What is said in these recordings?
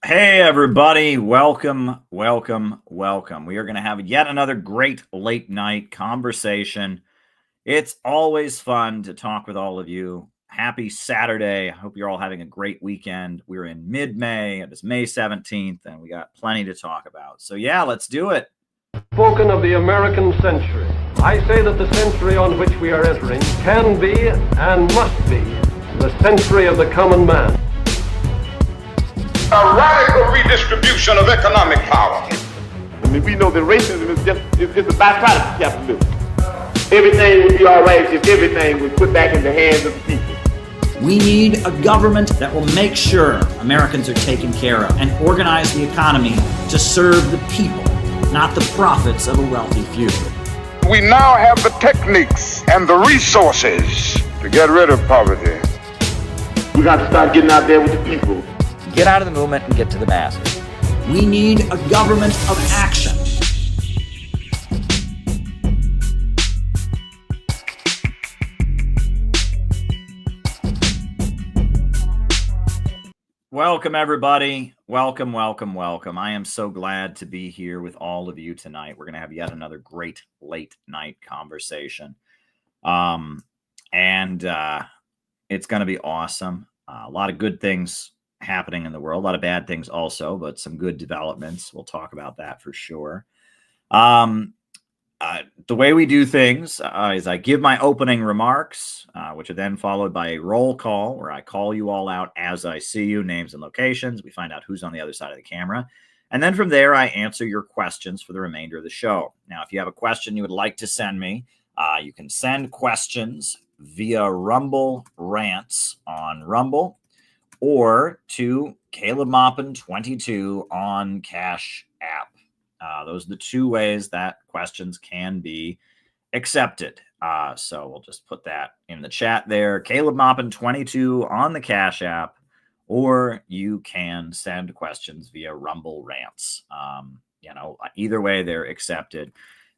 Hey, everybody. Welcome, welcome, welcome. We are going to have yet another great late night conversation. It's always fun to talk with all of you. Happy Saturday. I hope you're all having a great weekend. We're in mid-May. It is May 17th, and we got plenty to talk about. So, yeah, let's do it. Spoken of the American century. I say that the century on which we are entering can be and must be the century of the common man. A radical redistribution of economic power. I mean, we know that racism is just a byproduct of capitalism. Everything would be all right if everything was put back in the hands of the people. We need a government that will make sure Americans are taken care of and organize the economy to serve the people, not the profits of a wealthy few. We now have the techniques and the resources to get rid of poverty. We got to start getting out there with the people. Get out of the movement and get to the masses. We need a government of action. Welcome, everybody. Welcome, welcome, welcome. I am so glad to be here with all of you tonight. We're going to have yet another great late night conversation. And it's going to be awesome. A lot of good things happening in the world, a lot of bad things also, but some good developments. We'll talk about that for sure. The way we do things is I give my opening remarks, which are then followed by a roll call where I call you all out as I see you, names and locations. We find out who's on the other side of the camera. And then from there, I answer your questions for the remainder of the show. Now, if you have a question you would like to send me, you can send questions via Rumble Rants on Rumble, or to Caleb Maupin 22 on Cash App. Those are the two ways that questions can be accepted. So we'll just put that in the chat there. Caleb Maupin 22 on the Cash App, or you can send questions via Rumble Rants. Either way, they're accepted. If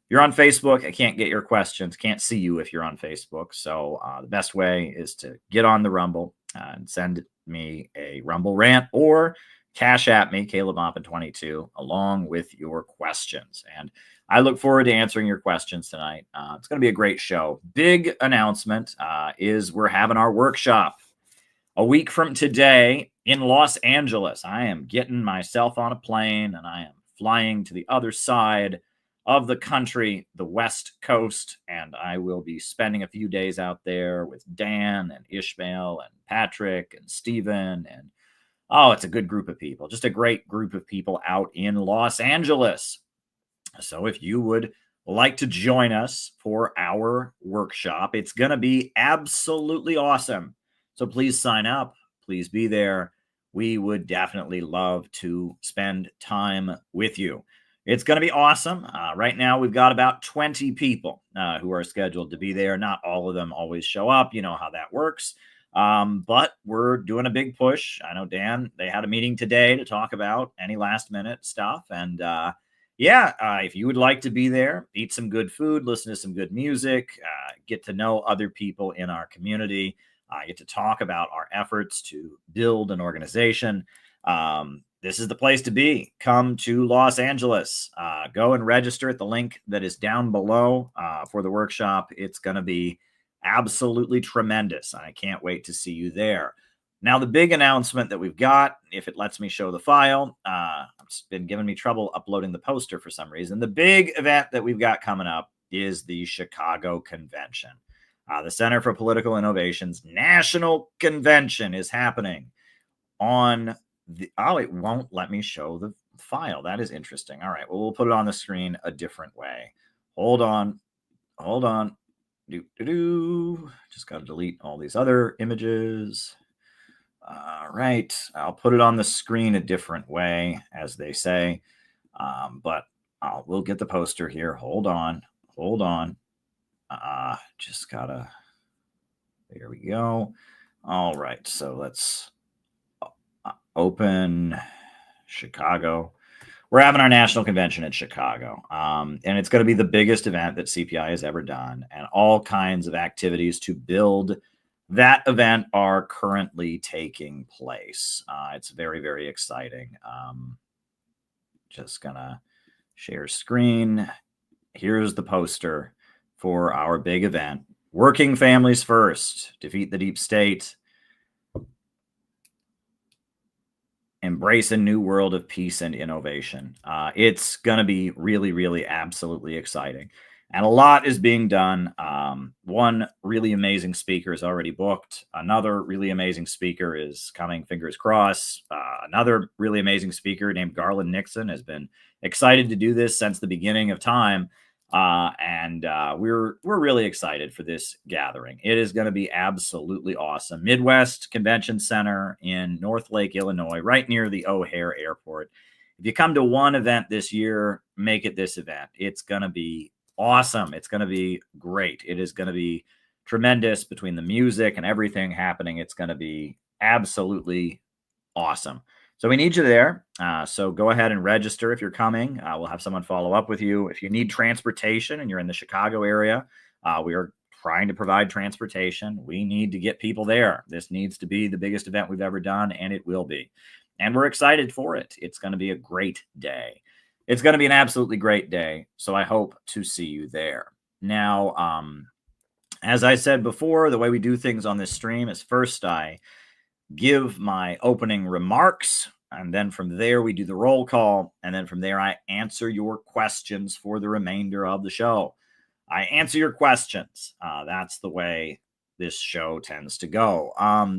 you're on Facebook, I can't get your questions, can't see you if you're on Facebook. So the best way is to get on the Rumble and send me a Rumble rant or Cash App me, Caleb Maupin 22, along with your questions. And I look forward to answering your questions tonight. It's going to be a great show. Big announcement is we're having our workshop a week from today in Los Angeles. I am getting myself on a plane and I am flying to the other side of the country, the West Coast, and I will be spending a few days out there with Dan and Ishmael and Patrick and Stephen, and it's a good group of people, just a great group of people out in Los Angeles. So if you would like to join us for our workshop, it's going to be absolutely awesome. So please sign up, please be there. We would definitely love to spend time with you. It's going to be awesome. Right now, we've got about 20 people who are scheduled to be there. Not all of them always show up. You know how that works. But we're doing a big push. I know, Dan, they had a meeting today to talk about any last minute stuff. And if you would like to be there, eat some good food, listen to some good music, get to know other people in our community, get to talk about our efforts to build an organization. This is the place to be. Come to Los Angeles. Go and register at the link that is down below for the workshop. It's going to be absolutely tremendous. I can't wait to see you there. Now, the big announcement that we've got, if it lets me show the file, it's been giving me trouble uploading the poster for some reason. The big event that we've got coming up is the Chicago Convention. The Center for Political Innovation's National Convention is happening on it won't let me show the file. That is interesting. All right. Well, we'll put it on the screen a different way. Hold on. Just got to delete all these other images. All right. I'll put it on the screen a different way, as they say. But we'll get the poster here. Hold on. Just gotta. There we go. All right. So let's open Chicago. We're having our national convention in Chicago. And it's going to be the biggest event that CPI has ever done, and all kinds of activities to build that event are currently taking place. It's very, very exciting. Just gonna share screen. Here's the poster for our big event. Working families first, defeat the deep state, embrace a new world of peace and innovation. It's going to be really, really absolutely exciting. And a lot is being done. One really amazing speaker is already booked. Another really amazing speaker is coming, fingers crossed. Another really amazing speaker named Garland Nixon has been excited to do this since the beginning of time. And we're really excited for this gathering. It is going to be absolutely awesome. Midwest Convention Center in North Lake, Illinois, right near the O'Hare Airport. If you come to one event this year, make it this event. It's going to be awesome. It's going to be great. It is going to be tremendous between the music and everything happening. It's going to be absolutely awesome. So we need you there. So go ahead and register if you're coming. We'll have someone follow up with you. If you need transportation and you're in the Chicago area, we are trying to provide transportation. We need to get people there. This needs to be the biggest event we've ever done, and it will be. And we're excited for it. It's going to be a great day. It's going to be an absolutely great day. So I hope to see you there. Now, as I said before, the way we do things on this stream is first I give my opening remarks, and then from there we do the roll call, and then from there I answer your questions for the remainder of the show. I answer your questions. That's the way this show tends to go.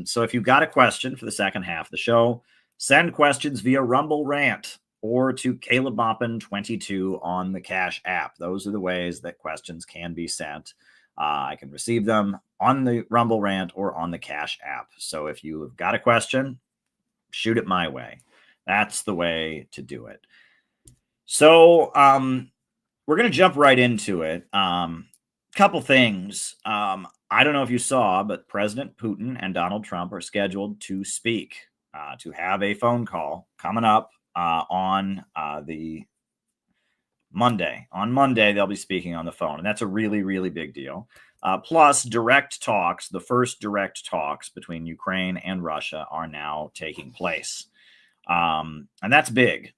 So if you've got a question for the second half of the show, send questions via Rumble Rant or to Caleb Boppin 22 on the Cash App. Those are the ways that questions can be sent. I can receive them on the Rumble Rant or on the Cash App. So if you've got a question, shoot it my way. That's the way to do it. So we're going to jump right into it. Couple things. I don't know if you saw, but President Putin and Donald Trump are scheduled to speak, to have a phone call coming up on the Monday. On Monday, they'll be speaking on the phone, and that's a really, really big deal. Plus, direct talks, the first direct talks between Ukraine and Russia are now taking place. And that's big.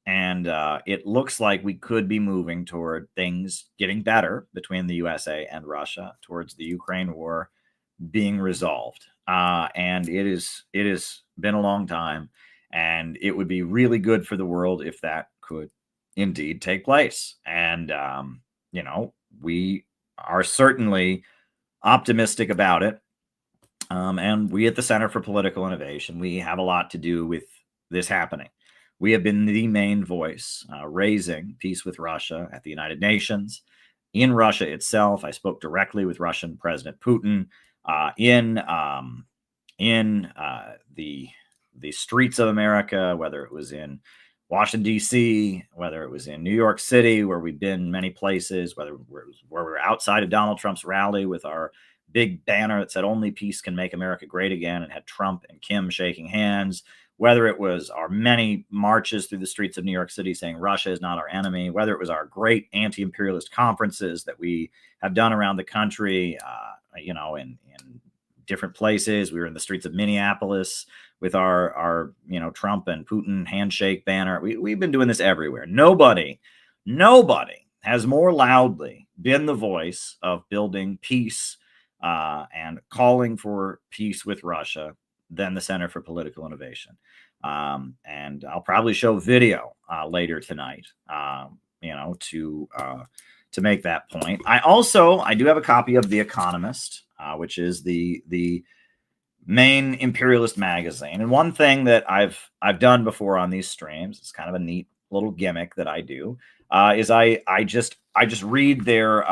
And it looks like we could be moving toward things getting better between the USA and Russia, towards the Ukraine war being resolved. And it has been a long time, and it would be really good for the world if that could indeed take place. And, we are certainly optimistic about it. And we at the Center for Political Innovation, we have a lot to do with this happening. We have been the main voice raising peace with Russia at the United Nations. In Russia itself, I spoke directly with Russian President Putin in the streets of America, whether it was in Washington, D.C., whether it was in New York City, where we've been many places, where we're outside of Donald Trump's rally with our big banner that said "Only peace can make America great again," and had Trump and Kim shaking hands, whether it was our many marches through the streets of New York City saying Russia is not our enemy, whether it was our great anti-imperialist conferences that we have done around the country, in different places. We were in the streets of Minneapolis with our Trump and Putin handshake banner. We've been doing this everywhere. Nobody has more loudly been the voice of building peace and calling for peace with Russia than the Center for Political Innovation. And I'll probably show video later tonight, to make that point. I do have a copy of The Economist, which is the main imperialist magazine. And one thing that I've done before on these streams, it's kind of a neat little gimmick that I do, is I just read their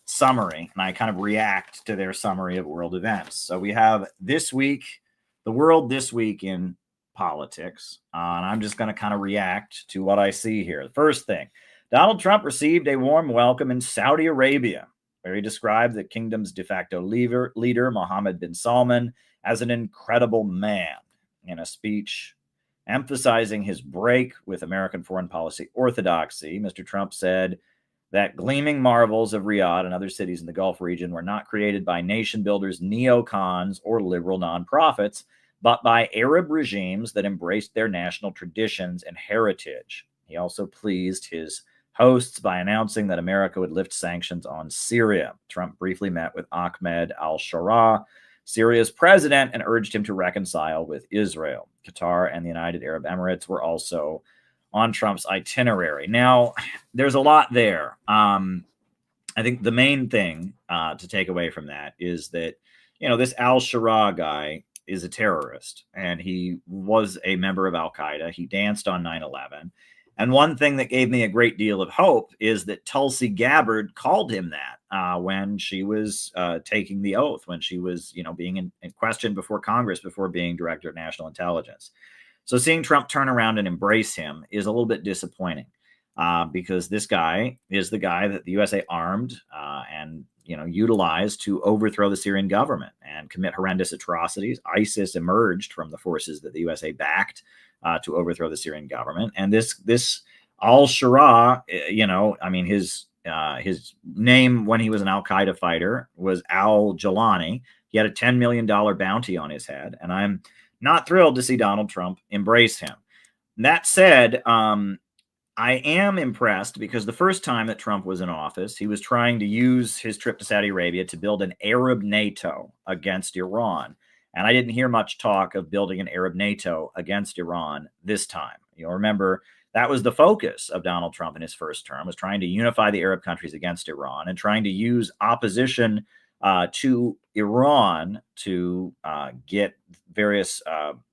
summary, and I kind of react to their summary of world events. So we have this week, the world this week in politics, and I'm just going to kind of react to what I see here. The first thing, Donald Trump received a warm welcome in Saudi Arabia, where he described the kingdom's de facto leader, Mohammed bin Salman, as an incredible man. In a speech emphasizing his break with American foreign policy orthodoxy, Mr. Trump said, that gleaming marvels of Riyadh and other cities in the Gulf region were not created by nation builders, neocons, or liberal nonprofits, but by Arab regimes that embraced their national traditions and heritage. He also pleased his hosts by announcing that America would lift sanctions on Syria. Trump briefly met with Ahmed al-Sharaa, Syria's president, and urged him to reconcile with Israel. Qatar and the United Arab Emirates were also on Trump's itinerary. Now, there's a lot there. I think the main thing to take away from that is that, this al-Sharaa guy is a terrorist, and he was a member of Al-Qaeda. He danced on 9/11. And one thing that gave me a great deal of hope is that Tulsi Gabbard called him that when she was taking the oath, when she was, being in question before Congress, before being director of national intelligence. So seeing Trump turn around and embrace him is a little bit disappointing because this guy is the guy that the USA armed and utilized to overthrow the Syrian government and commit horrendous atrocities. ISIS emerged from the forces that the USA backed to overthrow the Syrian government. And this al-Sharaa, his name when he was an Al-Qaeda fighter was al-Jilani. He had a $10 million bounty on his head, and I'm not thrilled to see Donald Trump embrace him. That said, I am impressed because the first time that Trump was in office, he was trying to use his trip to Saudi Arabia to build an Arab NATO against Iran. And I didn't hear much talk of building an Arab NATO against Iran this time. You'll remember that was the focus of Donald Trump in his first term, was trying to unify the Arab countries against Iran and trying to use opposition to Iran to get various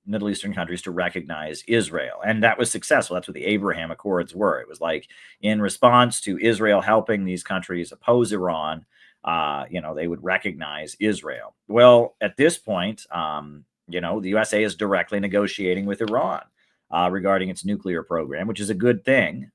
Middle Eastern countries to recognize Israel. And that was successful. That's what the Abraham Accords were. It was like in response to Israel helping these countries oppose Iran, they would recognize Israel. Well, at this point, the USA is directly negotiating with Iran regarding its nuclear program, which is a good thing.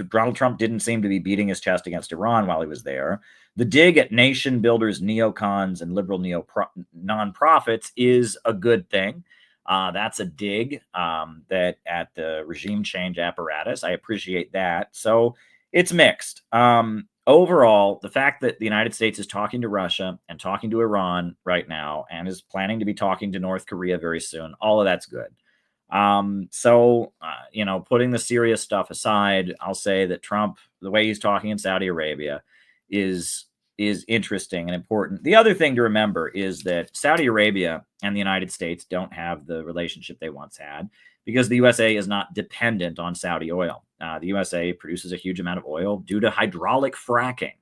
Donald Trump didn't seem to be beating his chest against Iran while he was there. The dig at nation builders, neocons, and liberal nonprofits is a good thing. That's a dig that at the regime change apparatus. I appreciate that. So it's mixed. Overall, the fact that the United States is talking to Russia and talking to Iran right now and is planning to be talking to North Korea very soon, all of that's good. Putting the serious stuff aside, I'll say that Trump, the way he's talking in Saudi Arabia is interesting and important. The other thing to remember is that Saudi Arabia and the United States don't have the relationship they once had because the USA is not dependent on Saudi oil. The USA produces a huge amount of oil due to hydraulic fracking.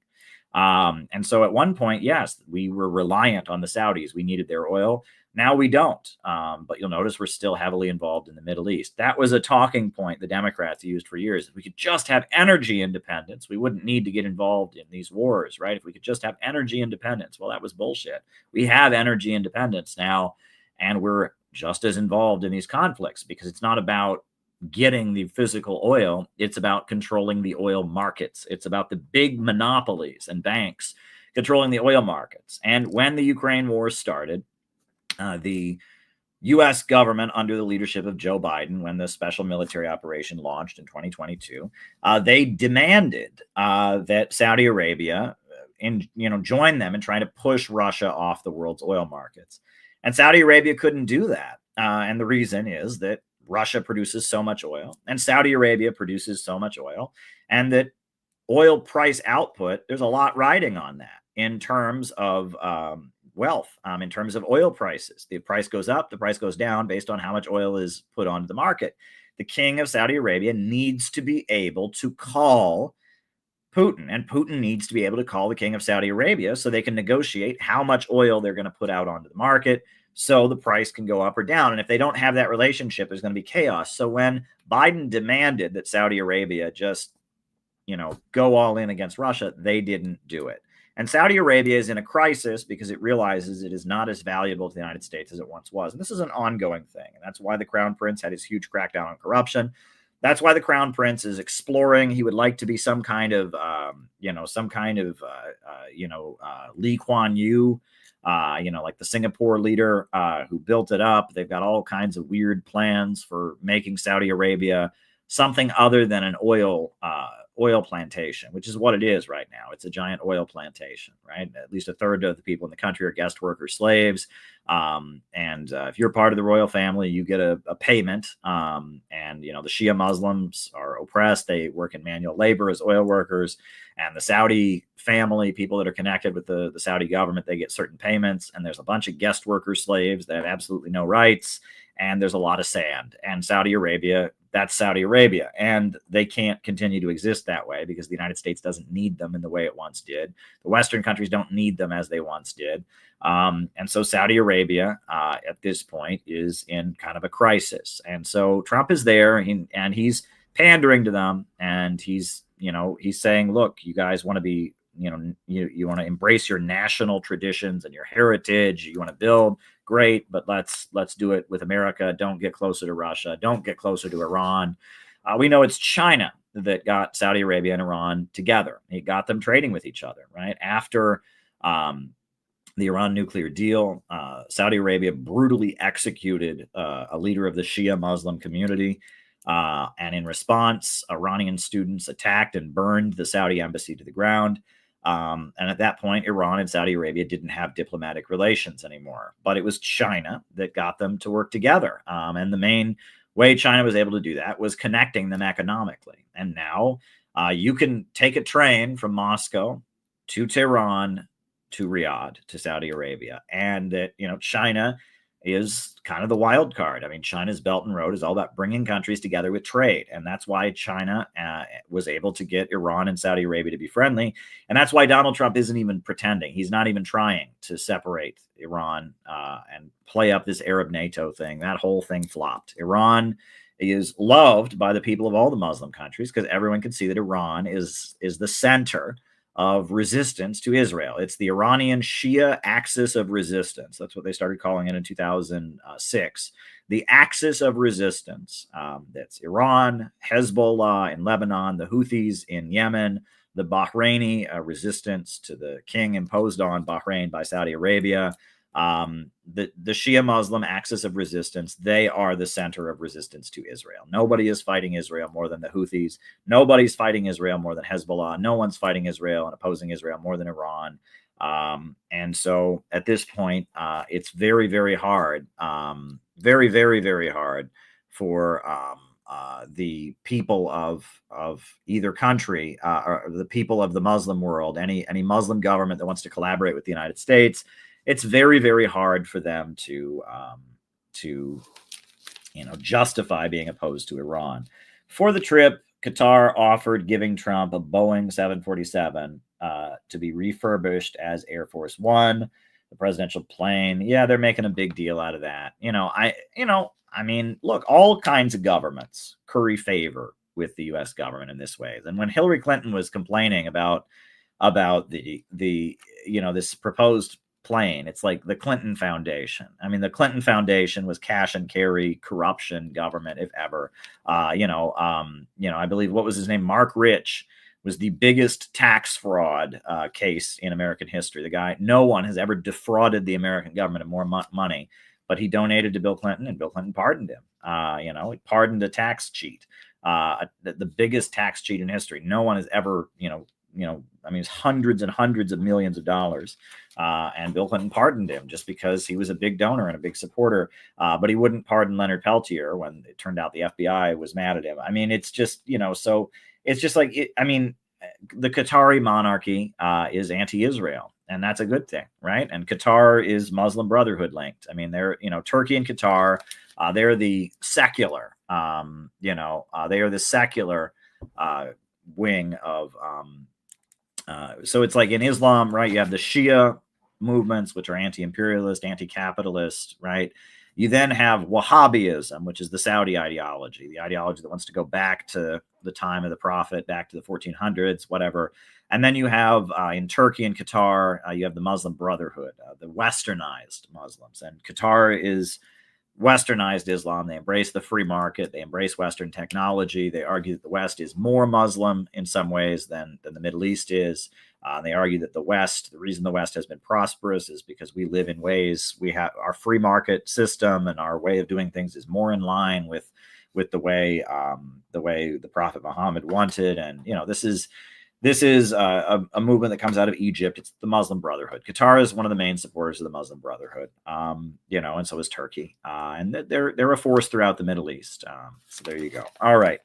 And so at one point, yes, we were reliant on the Saudis. We needed their oil. Now we don't. But you'll notice we're still heavily involved in the Middle East. That was a talking point the Democrats used for years. If we could just have energy independence, we wouldn't need to get involved in these wars, right? If we could just have energy independence. Well, that was bullshit. We have energy independence now, and we're just as involved in these conflicts because it's not about getting the physical oil. It's about controlling the oil markets. It's about the big monopolies and banks controlling the oil markets. And when the Ukraine war started, the U.S. government, under the leadership of Joe Biden, when the special military operation launched in 2022, they demanded that Saudi Arabia join them in trying to push Russia off the world's oil markets. And Saudi Arabia couldn't do that. And the reason is that Russia produces so much oil and Saudi Arabia produces so much oil, and that oil price output, there's a lot riding on that in terms of wealth, in terms of oil prices. The price goes up, the price goes down based on how much oil is put onto the market. The king of Saudi Arabia needs to be able to call Putin, and Putin needs to be able to call the king of Saudi Arabia so they can negotiate how much oil they're going to put out onto the market so the price can go up or down. And if they don't have that relationship, there's going to be chaos. So when Biden demanded that Saudi Arabia just, go all in against Russia, they didn't do it. And Saudi Arabia is in a crisis because it realizes it is not as valuable to the United States as it once was. And this is an ongoing thing. And that's why the Crown Prince had his huge crackdown on corruption. That's why the Crown Prince is exploring. He would like to be some kind of, Lee Kuan Yew, like the Singapore leader who built it up. They've got all kinds of weird plans for making Saudi Arabia something other than an oil plantation, which is what it is right now. It's a giant oil plantation, right? At least a third of the people in the country are guest worker slaves. If you're part of the royal family, you get a payment. The Shia Muslims are oppressed. They work in manual labor as oil workers. And the Saudi family, people that are connected with the Saudi government, they get certain payments. And there's a bunch of guest worker slaves that have absolutely no rights. And there's a lot of sand. And Saudi Arabia, that's Saudi Arabia. And they can't continue to exist that way because the United States doesn't need them in the way it once did. The Western countries don't need them as they once did. And so Saudi Arabia at this point is in kind of a crisis. And so Trump is there and he's pandering to them. And he's saying, look, you guys want to be, you want to embrace your national traditions and your heritage. You want to build, great, but let's do it with America. Don't get closer to Russia. Don't get closer to Iran. We know it's China that got Saudi Arabia and Iran together. He got them trading with each other, right? After the Iran nuclear deal, Saudi Arabia brutally executed a leader of the Shia Muslim community. And in response, Iranian students attacked and burned the Saudi embassy to the ground. And at that point, Iran and Saudi Arabia didn't have diplomatic relations anymore. But it was China that got them to work together. And the main way China was able to do that was connecting them economically. And now you can take a train from Moscow to Tehran to Riyadh to Saudi Arabia. And that, China is kind of the wild card. I mean, China's Belt and Road is all about bringing countries together with trade. And that's why China was able to get Iran and Saudi Arabia to be friendly. And that's why Donald Trump isn't even pretending. He's not even trying to separate Iran and play up this Arab NATO thing. That whole thing flopped. Iran is loved by the people of all the Muslim countries because everyone can see that Iran is the center of resistance to Israel. It's the Iranian Shia axis of resistance. That's what they started calling it in 2006. The axis of resistance. That's Iran, Hezbollah in Lebanon, the Houthis in Yemen, the Bahraini resistance to the king imposed on Bahrain by Saudi Arabia. The Shia Muslim axis of resistance, they are the center of resistance to Israel. Nobody is fighting Israel more than the Houthis. Nobody's fighting Israel more than Hezbollah. No one's fighting Israel and opposing Israel more than Iran. And so at this point, it's very, very hard, very, very, very hard for the people of either country or the people of the Muslim world, any Muslim government that wants to collaborate with the United States. It's very, very hard for them to justify being opposed to Iran. For the trip, Qatar offered giving Trump a Boeing 747 to be refurbished as Air Force One, the presidential plane. Yeah, they're making a big deal out of that. I mean, look, all kinds of governments curry favor with the U.S. government in this way. And when Hillary Clinton was complaining about the this proposed plane, it's like the Clinton Foundation. I mean, the Clinton Foundation was cash and carry corruption government, if ever. I believe, what was his name? Mark Rich was the biggest tax fraud case in American history. The guy, no one has ever defrauded the American government of more money, but he donated to Bill Clinton, and Bill Clinton pardoned him. He pardoned a tax cheat, the biggest tax cheat in history. No one has ever, it's hundreds and hundreds of millions of dollars. And Bill Clinton pardoned him just because he was a big donor and a big supporter. But he wouldn't pardon Leonard Peltier when it turned out the FBI was mad at him. I mean, it's just, so it's just like, the Qatari monarchy is anti-Israel. And that's a good thing, right? And Qatar is Muslim Brotherhood linked. I mean, they're, Turkey and Qatar, they're the secular, they are the secular wing of, so it's like in Islam, right? You have the Shia movements, which are anti-imperialist, anti-capitalist, right? You then have Wahhabism, which is the Saudi ideology, the ideology that wants to go back to the time of the Prophet, back to the 1400s, whatever. And then you have in Turkey and Qatar, you have the Muslim Brotherhood, the westernized Muslims. And Qatar is westernized Islam. They embrace the free market. They embrace Western technology. They argue that the West is more Muslim in some ways than the Middle East is. They argue that the reason the West has been prosperous is because we live in ways, we have our free market system, and our way of doing things is more in line with the way the Prophet Muhammad wanted. And this is a movement that comes out of Egypt. It's the Muslim Brotherhood. Qatar is one of the main supporters of the Muslim Brotherhood, and so is Turkey. And they're a force throughout the Middle East. So there you go. All right.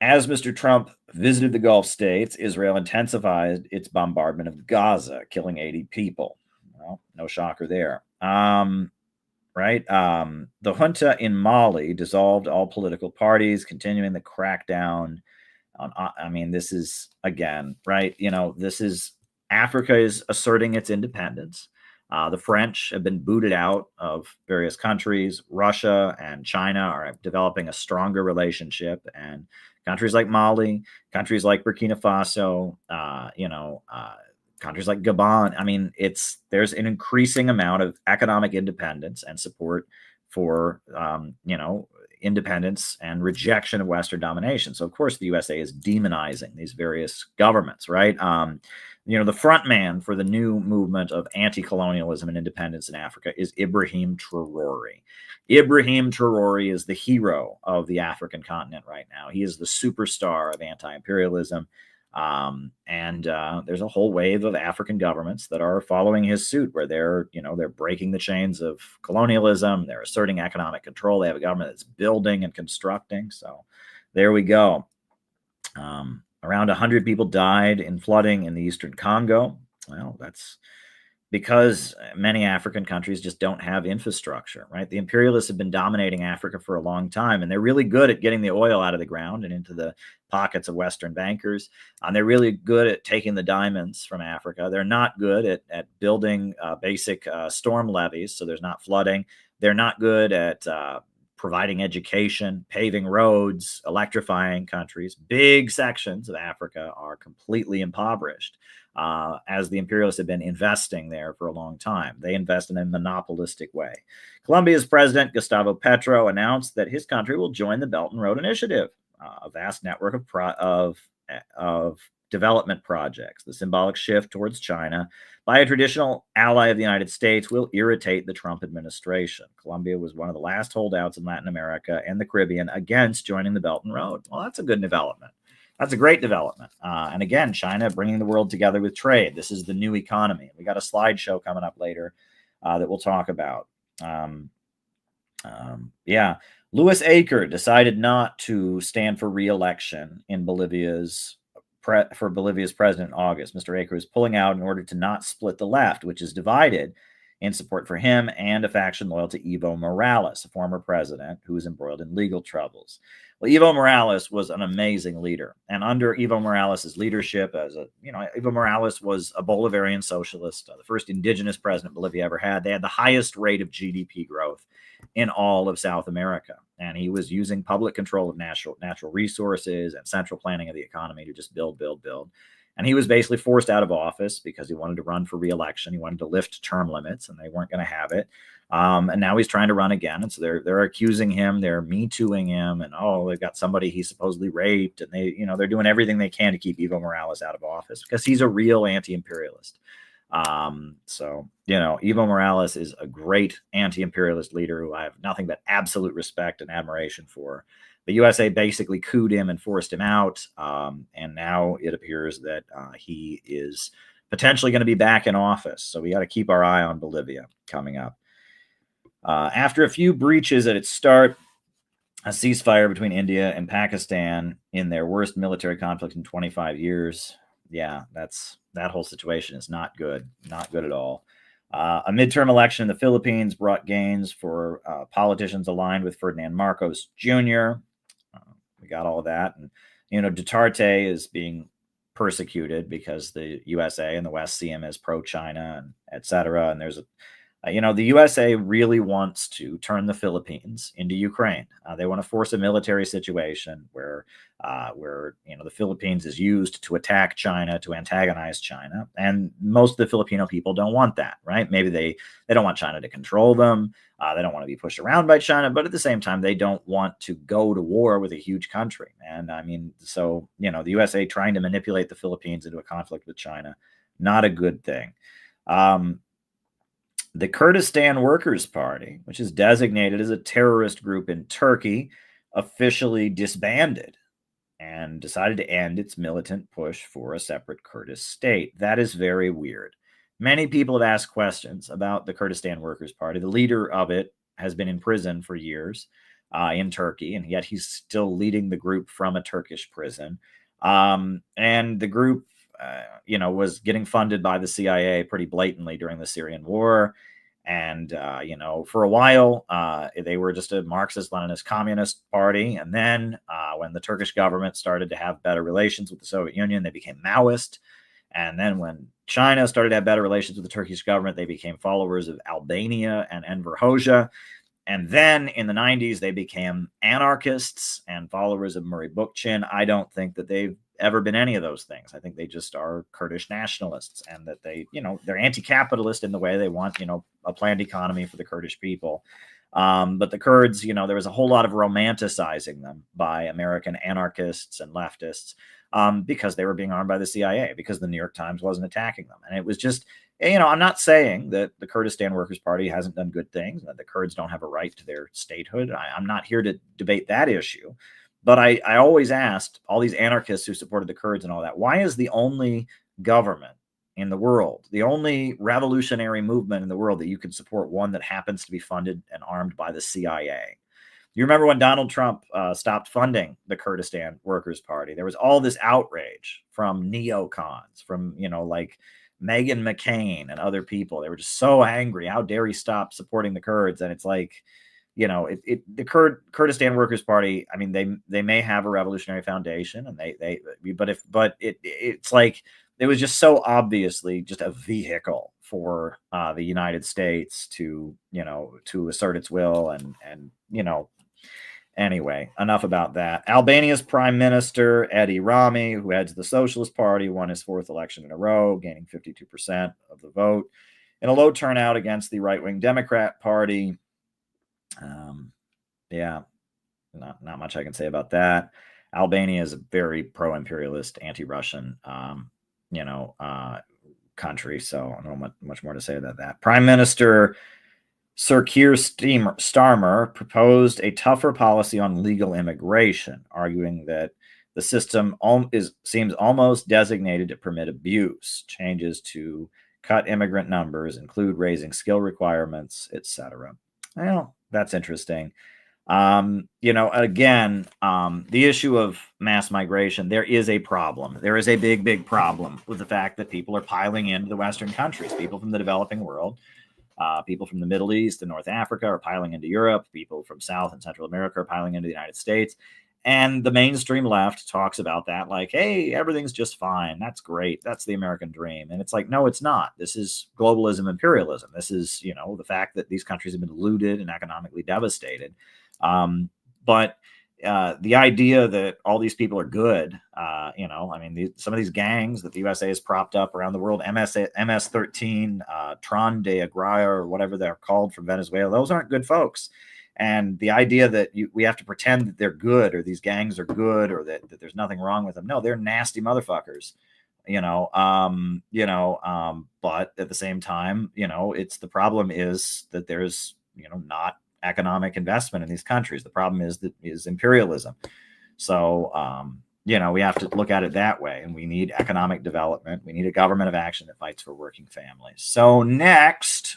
As Mr. Trump visited the Gulf states, Israel intensified its bombardment of Gaza, killing 80 people. Well, no shocker there. Right? The junta in Mali dissolved all political parties, continuing the crackdown on, this is, again, right? Africa is asserting its independence. The French have been booted out of various countries. Russia and China are developing a stronger relationship, and countries like Mali, countries like Burkina Faso, countries like Gabon. There's an increasing amount of economic independence and support for, independence and rejection of Western domination. So, of course, the USA is demonizing these various governments, right? The front man for the new movement of anti-colonialism and independence in Africa is Ibrahim Traore. Ibrahim Traore is the hero of the African continent right now. He is the superstar of anti-imperialism. And there's a whole wave of African governments that are following his suit, where they're breaking the chains of colonialism. They're asserting economic control. They have a government that's building and constructing. So there we go. Around 100 people died in flooding in the eastern Congo. Well, that's because many African countries just don't have infrastructure, right? The imperialists have been dominating Africa for a long time, and they're really good at getting the oil out of the ground and into the pockets of Western bankers. And they're really good at taking the diamonds from Africa. They're not good at building basic storm levees, so there's not flooding. They're not good at providing education, paving roads, electrifying countries. Big sections of Africa are completely impoverished, as the imperialists have been investing there for a long time. They invest in a monopolistic way. Colombia's president, Gustavo Petro, announced that his country will join the Belt and Road Initiative, a vast network of development projects. The symbolic shift towards China by a traditional ally of the United States will irritate the Trump administration. Colombia was one of the last holdouts in Latin America and the Caribbean against joining the Belt and Road. Well, that's a good development. That's a great development. And again, China bringing the world together with trade. This is the new economy. We got a slideshow coming up later that we'll talk about. Louis Aker decided not to stand for re-election in Bolivia's president in August. Mr. Aker is pulling out in order to not split the left, which is divided in support for him and a faction loyal to Evo Morales, a former president who was embroiled in legal troubles. Well, Evo Morales was an amazing leader, and under Evo Morales' leadership, Evo Morales was a Bolivarian socialist, the first indigenous president Bolivia ever had. They had the highest rate of GDP growth in all of South America, and he was using public control of natural resources and central planning of the economy to just build. And he was basically forced out of office because he wanted to run for re-election. He wanted to lift term limits, and they weren't going to have it. And now he's trying to run again. And so they're accusing him, they're me-tooing him, and they've got somebody he supposedly raped, and they're doing everything they can to keep Evo Morales out of office because he's a real anti-imperialist. Evo Morales is a great anti-imperialist leader who I have nothing but absolute respect and admiration for. The USA basically couped him and forced him out, and now it appears that he is potentially going to be back in office. So we got to keep our eye on Bolivia coming up. After a few breaches at its start, a ceasefire between India and Pakistan in their worst military conflict in 25 years. Yeah, that whole situation is not good at all. A midterm election in the Philippines brought gains for politicians aligned with Ferdinand Marcos Jr. We got all of that. And, Duterte is being persecuted because the USA and the West see him as pro-China, and et cetera. And there's The USA really wants to turn the Philippines into Ukraine. They want to force a military situation where the Philippines is used to attack China, to antagonize China, and most of the Filipino people don't want that, right? Maybe they don't want China to control them. They don't want to be pushed around by China, but at the same time, they don't want to go to war with a huge country. And the USA trying to manipulate the Philippines into a conflict with China, not a good thing. The Kurdistan Workers' Party, which is designated as a terrorist group in Turkey, officially disbanded and decided to end its militant push for a separate Kurdish state. That is very weird. Many people have asked questions about the Kurdistan Workers' Party. The leader of it has been in prison for years in Turkey, and yet he's still leading the group from a Turkish prison. And the group was getting funded by the CIA pretty blatantly during the Syrian war. And, for a while, they were just a Marxist-Leninist communist party. And then when the Turkish government started to have better relations with the Soviet Union, they became Maoist. And then when China started to have better relations with the Turkish government, they became followers of Albania and Enver Hoxha. And then in the 90s, they became anarchists and followers of Murray Bookchin. I don't think that they've ever been any of those things. I think they just are Kurdish nationalists, and that they're anti-capitalist in the way they want, a planned economy for the Kurdish people. But the Kurds, there was a whole lot of romanticizing them by American anarchists and leftists because they were being armed by the CIA, because the New York Times wasn't attacking them. And it was just, I'm not saying that the Kurdistan Workers' Party hasn't done good things, that the Kurds don't have a right to their statehood. I'm not here to debate that issue. But I always asked all these anarchists who supported the Kurds and all that, why is the only government in the world, the only revolutionary movement in the world that you can support, one that happens to be funded and armed by the CIA? You remember when Donald Trump stopped funding the Kurdistan Workers' Party? There was all this outrage from neocons, from, like Meghan McCain and other people. They were just so angry. How dare he stop supporting the Kurds? And it's like, the Kurdistan Workers' Party, they may have a revolutionary foundation, and it's like, it was just so obviously just a vehicle for the United States to assert its will. And anyway, enough about that. Albania's Prime Minister, Edi Rami, who heads the Socialist Party, won his fourth election in a row, gaining 52% of the vote in a low turnout against the right-wing Democrat Party. Not much I can say about that. Albania is a very pro-imperialist, anti-Russian, country, so I don't know much more to say about that. Prime Minister Sir Keir Starmer proposed a tougher policy on legal immigration, arguing that the system seems almost designated to permit abuse. Changes to cut immigrant numbers include raising skill requirements, etc. Well, that's interesting. The issue of mass migration, there is a problem. There is a big, big problem with the fact that people are piling into the Western countries. People from the developing world, people from the Middle East and North Africa are piling into Europe. People from South and Central America are piling into the United States. And the mainstream left talks about that like, hey, everything's just fine. That's great. That's the American dream. And it's like, no, it's not. This is globalism, imperialism. This is, the fact that these countries have been looted and economically devastated. But the idea that all these people are good, some of these gangs that the USA has propped up around the world, MS-13, Tron de Agraria, or whatever they're called from Venezuela, those aren't good folks. And the idea that we have to pretend that they're good, or these gangs are good, or that there's nothing wrong with them. No, they're nasty motherfuckers, but at the same time, the problem is that there's, not economic investment in these countries. The problem is imperialism. So, we have to look at it that way, and we need economic development. We need a government of action that fights for working families. So next,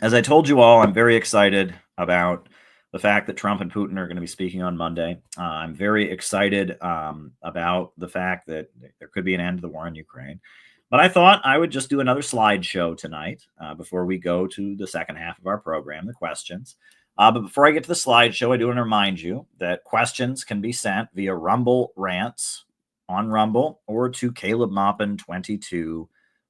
as I told you all, I'm very excited about the fact that Trump and Putin are going to be speaking on Monday. I'm very excited about the fact that there could be an end to the war in Ukraine. But I thought I would just do another slideshow tonight before we go to the second half of our program, the questions. But before I get to the slideshow, I do want to remind you that questions can be sent via Rumble Rants on Rumble, or to Caleb Maupin 22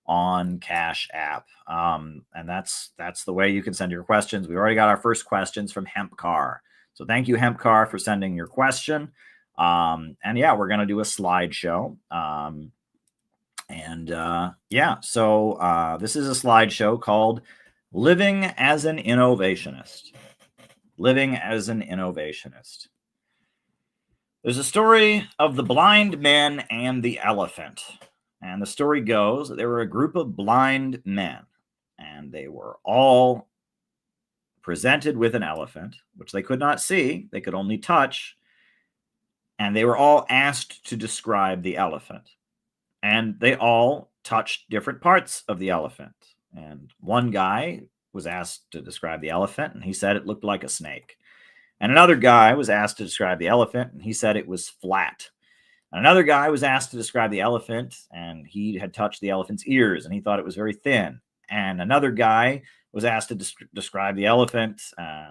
on Cash App. And that's the way you can send your questions. We already got our first questions from Hempcar. So thank you, Hempcar, for sending your question. And yeah, we're going to do a slideshow. So this is a slideshow called Living as an Innovationist. Living as an Innovationist. There's a story of the blind men and the elephant. And the story goes that there were a group of blind men, and they were all presented with an elephant, which they could not see, they could only touch, and they were all asked to describe the elephant. And they all touched different parts of the elephant. And one guy was asked to describe the elephant, and he said it looked like a snake. And another guy was asked to describe the elephant, and he said it was flat. And another guy was asked to describe the elephant, and he had touched the elephant's ears, and he thought it was very thin. And another guy was asked to describe the elephant.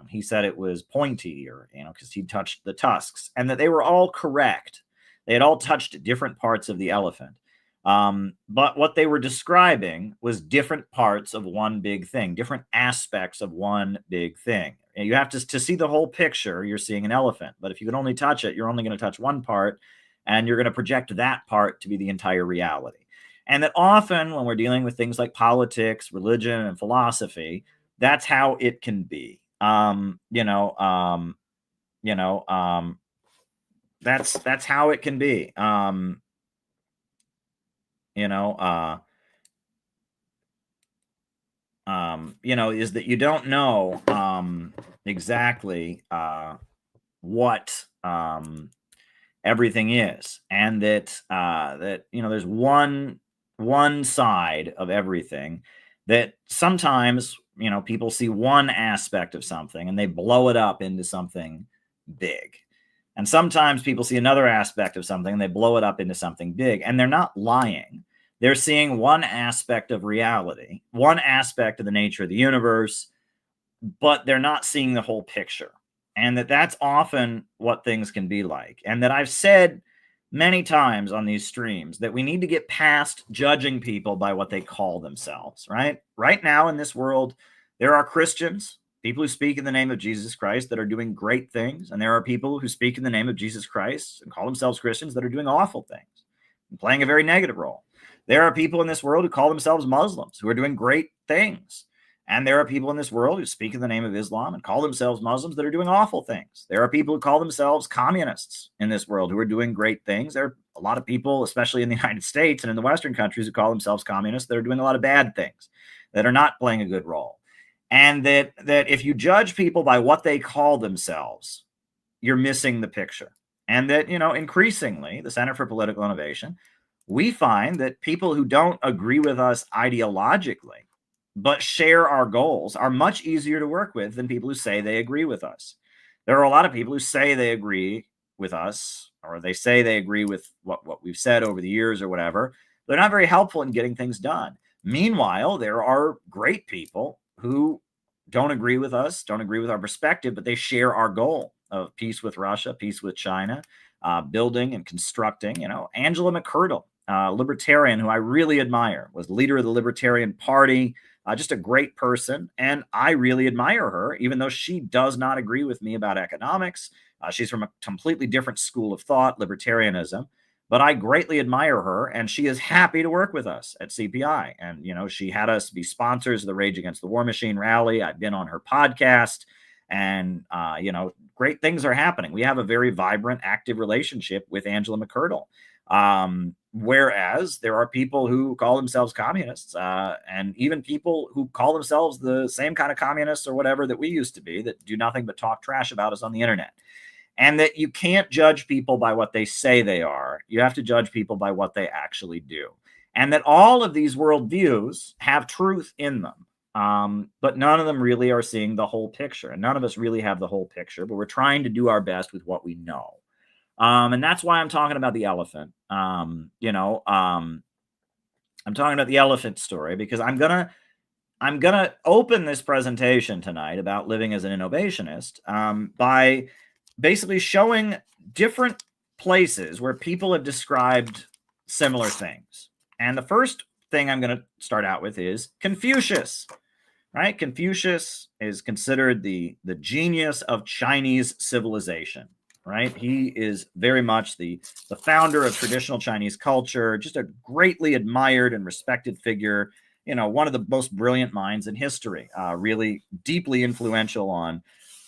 He said it was pointy, or because he touched the tusks, and that they were all correct. They had all touched different parts of the elephant. But what they were describing was different parts of one big thing, different aspects of one big thing. And you have to see the whole picture. You're seeing an elephant, but if you can only touch it, you're only going to touch one part, and you're going to project that part to be the entire reality. And that often when we're dealing with things like politics, religion, and philosophy, that's how it can be. That's how it can be. Is that you don't know exactly what everything is, and that there's one side of everything that sometimes people see one aspect of something and they blow it up into something big. And sometimes people see another aspect of something and they blow it up into something big, and they're not lying. They're seeing one aspect of reality, one aspect of the nature of the universe, but they're not seeing the whole picture. And that's often what things can be like. And that I've said many times on these streams that we need to get past judging people by what they call themselves, right? Right now in this world, there are Christians, people who speak in the name of Jesus Christ, that are doing great things. And there are people who speak in the name of Jesus Christ and call themselves Christians that are doing awful things and playing a very negative role. There are people in this world who call themselves Muslims who are doing great things. And there are people in this world who speak in the name of Islam and call themselves Muslims that are doing awful things. There are people who call themselves communists in this world who are doing great things. There are a lot of people, especially in the United States and in the Western countries, who call themselves communists that are doing a lot of bad things, that are not playing a good role. And that if you judge people by what they call themselves, you're missing the picture. And that, increasingly, the Center for Political Innovation, we find that people who don't agree with us ideologically, but share our goals, are much easier to work with than people who say they agree with us. There are a lot of people who say they agree with us, or they say they agree with what we've said over the years or whatever. They're not very helpful in getting things done. Meanwhile, there are great people who don't agree with us, don't agree with our perspective, but they share our goal of peace with Russia, peace with China, building and constructing. Angela McCurdle, libertarian who I really admire, was leader of the Libertarian Party, just a great person. And I really admire her, even though she does not agree with me about economics. She's from a completely different school of thought, libertarianism. But I greatly admire her, and she is happy to work with us at CPI. And, she had us be sponsors of the Rage Against the War Machine rally. I've been on her podcast, and, great things are happening. We have a very vibrant, active relationship with Angela McCurdle. Whereas there are people who call themselves communists, and even people who call themselves the same kind of communists or whatever that we used to be, that do nothing but talk trash about us on the internet. And that you can't judge people by what they say they are. You have to judge people by what they actually do. And that all of these worldviews have truth in them. But none of them really are seeing the whole picture. And none of us really have the whole picture, but we're trying to do our best with what we know. And that's why I'm talking about the elephant. I'm talking about the elephant story because I'm gonna open this presentation tonight about living as an innovationist by basically showing different places where people have described similar things. And the first thing I'm going to start out with is Confucius, right? Confucius is considered the genius of Chinese civilization, right? He is very much the founder of traditional Chinese culture, just a greatly admired and respected figure, one of the most brilliant minds in history, really deeply influential on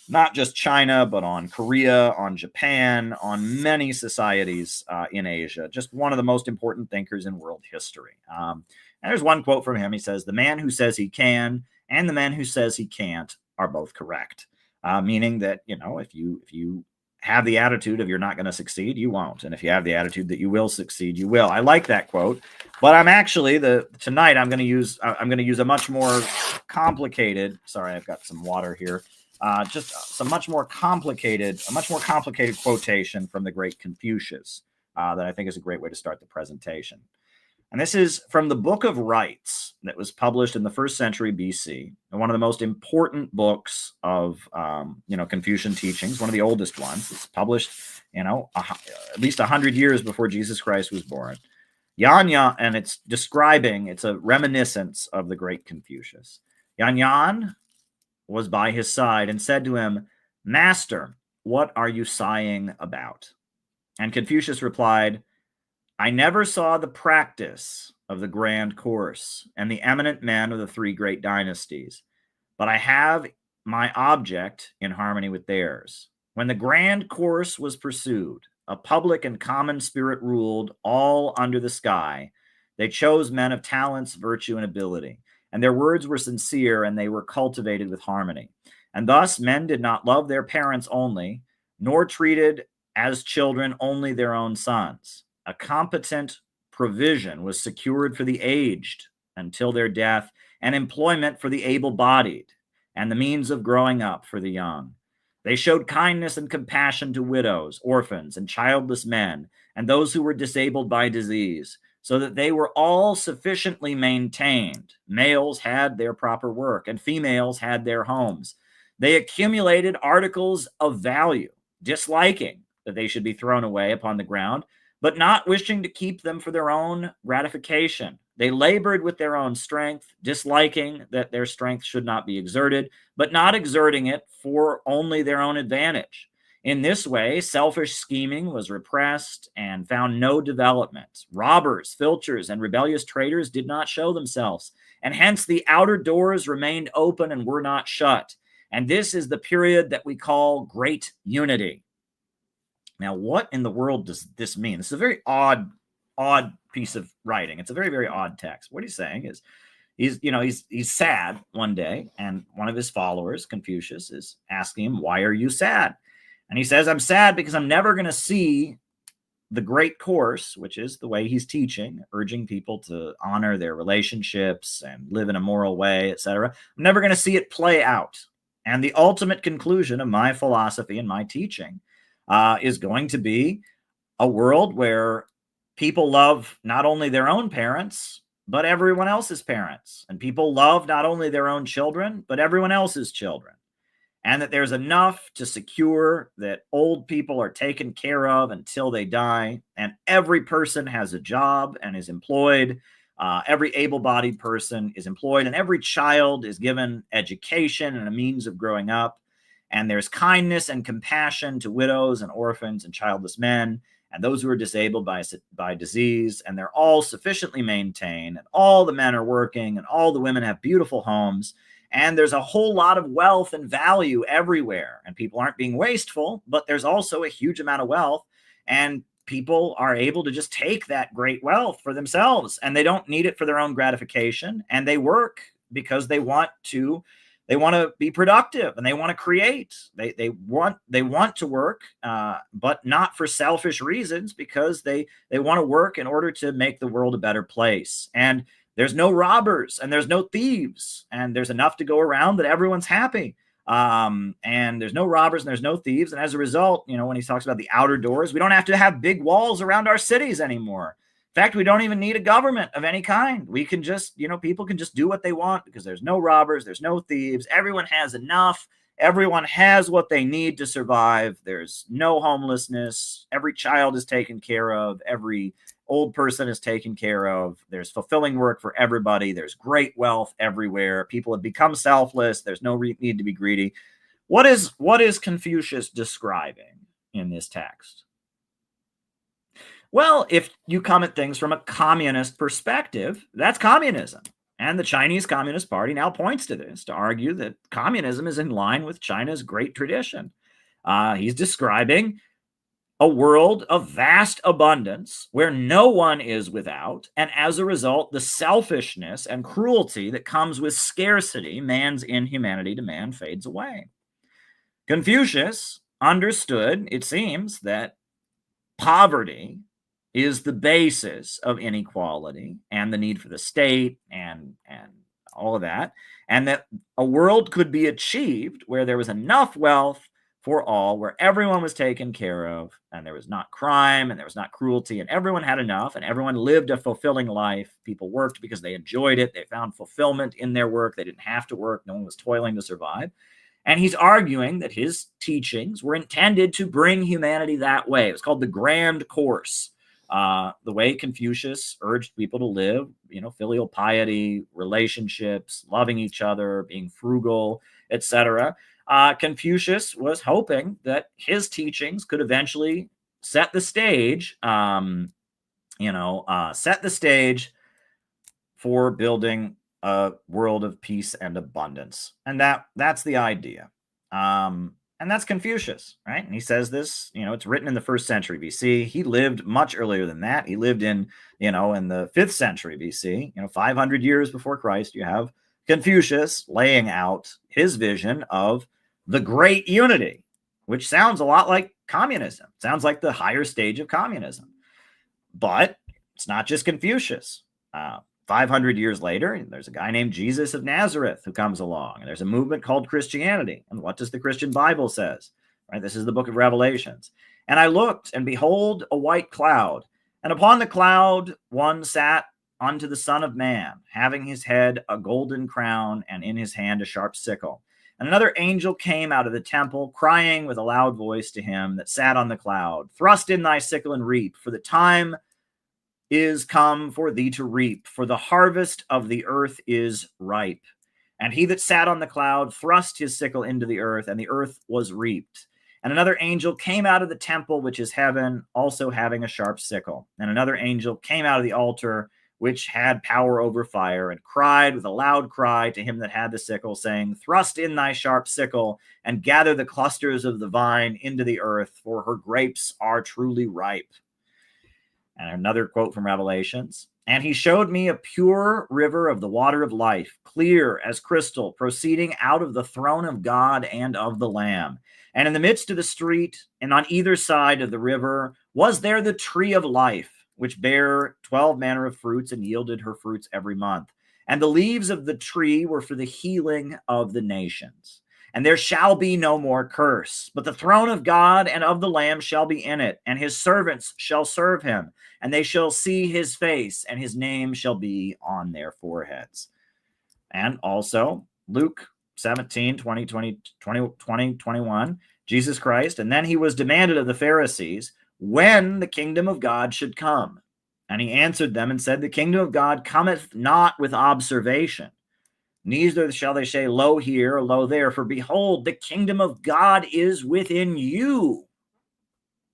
not just China, but on Korea, on Japan, on many societies in Asia. Just one of the most important thinkers in world history. And there's one quote from him. He says, "The man who says he can and the man who says he can't are both correct." Meaning that, if you have the attitude of you're not going to succeed, you won't. And if you have the attitude that you will succeed, you will. I like that quote, but I'm actually tonight I'm going to use a much more complicated. Sorry, I've got some water here. Just some much more complicated quotation from the great Confucius that I think is a great way to start the presentation. And this is from the Book of Rites that was published in the 1st century BC, and one of the most important books of Confucian teachings, one of the oldest ones. It's published, at least 100 years before Jesus Christ was born. Yan Yan, and it's a reminiscence of the great Confucius. Yan Yan was by his side and said to him, "Master, what are you sighing about?" And Confucius replied, "I never saw the practice of the grand course and the eminent men of the 3 great dynasties, but I have my object in harmony with theirs. When the grand course was pursued, a public and common spirit ruled all under the sky. They chose men of talents, virtue, and ability, and their words were sincere, and they were cultivated with harmony. And thus men did not love their parents only, nor treated as children only their own sons. A competent provision was secured for the aged until their death, and employment for the able-bodied, and the means of growing up for the young. They showed kindness and compassion to widows, orphans, and childless men, and those who were disabled by disease, so that they were all sufficiently maintained. Males had their proper work, and females had their homes. They accumulated articles of value, disliking that they should be thrown away upon the ground, but not wishing to keep them for their own gratification. They labored with their own strength, disliking that their strength should not be exerted, but not exerting it for only their own advantage. In this way, selfish scheming was repressed and found no development. Robbers, filchers, and rebellious traitors did not show themselves, and hence the outer doors remained open and were not shut. And this is the period that we call Great Unity. Now, what in the world does this mean? This is a very odd piece of writing. It's a very, very odd text. What he's saying is, he's sad one day, and one of his followers, Confucius, is asking him, "Why are you sad?" And he says, "I'm sad because I'm never going to see the great course," which is the way he's teaching, urging people to honor their relationships and live in a moral way, etc. I'm never going to see it play out. And the ultimate conclusion of my philosophy and my teaching is going to be a world where people love not only their own parents, but everyone else's parents. And people love not only their own children, but everyone else's children. And that there's enough to secure that old people are taken care of until they die, and every person has a job and is employed. Every able-bodied person is employed, and every child is given education and a means of growing up. And there's kindness and compassion to widows and orphans and childless men and those who are disabled by disease, and they're all sufficiently maintained, and all the men are working, and all the women have beautiful homes. And there's a whole lot of wealth and value everywhere. And people aren't being wasteful, but there's also a huge amount of wealth. And people are able to just take that great wealth for themselves. And they don't need it for their own gratification. And they work because they want to be productive, and they want to create. They want to work, but not for selfish reasons, because they want to work in order to make the world a better place. And there's no robbers and there's no thieves, and there's enough to go around that everyone's happy. And there's no robbers and there's no thieves. And as a result, when he talks about the outer doors, we don't have to have big walls around our cities anymore. In fact, we don't even need a government of any kind. We can just, people can just do what they want, because there's no robbers, there's no thieves. Everyone has enough. Everyone has what they need to survive. There's no homelessness. Every child is taken care of. Every old person is taken care of. There's fulfilling work for everybody. There's great wealth everywhere. People have become selfless. There's no need to be greedy. What is Confucius describing in this text? Well, if you come at things from a communist perspective, that's communism. And the Chinese Communist Party now points to this to argue that communism is in line with China's great tradition. He's describing a world of vast abundance where no one is without, and as a result, the selfishness and cruelty that comes with scarcity, man's inhumanity to man, fades away. Confucius understood, it seems, that poverty is the basis of inequality and the need for the state and all of that, and that a world could be achieved where there was enough wealth for all, where everyone was taken care of, and there was not crime, and there was not cruelty, and everyone had enough, and everyone lived a fulfilling life. People worked because they enjoyed it. They found fulfillment in their work. They didn't have to work. No one was toiling to survive. And he's arguing that his teachings were intended to bring humanity that way. It was called the Grand Course, the way Confucius urged people to live, filial piety, relationships, loving each other, being frugal, etc. Confucius was hoping that his teachings could eventually set the stage, for building a world of peace and abundance. And that's the idea. And that's Confucius, right? And he says this, it's written in the 1st century BC. He lived much earlier than that. He lived in the 5th century BC, 500 years before Christ. You have Confucius laying out his vision of the great unity, which sounds a lot like communism. Sounds like the higher stage of communism. But it's not just Confucius. 500 years later, there's a guy named Jesus of Nazareth who comes along, and there's a movement called Christianity. And what does the Christian Bible says? Right? This is the book of Revelations. And I looked, and behold, a white cloud. And upon the cloud, one sat unto the Son of Man, having his head a golden crown, and in his hand a sharp sickle. And another angel came out of the temple, crying with a loud voice to him that sat on the cloud, Thrust in thy sickle and reap, for the time is come for thee to reap, for the harvest of the earth is ripe. And he that sat on the cloud thrust his sickle into the earth, and the earth was reaped. And another angel came out of the temple, which is heaven, also having a sharp sickle. And another angel came out of the altar, which had power over fire, and cried with a loud cry to him that had the sickle, saying, Thrust in thy sharp sickle, and gather the clusters of the vine into the earth, for her grapes are truly ripe. And another quote from Revelations. And he showed me a pure river of the water of life, clear as crystal, proceeding out of the throne of God and of the Lamb. And in the midst of the street, and on either side of the river, was there the tree of life, which bare 12 manner of fruits, and yielded her fruits every month. And the leaves of the tree were for the healing of the nations. And there shall be no more curse, but the throne of God and of the Lamb shall be in it, and his servants shall serve him, and they shall see his face, and his name shall be on their foreheads. And also Luke 17, 20, 21, Jesus Christ. And then he was demanded of the Pharisees when the kingdom of God should come. And he answered them and said, The kingdom of God cometh not with observation. Neither shall they say, Lo here, or lo there, for behold, the kingdom of God is within you.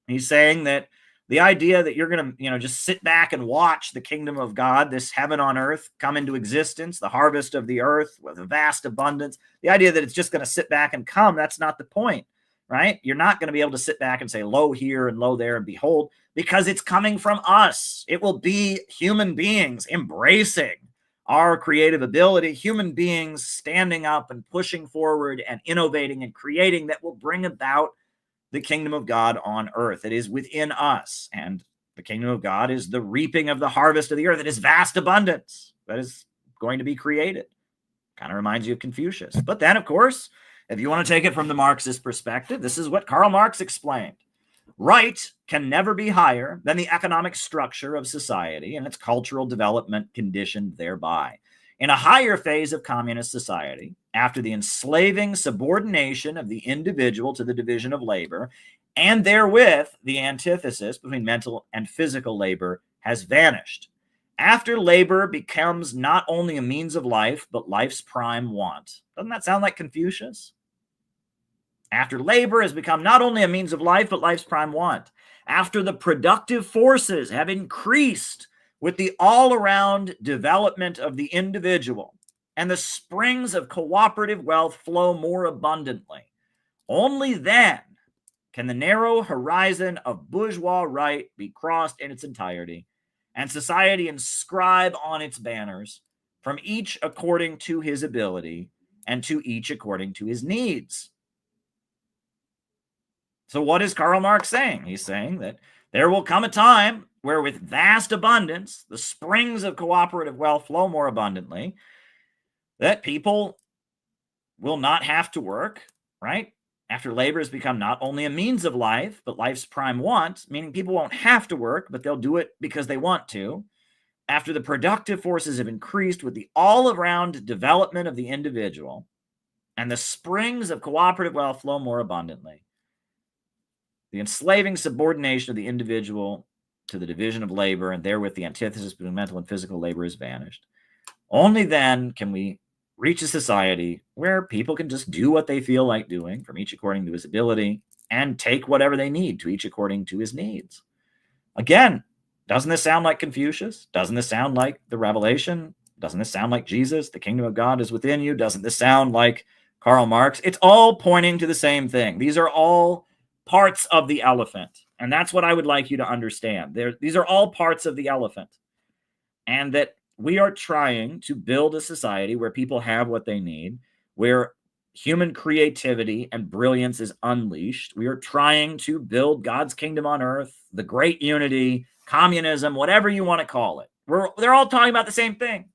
He's saying that the idea that you're going to, just sit back and watch the kingdom of God, this heaven on earth, come into existence, the harvest of the earth with a vast abundance, the idea that it's just going to sit back and come, that's not the point, right? You're not going to be able to sit back and say, Lo here and lo there and behold, because it's coming from us. It will be human beings embracing our creative ability, human beings standing up and pushing forward and innovating and creating that will bring about the kingdom of God on earth. It is within us. And the kingdom of God is the reaping of the harvest of the earth. It is vast abundance that is going to be created. Kind of reminds you of Confucius. But then, of course, if you want to take it from the Marxist perspective, this is what Karl Marx explained. Right can never be higher than the economic structure of society and its cultural development conditioned thereby. In a higher phase of communist society, after the enslaving subordination of the individual to the division of labor, and therewith the antithesis between mental and physical labor has vanished. After labor becomes not only a means of life, but life's prime want. Doesn't that sound like Confucius? After labor has become not only a means of life, but life's prime want. After the productive forces have increased with the all-around development of the individual, and the springs of cooperative wealth flow more abundantly, only then can the narrow horizon of bourgeois right be crossed in its entirety, and society inscribe on its banners, from each according to his ability, and to each according to his needs. So what is Karl Marx saying? He's saying that there will come a time where with vast abundance, the springs of cooperative wealth flow more abundantly, that people will not have to work, right? After labor has become not only a means of life, but life's prime want, meaning people won't have to work, but they'll do it because they want to. After the productive forces have increased with the all-around development of the individual, and the springs of cooperative wealth flow more abundantly, the enslaving subordination of the individual to the division of labor, and therewith the antithesis between mental and physical labor, is vanished. Only then can we reach a society where people can just do what they feel like doing, from each according to his ability, and take whatever they need, to each according to his needs. Again, doesn't this sound like Confucius? Doesn't this sound like the Revelation? Doesn't this sound like Jesus? The kingdom of God is within you. Doesn't this sound like Karl Marx? It's all pointing to the same thing. These are all parts of the elephant. And that's what I would like you to understand. These are all parts of the elephant. And that we are trying to build a society where people have what they need, where human creativity and brilliance is unleashed. We are trying to build God's kingdom on earth, the great unity, communism, whatever you want to call it. They're all talking about the same thing.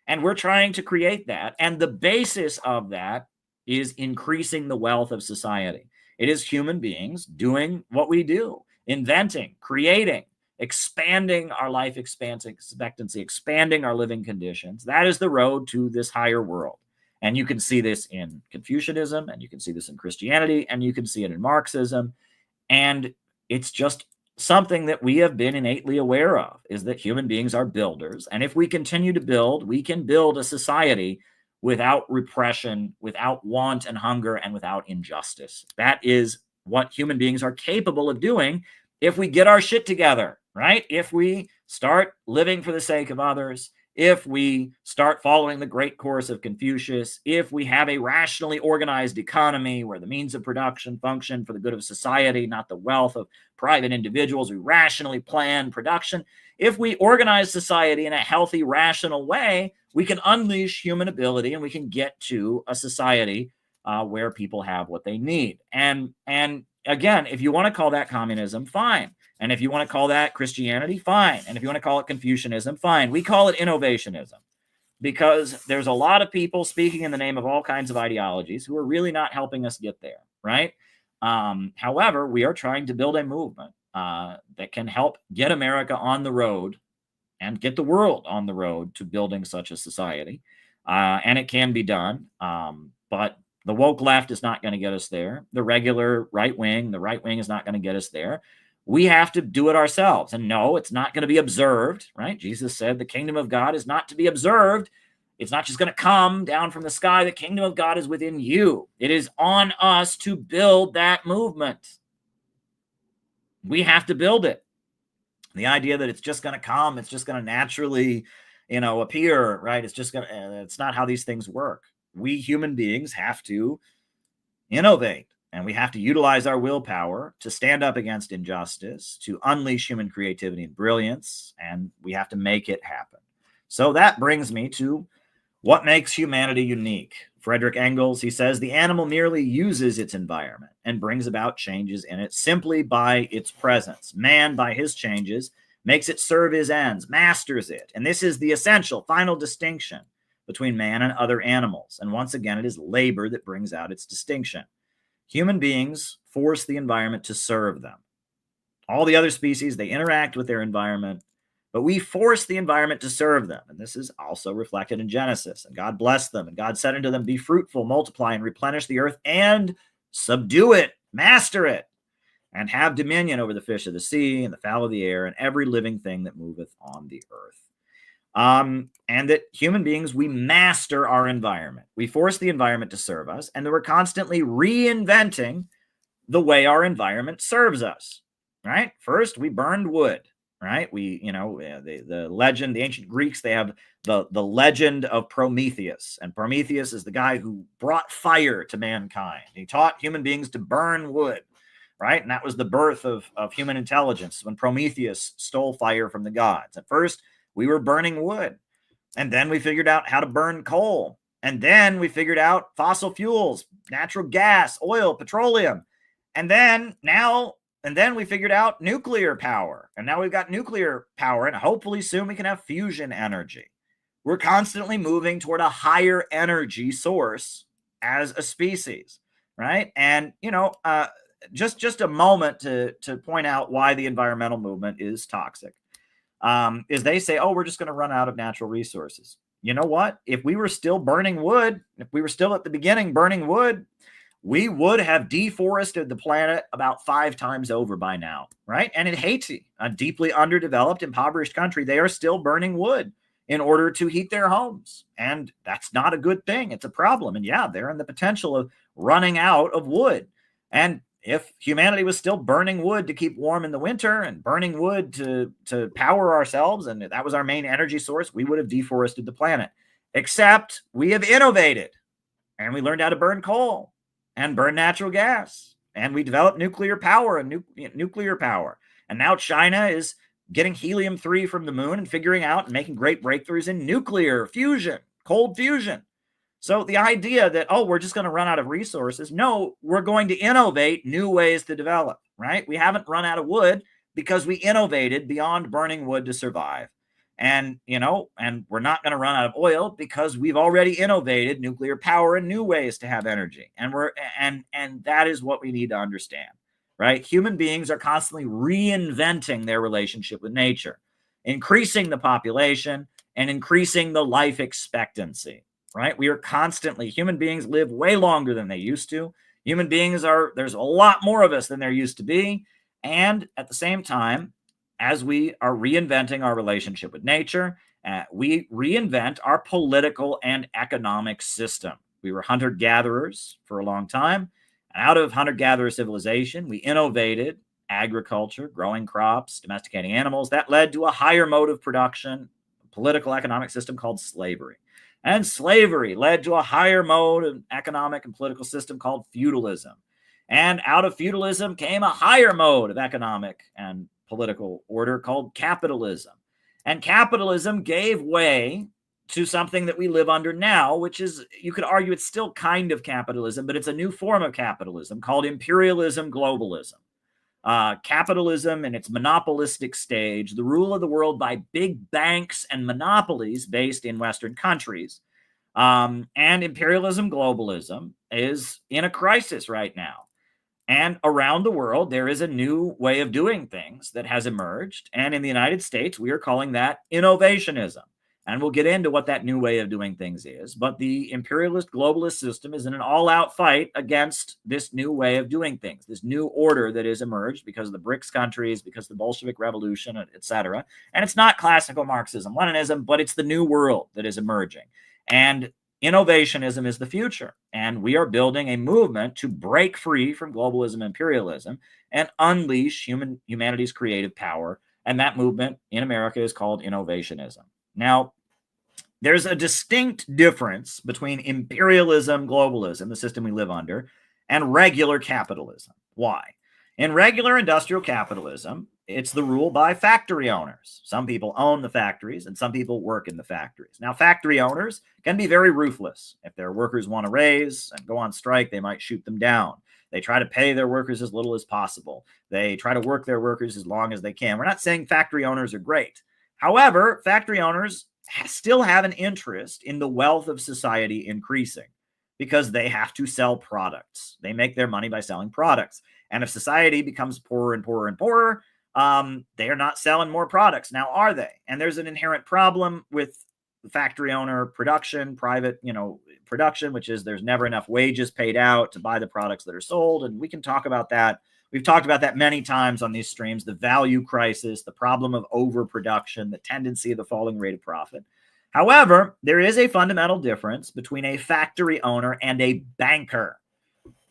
And we're trying to create that. And the basis of that is increasing the wealth of society. It is human beings doing what we do, inventing, creating, expanding our life expectancy, expanding our living conditions. That is the road to this higher world. And you can see this in Confucianism, and you can see this in Christianity, and you can see it in Marxism. And it's just something that we have been innately aware of, is that human beings are builders. And if we continue to build, we can build a society without repression, without want and hunger, and without injustice. That is what human beings are capable of doing if we get our shit together, right? If we start living for the sake of others, if we start following the great course of Confucius, if we have a rationally organized economy where the means of production function for the good of society, not the wealth of private individuals, we rationally plan production. If we organize society in a healthy, rational way, we can unleash human ability and we can get to a society where people have what they need. And again, if you want to call that communism, fine. And if you want to call that Christianity, fine. And if you want to call it Confucianism, fine. We call it innovationism because there's a lot of people speaking in the name of all kinds of ideologies who are really not helping us get there, right? However, we are trying to build a movement that can help get America on the road and get the world on the road to building such a society. And it can be done. But the woke left is not going to get us there. The regular right wing is not going to get us there. We have to do it ourselves. And no, it's not going to be observed, right? Jesus said the kingdom of God is not to be observed. It's not just going to come down from the sky. The kingdom of God is within you. It is on us to build that movement. We have to build it. The idea that it's just going to come, it's just going to naturally, appear, right? It's not how these things work. We human beings have to innovate. And we have to utilize our willpower to stand up against injustice, to unleash human creativity and brilliance, and we have to make it happen. So that brings me to what makes humanity unique. Friedrich Engels, he says, the animal merely uses its environment and brings about changes in it simply by its presence. Man, by his changes, makes it serve his ends, masters it. And this is the essential, final distinction between man and other animals. And once again, it is labor that brings out its distinction. Human beings force the environment to serve them. All the other species, they interact with their environment, but we force the environment to serve them. And this is also reflected in Genesis. And God blessed them, and God said unto them, be fruitful, multiply, and replenish the earth, and subdue it, master it. and have dominion over the fish of the sea and the fowl of the air and every living thing that moveth on the earth. And that human beings, we master our environment. We force the environment to serve us, and that we're constantly reinventing the way our environment serves us, right? First, we burned wood, right? The legend, the ancient Greeks, they have the legend of Prometheus. And Prometheus is the guy who brought fire to mankind. He taught human beings to burn wood, right? And that was the birth of human intelligence, when Prometheus stole fire from the gods. At first, we were burning wood. And then we figured out how to burn coal. And then we figured out fossil fuels, natural gas, oil, petroleum. And then we figured out nuclear power. And now we've got nuclear power, and hopefully soon we can have fusion energy. We're constantly moving toward a higher energy source as a species, right? And, just a moment to point out why the environmental movement is toxic. Is they say, oh, we're just going to run out of natural resources. You know what? If we were still burning wood, if we were still at the beginning burning wood, we would have deforested the planet about 5 times over by now, right? And in Haiti, a deeply underdeveloped, impoverished country, they are still burning wood in order to heat their homes. And that's not a good thing. It's a problem. And yeah, they're in the potential of running out of wood. And if humanity was still burning wood to keep warm in the winter and burning wood to power ourselves, and that was our main energy source, we would have deforested the planet. Except we have innovated, and we learned how to burn coal and burn natural gas, and we developed nuclear power and nuclear power. And now China is getting helium-3 from the moon and figuring out and making great breakthroughs in nuclear fusion, cold fusion. So the idea that, oh, we're just going to run out of resources. No, we're going to innovate new ways to develop, right? We haven't run out of wood because we innovated beyond burning wood to survive. And, and we're not going to run out of oil because we've already innovated nuclear power and new ways to have energy. And that is what we need to understand, right? Human beings are constantly reinventing their relationship with nature, increasing the population and increasing the life expectancy. Right? We are constantly, human beings live way longer than they used to. Human beings there's a lot more of us than there used to be. And at the same time, as we are reinventing our relationship with nature, we reinvent our political and economic system. We were hunter-gatherers for a long time. And out of hunter-gatherer civilization, we innovated agriculture, growing crops, domesticating animals. That led to a higher mode of production, a political economic system called slavery. And slavery led to a higher mode of economic and political system called feudalism. And out of feudalism came a higher mode of economic and political order called capitalism. And capitalism gave way to something that we live under now, which is, you could argue it's still kind of capitalism, but it's a new form of capitalism called imperialism, globalism. Capitalism in its monopolistic stage, the rule of the world by big banks and monopolies based in Western countries. And imperialism, globalism is in a crisis right now. And around the world, there is a new way of doing things that has emerged. And in the United States, we are calling that innovationism. And we'll get into what that new way of doing things is. But the imperialist globalist system is in an all-out fight against this new way of doing things, this new order that has emerged because of the BRICS countries, because of the Bolshevik Revolution, etc. And it's not classical Marxism, Leninism, but it's the new world that is emerging. And innovationism is the future. And we are building a movement to break free from globalism, imperialism, and unleash humanity's creative power. And that movement in America is called innovationism. Now, there's a distinct difference between imperialism, globalism, the system we live under, and regular capitalism. Why? In regular industrial capitalism, it's the rule by factory owners. Some people own the factories and some people work in the factories. Now, factory owners can be very ruthless. If their workers want to raise and go on strike, they might shoot them down. They try to pay their workers as little as possible. They try to work their workers as long as they can. We're not saying factory owners are great. However, factory owners still have an interest in the wealth of society increasing because they have to sell products. They make their money by selling products. And if society becomes poorer and poorer and poorer, they are not selling more products. Now, are they? And there's an inherent problem with factory owner production, private overproduction, which is there's never enough wages paid out to buy the products that are sold. And we can talk about that. We've talked about that many times on these streams, the value crisis, the problem of overproduction, the tendency of the falling rate of profit. However, there is a fundamental difference between a factory owner and a banker.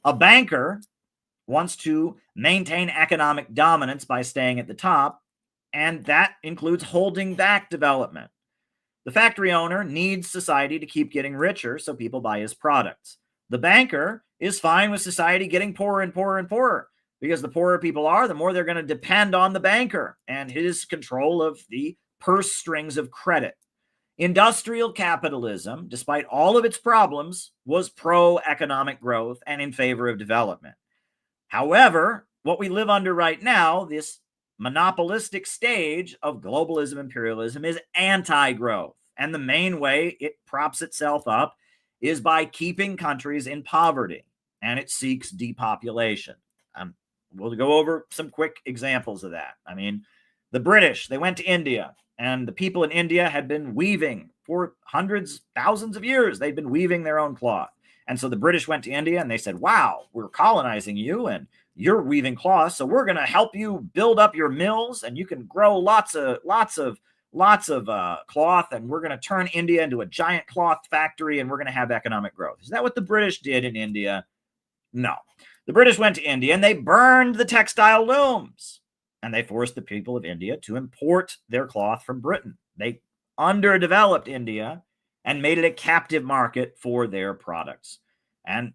A banker wants to maintain economic dominance by staying at the top, and that includes holding back development. The factory owner needs society to keep getting richer so people buy his products. The banker is fine with society getting poorer and poorer and poorer, because the poorer people are, the more they're going to depend on the banker and his control of the purse strings of credit. Industrial capitalism, despite all of its problems, was pro-economic growth and in favor of development. However, what we live under right now, this monopolistic stage of globalism, imperialism, is anti-growth. And the main way it props itself up is by keeping countries in poverty, and it seeks depopulation. We'll go over some quick examples of that. I mean, the British, they went to India, and the people in India had been weaving for hundreds, thousands of years. They'd been weaving their own cloth. And so the British went to India and they said, wow, we're colonizing you and you're weaving cloth. So we're going to help you build up your mills and you can grow lots of cloth. And we're going to turn India into a giant cloth factory and we're going to have economic growth. Is that what the British did in India? No. The British went to India and they burned the textile looms. And they forced the people of India to import their cloth from Britain. They underdeveloped India and made it a captive market for their products. And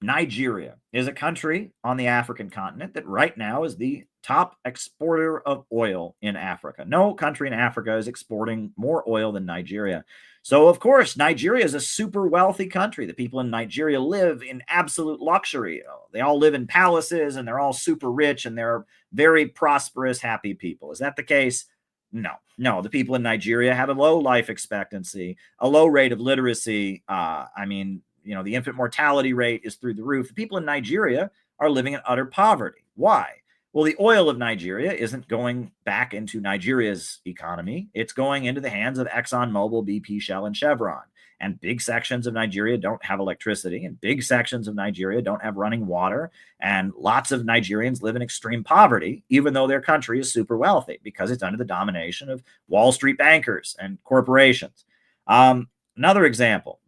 Nigeria is a country on the African continent that right now is the top exporter of oil in Africa. No country in Africa is exporting more oil than Nigeria. So, of course, Nigeria is a super wealthy country. The people in Nigeria live in absolute luxury. They all live in palaces and they're all super rich and they're very prosperous, happy people. Is that the case? No. The people in Nigeria have a low life expectancy, a low rate of literacy. The infant mortality rate is through the roof. The people in Nigeria are living in utter poverty. Why? Well, the oil of Nigeria isn't going back into Nigeria's economy. It's going into the hands of ExxonMobil, BP, Shell, and Chevron. And big sections of Nigeria don't have electricity, and big sections of Nigeria don't have running water. And lots of Nigerians live in extreme poverty, even though their country is super wealthy, because it's under the domination of Wall Street bankers and corporations. Another example,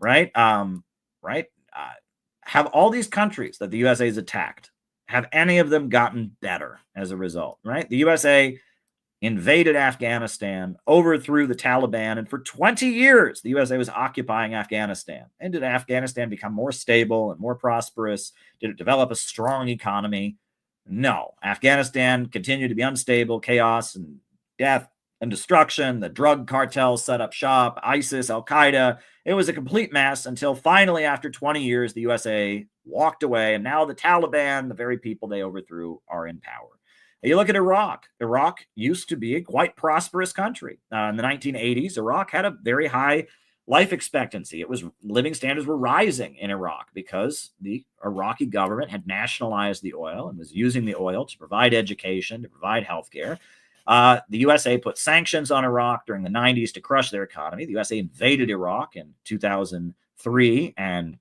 have all these countries that the USA has attacked, have any of them gotten better as a result, right? The USA invaded Afghanistan, overthrew the Taliban, and for 20 years, the USA was occupying Afghanistan. And did Afghanistan become more stable and more prosperous? Did it develop a strong economy? No. Afghanistan continued to be unstable, chaos and death and destruction. The drug cartels set up shop, ISIS, Al-Qaeda. It was a complete mess until finally, after 20 years, the USA walked away, and now the Taliban, the very people they overthrew, are in power. You look at Iraq. Iraq used to be a quite prosperous country. In the 1980s, Iraq had a very high life expectancy. Living standards were rising in Iraq because the Iraqi government had nationalized the oil and was using the oil to provide education, to provide healthcare. The USA put sanctions on Iraq during the 90s to crush their economy. The USA invaded Iraq in 2003, and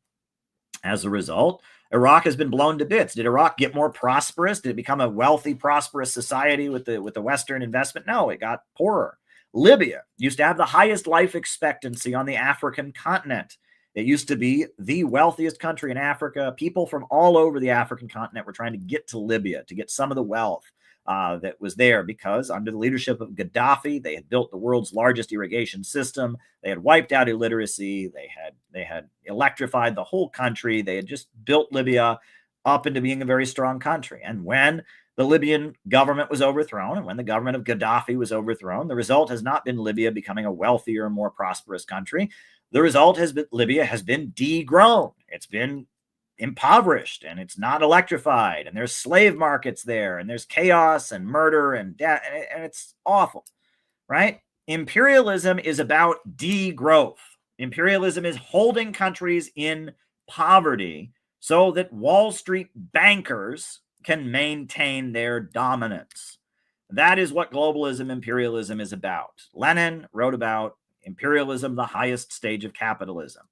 as a result, Iraq has been blown to bits. Did Iraq get more prosperous? Did it become a wealthy, prosperous society with the Western investment? No, it got poorer. Libya used to have the highest life expectancy on the African continent. It used to be the wealthiest country in Africa. People from all over the African continent were trying to get to Libya to get some of the wealth that was there, because under the leadership of Gaddafi, they had built the world's largest irrigation system. They had wiped out illiteracy. They had electrified the whole country. They had just built Libya up into being a very strong country. And when the Libyan government was overthrown, and when the government of Gaddafi was overthrown, the result has not been Libya becoming a wealthier, more prosperous country. The result has been Libya has been degrown. It's been impoverished, and it's not electrified, and there's slave markets there, and there's chaos and murder and death, and it's awful, right? Imperialism is about degrowth. Imperialism is holding countries in poverty so that Wall Street bankers can maintain their dominance. That is what globalism, imperialism is about. Lenin wrote about imperialism, the highest stage of capitalism.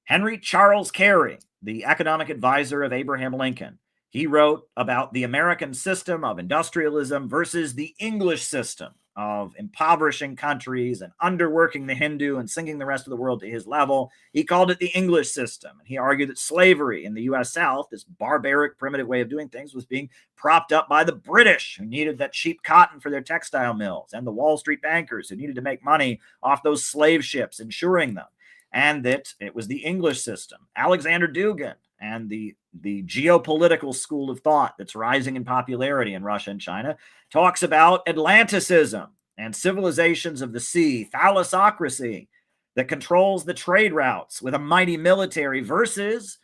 Henry Charles Carey, the economic advisor of Abraham Lincoln, he wrote about the American system of industrialism versus the English system of impoverishing countries and underworking the Hindu and sinking the rest of the world to his level. He called it the English system. And he argued that slavery in the U.S. South, this barbaric, primitive way of doing things, was being propped up by the British, who needed that cheap cotton for their textile mills, and the Wall Street bankers, who needed to make money off those slave ships, insuring them. And that it was the English system. Alexander Dugin and the geopolitical school of thought that's rising in popularity in Russia and China talks about Atlanticism and civilizations of the sea, thalassocracy that controls the trade routes with a mighty military versus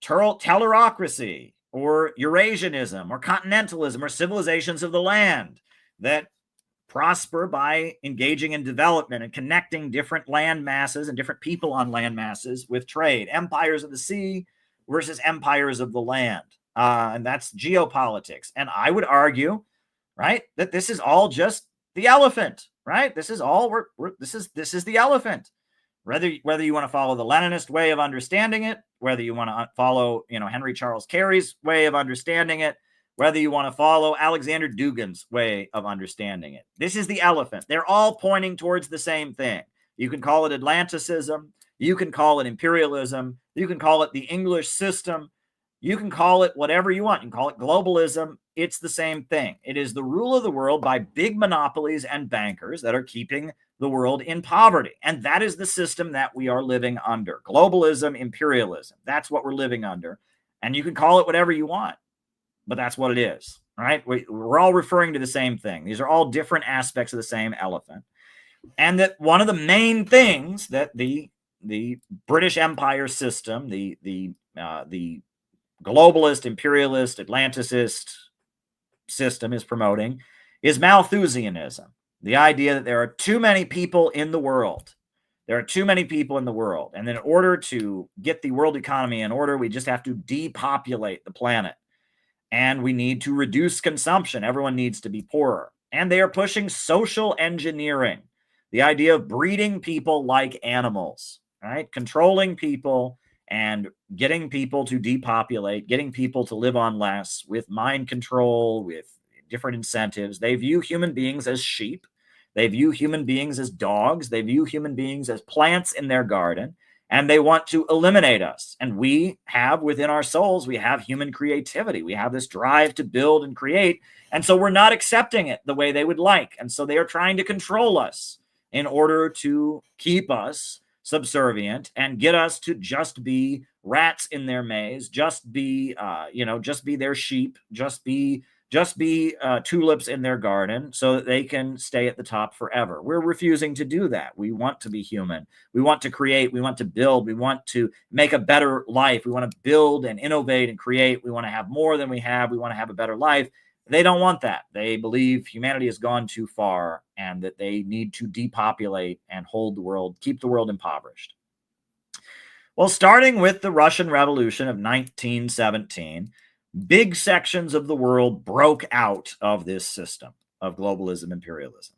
tellerocracy or Eurasianism or continentalism or civilizations of the land that prosper by engaging in development and connecting different land masses and different people on land masses with trade. Empires of the sea versus empires of the land. And that's geopolitics. And I would argue, right, that this is all just the elephant, right? This is all this is the elephant. Whether you want to follow the Leninist way of understanding it, whether you want to follow, Henry Charles Carey's way of understanding it, whether you want to follow Alexander Dugin's way of understanding it. This is the elephant. They're all pointing towards the same thing. You can call it Atlanticism. You can call it imperialism. You can call it the English system. You can call it whatever you want. You can call it globalism. It's the same thing. It is the rule of the world by big monopolies and bankers that are keeping the world in poverty. And that is the system that we are living under. Globalism, imperialism. That's what we're living under. And you can call it whatever you want, but that's what it is, right? We're all referring to the same thing. These are all different aspects of the same elephant. And that one of the main things that the British Empire system, the globalist, imperialist, Atlanticist system is promoting is Malthusianism. The idea that there are too many people in the world. There are too many people in the world. And in order to get the world economy in order, we just have to depopulate the planet. And we need to reduce consumption. Everyone needs to be poorer. And they are pushing social engineering, the idea of breeding people like animals, right? Controlling people and getting people to depopulate, getting people to live on less with mind control, with different incentives. They view human beings as sheep. They view human beings as dogs. They view human beings as plants in their garden. And they want to eliminate us. And we have within our souls, we have human creativity. We have this drive to build and create. And so we're not accepting it the way they would like. And so they are trying to control us in order to keep us subservient and get us to just be rats in their maze, just be their sheep, just be tulips in their garden so that they can stay at the top forever. We're refusing to do that. We want to be human. We want to create. We want to build. We want to make a better life. We want to build and innovate and create. We want to have more than we have. We want to have a better life. They don't want that. They believe humanity has gone too far and that they need to depopulate and hold the world, keep the world impoverished. Well, starting with the Russian Revolution of 1917, big sections of the world broke out of this system of globalism, imperialism.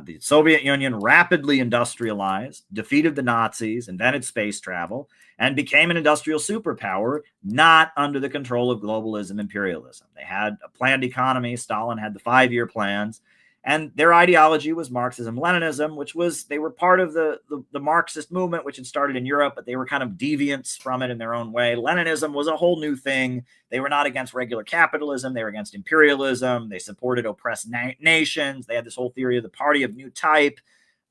The Soviet Union rapidly industrialized, defeated the Nazis, invented space travel, and became an industrial superpower, not under the control of globalism, imperialism. They had a planned economy. Stalin had the 5-year plans. And their ideology was Marxism-Leninism, which was, they were part of the Marxist movement, which had started in Europe, but they were kind of deviants from it in their own way. Leninism was a whole new thing. They were not against regular capitalism. They were against imperialism. They supported oppressed nations. They had this whole theory of the party of new type.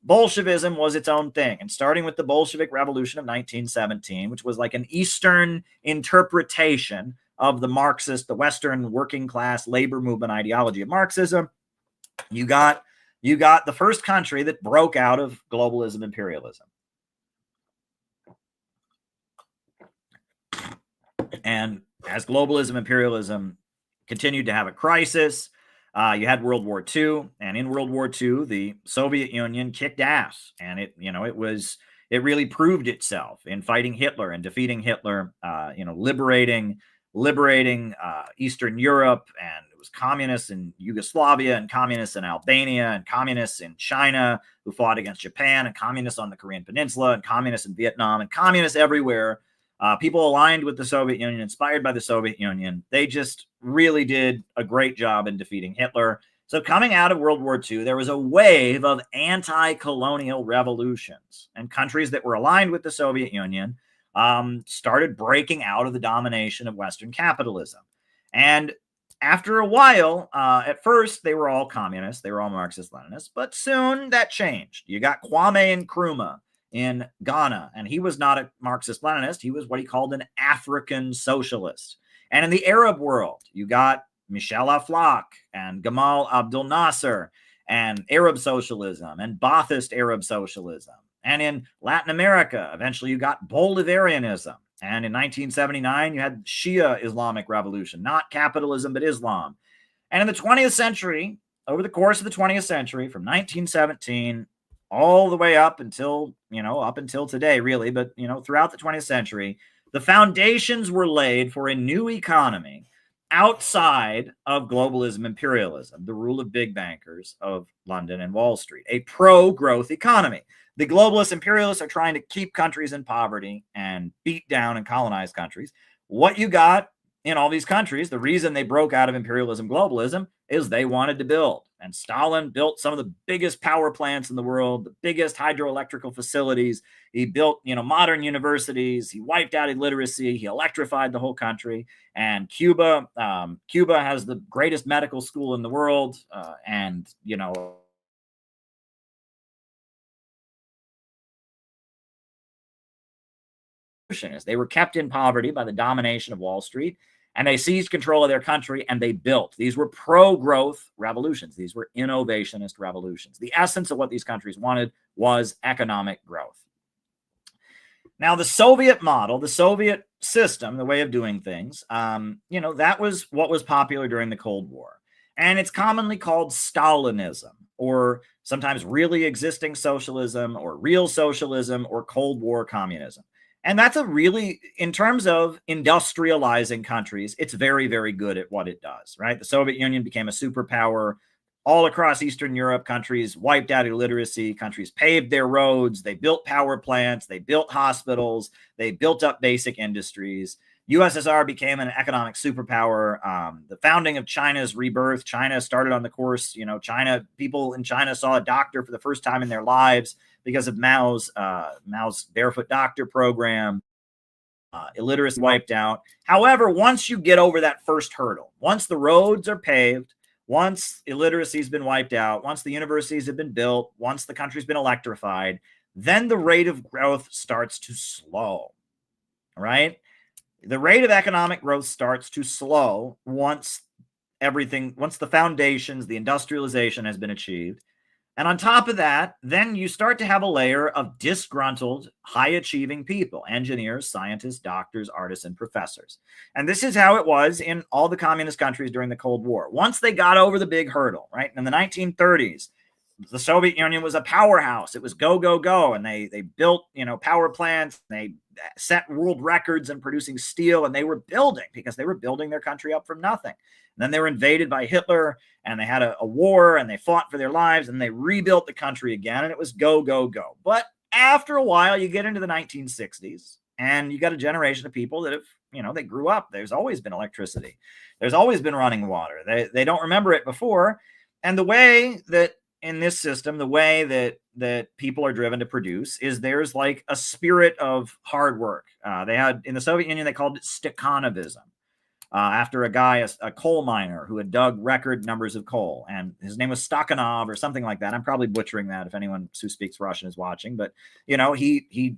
Bolshevism was its own thing. And starting with the Bolshevik Revolution of 1917, which was like an Eastern interpretation of the Marxist, the Western working class labor movement ideology of Marxism, you got the first country that broke out of globalism, imperialism. And as globalism, imperialism continued to have a crisis, you had World War II, and in World War II, the Soviet Union kicked ass, and it really proved itself in fighting Hitler and defeating Hitler, liberating liberating Eastern Europe, and it was communists in Yugoslavia and communists in Albania and communists in China who fought against Japan, and communists on the Korean Peninsula and communists in Vietnam and communists everywhere. People aligned with the Soviet Union, inspired by the Soviet Union. They just really did a great job in defeating Hitler. So coming out of World War II, there was a wave of anti-colonial revolutions, and countries that were aligned with the Soviet Union started breaking out of the domination of Western capitalism. And after a while, at first, they were all communists. They were all Marxist-Leninists. But soon that changed. You got Kwame Nkrumah in Ghana, and he was not a Marxist-Leninist. He was what he called an African socialist. And in the Arab world, you got Michel Aflaq and Gamal Abdel Nasser and Arab socialism and Ba'athist Arab socialism. And in Latin America, eventually you got Bolivarianism. And in 1979, you had Shia Islamic revolution, not capitalism, but Islam. And in the 20th century, over the course of the 20th century, from 1917 all the way up until today, really, but, throughout the 20th century, the foundations were laid for a new economy outside of globalism, imperialism, the rule of big bankers of London and Wall Street, a pro-growth economy. The globalists, imperialists are trying to keep countries in poverty and beat down and colonize countries. What you got in all these countries, the reason they broke out of imperialism, globalism, is they wanted to build. And Stalin built some of the biggest power plants in the world, the biggest hydroelectrical facilities. He built, modern universities. He wiped out illiteracy. He electrified the whole country. And Cuba has the greatest medical school in the world. They were kept in poverty by the domination of Wall Street, and they seized control of their country, and they built. These were pro-growth revolutions. These were innovationist revolutions. The essence of what these countries wanted was economic growth. Now, the Soviet model, the Soviet system, the way of doing things, that was what was popular during the Cold War. And it's commonly called Stalinism, or sometimes really existing socialism, or real socialism, or Cold War communism. And that's in terms of industrializing countries, it's very, very good at what it does, right? The Soviet Union became a superpower all across Eastern Europe. Countries wiped out illiteracy. Countries paved their roads. They built power plants. They built hospitals. They built up basic industries. USSR became an economic superpower. The founding of China's rebirth. China started on the course. People in China saw a doctor for the first time in their lives because of Mao's Barefoot Doctor program. Illiteracy wiped out. However, once you get over that first hurdle, once the roads are paved, once illiteracy has been wiped out, once the universities have been built, once the country's been electrified, then the rate of growth starts to slow, right? The rate of economic growth starts to slow once the foundations, the industrialization has been achieved. And on top of that, then you start to have a layer of disgruntled, high-achieving people, engineers, scientists, doctors, artists, and professors. And this is how it was in all the communist countries during the Cold War. Once they got over the big hurdle, right? In the 1930s, the Soviet Union was a powerhouse. It was go, go, go. And they built, power plants. They set world records in producing steel, and they were building because they were building their country up from nothing. And then they were invaded by Hitler, and they had a war, and they fought for their lives, and they rebuilt the country again, and it was go, go, go. But after a while, you get into the 1960s, and you got a generation of people that have, they grew up. There's always been electricity. There's always been running water. They don't remember it before. And the way that in this system, the way that people are driven to produce is there's like a spirit of hard work. They had in the Soviet Union, they called it Stakhanovism. After a guy, a coal miner who had dug record numbers of coal, and his name was Stakhanov or something like that. I'm probably butchering that if anyone who speaks Russian is watching, but he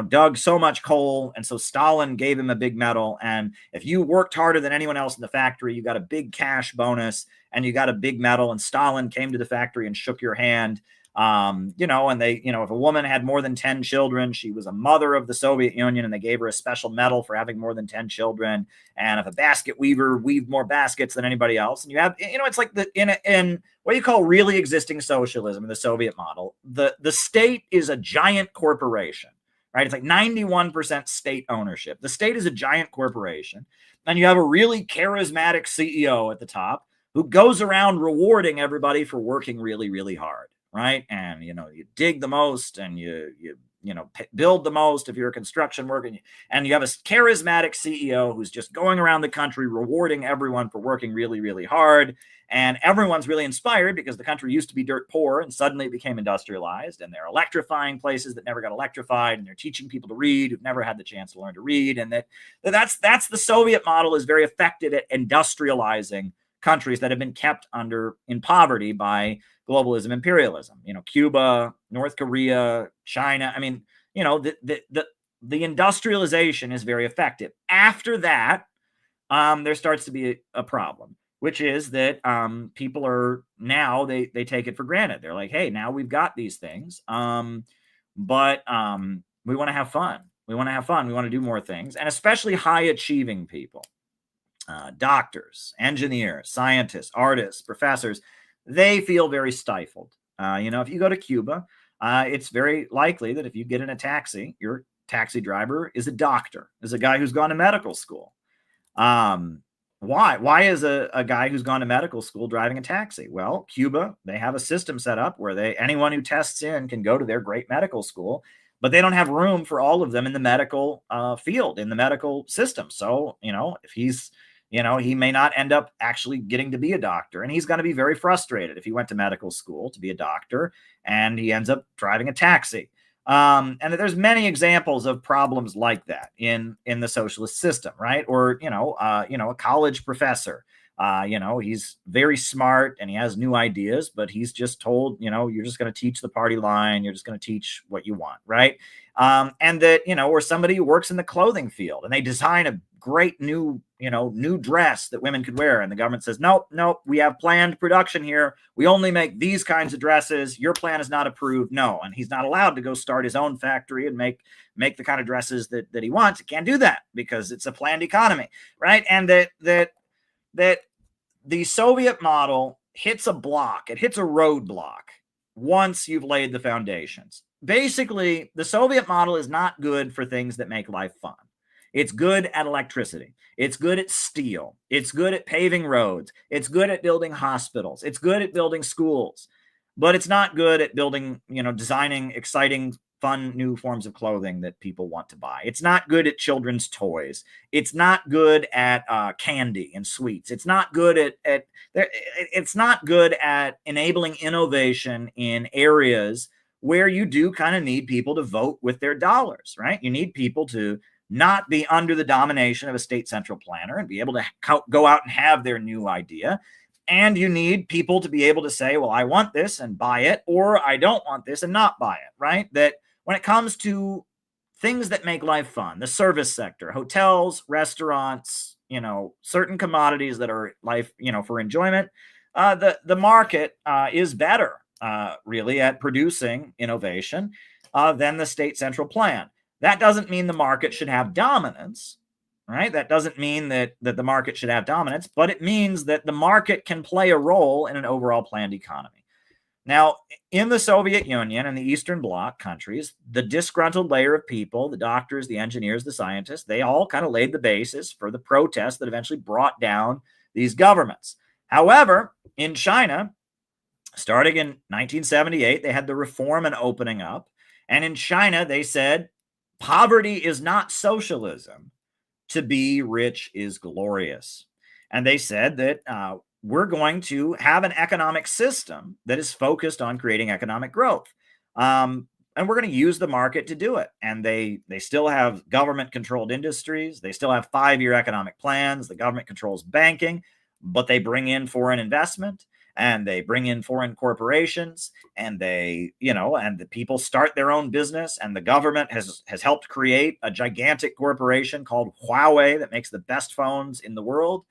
dug so much coal, and so Stalin gave him a big medal. And if you worked harder than anyone else in the factory, you got a big cash bonus and you got a big medal. And Stalin came to the factory and shook your hand. And they, if a woman had more than 10 children, she was a mother of the Soviet Union, and they gave her a special medal for having more than 10 children. And if a basket weaver weaved more baskets than anybody else, and you have, it's like in what you call really existing socialism in the Soviet model, the state is a giant corporation, right? It's like 91% state ownership. The state is a giant corporation, and you have a really charismatic CEO at the top who goes around rewarding everybody for working really, really hard, right? And you dig the most, and you build the most if you're a construction worker, and you have a charismatic CEO who's just going around the country rewarding everyone for working really, really hard. And everyone's really inspired because the country used to be dirt poor and suddenly it became industrialized, and they're electrifying places that never got electrified, and they're teaching people to read who've never had the chance to learn to read. And that's the Soviet model is very effective at industrializing countries that have been kept in poverty by globalism, imperialism. Cuba, North Korea, China. I mean, the industrialization is very effective. After that, there starts to be a problem, which is that people are now they take it for granted. They're like, hey, now we've got these things, but we want to have fun. We want to do more things, and especially high achieving people. Doctors, engineers, scientists, artists, professors, they feel very stifled. If you go to Cuba, it's very likely that if you get in a taxi, your taxi driver is a doctor, is a guy who's gone to medical school. Why is a guy who's gone to medical school driving a taxi? Well, Cuba, they have a system set up where anyone who tests in can go to their great medical school, but they don't have room for all of them in the medical field, in the medical system. So, if he's he may not end up actually getting to be a doctor, and he's going to be very frustrated if he went to medical school to be a doctor and he ends up driving a taxi. And there's many examples of problems like that in the socialist system, right? Or a college professor. He's very smart and he has new ideas, but he's just told, you're just going to teach the party line. You're just going to teach what you want, right? And that, or somebody who works in the clothing field and they design a great new dress that women could wear. And the government says, nope, we have planned production here. We only make these kinds of dresses. Your plan is not approved. No. And he's not allowed to go start his own factory and make the kind of dresses that he wants. He can't do that because it's a planned economy, right? And that the Soviet model hits a block. It hits a roadblock once you've laid the foundations. Basically, the Soviet model is not good for things that make life fun. It's good at electricity. It's good at steel. It's good at paving roads. It's good at building hospitals. It's good at building schools. But it's not good at building, designing exciting, fun new forms of clothing that people want to buy. It's not good at children's toys. It's not good at candy and sweets. It's not good it's not good at enabling innovation in areas where you do kind of need people to vote with their dollars, right? You need people to not be under the domination of a state central planner and be able to go out and have their new idea. And you need people to be able to say, well, I want this and buy it, or I don't want this and not buy it, right? That when it comes to things that make life fun, the service sector, hotels, restaurants, certain commodities that are life, for enjoyment, the market is better, really, at producing innovation than the state central plan. That doesn't mean the market should have dominance, right? That doesn't mean that the market should have dominance, but it means that the market can play a role in an overall planned economy. Now, in the Soviet Union and the Eastern Bloc countries, the disgruntled layer of people, the doctors, the engineers, the scientists, they all kind of laid the basis for the protests that eventually brought down these governments. However, in China, starting in 1978, they had the reform and opening up. And in China, they said, poverty is not socialism. To be rich is glorious. And they said that we're going to have an economic system that is focused on creating economic growth. And we're going to use the market to do it. And they still have government-controlled industries. They still have 5-year economic plans. The government controls banking, but they bring in foreign investment. And they bring in foreign corporations, and and the people start their own business. And the government has helped create a gigantic corporation called Huawei that makes the best phones in the world.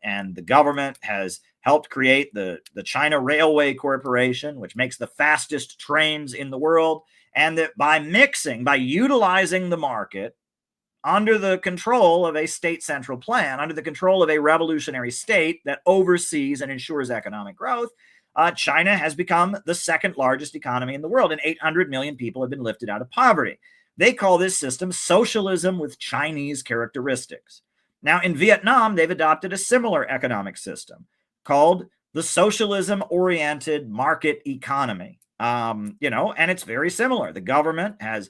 And the government has helped create the China Railway Corporation, which makes the fastest trains in the world. And that by utilizing the market under the control of a state central plan, under the control of a revolutionary state that oversees and ensures economic growth, China has become the second largest economy in the world, and 800 million people have been lifted out of poverty. They call this system socialism with Chinese characteristics. Now, in Vietnam, they've adopted a similar economic system called the socialism-oriented market economy. And it's very similar. The government has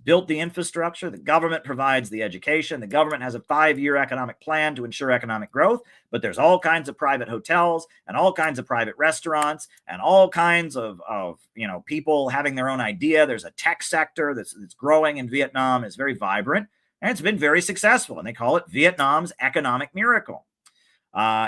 built the infrastructure. The government provides the education. The government has a 5-year economic plan to ensure economic growth. But there's all kinds of private hotels and all kinds of private restaurants and all kinds of people having their own idea. There's a tech sector that's growing in Vietnam. It's very vibrant, and it's been very successful. And they call it Vietnam's economic miracle.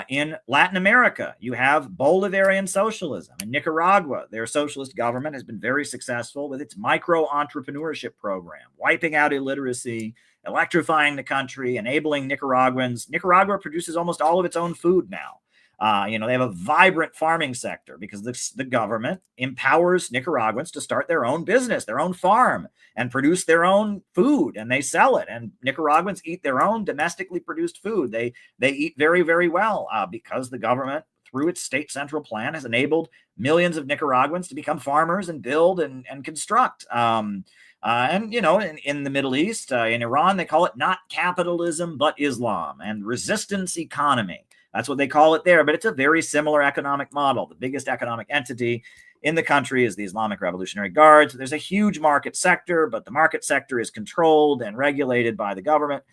In Latin America, you have Bolivarian socialism. In Nicaragua, their socialist government has been very successful with its micro-entrepreneurship program, wiping out illiteracy, electrifying the country, enabling Nicaraguans. Nicaragua produces almost all of its own food now. They have a vibrant farming sector because the government empowers Nicaraguans to start their own business, their own farm, and produce their own food, and they sell it. And Nicaraguans eat their own domestically produced food. They eat very, very well because the government, through its state central plan, has enabled millions of Nicaraguans to become farmers and build and construct. In the Middle East, in Iran, they call it not capitalism, but Islam and resistance economy. That's what they call it there, but it's a very similar economic model. The biggest economic entity in the country is the Islamic Revolutionary Guards. There's a huge market sector, but the market sector is controlled and regulated by the government.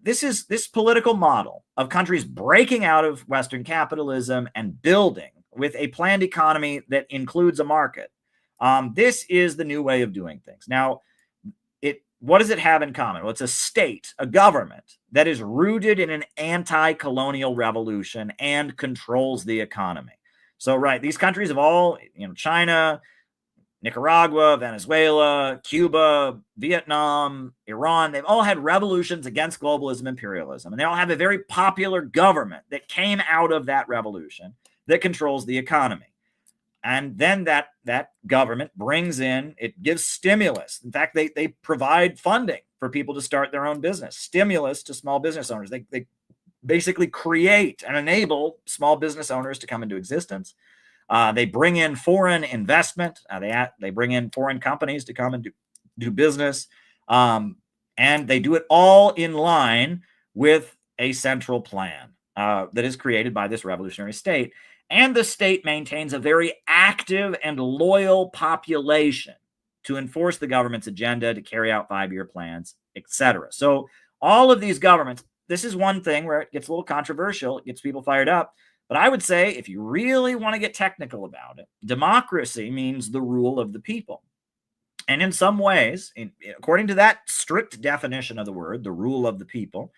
This political model of countries breaking out of Western capitalism and building with a planned economy that includes a market. This is the new way of doing things. Now, what does it have in common? Well, it's a state, a government that is rooted in an anti-colonial revolution and controls the economy. So, right, these countries have all, China, Nicaragua, Venezuela, Cuba, Vietnam, Iran, they've all had revolutions against globalism, imperialism, and they all have a very popular government that came out of that revolution that controls the economy. And then that government brings in, it gives stimulus. In fact, they provide funding for people to start their own business, stimulus to small business owners. They basically create and enable small business owners to come into existence. They bring in foreign investment. They bring in foreign companies to come and do business. And they do it all in line with a central plan that is created by this revolutionary state. And the state maintains a very active and loyal population to enforce the government's agenda, to carry out 5-year plans, etc. So all of these governments, this is one thing where it gets a little controversial. It gets people fired up. But I would say if you really want to get technical about it, democracy means the rule of the people. And in some ways, according to that strict definition of the word, the rule of the people,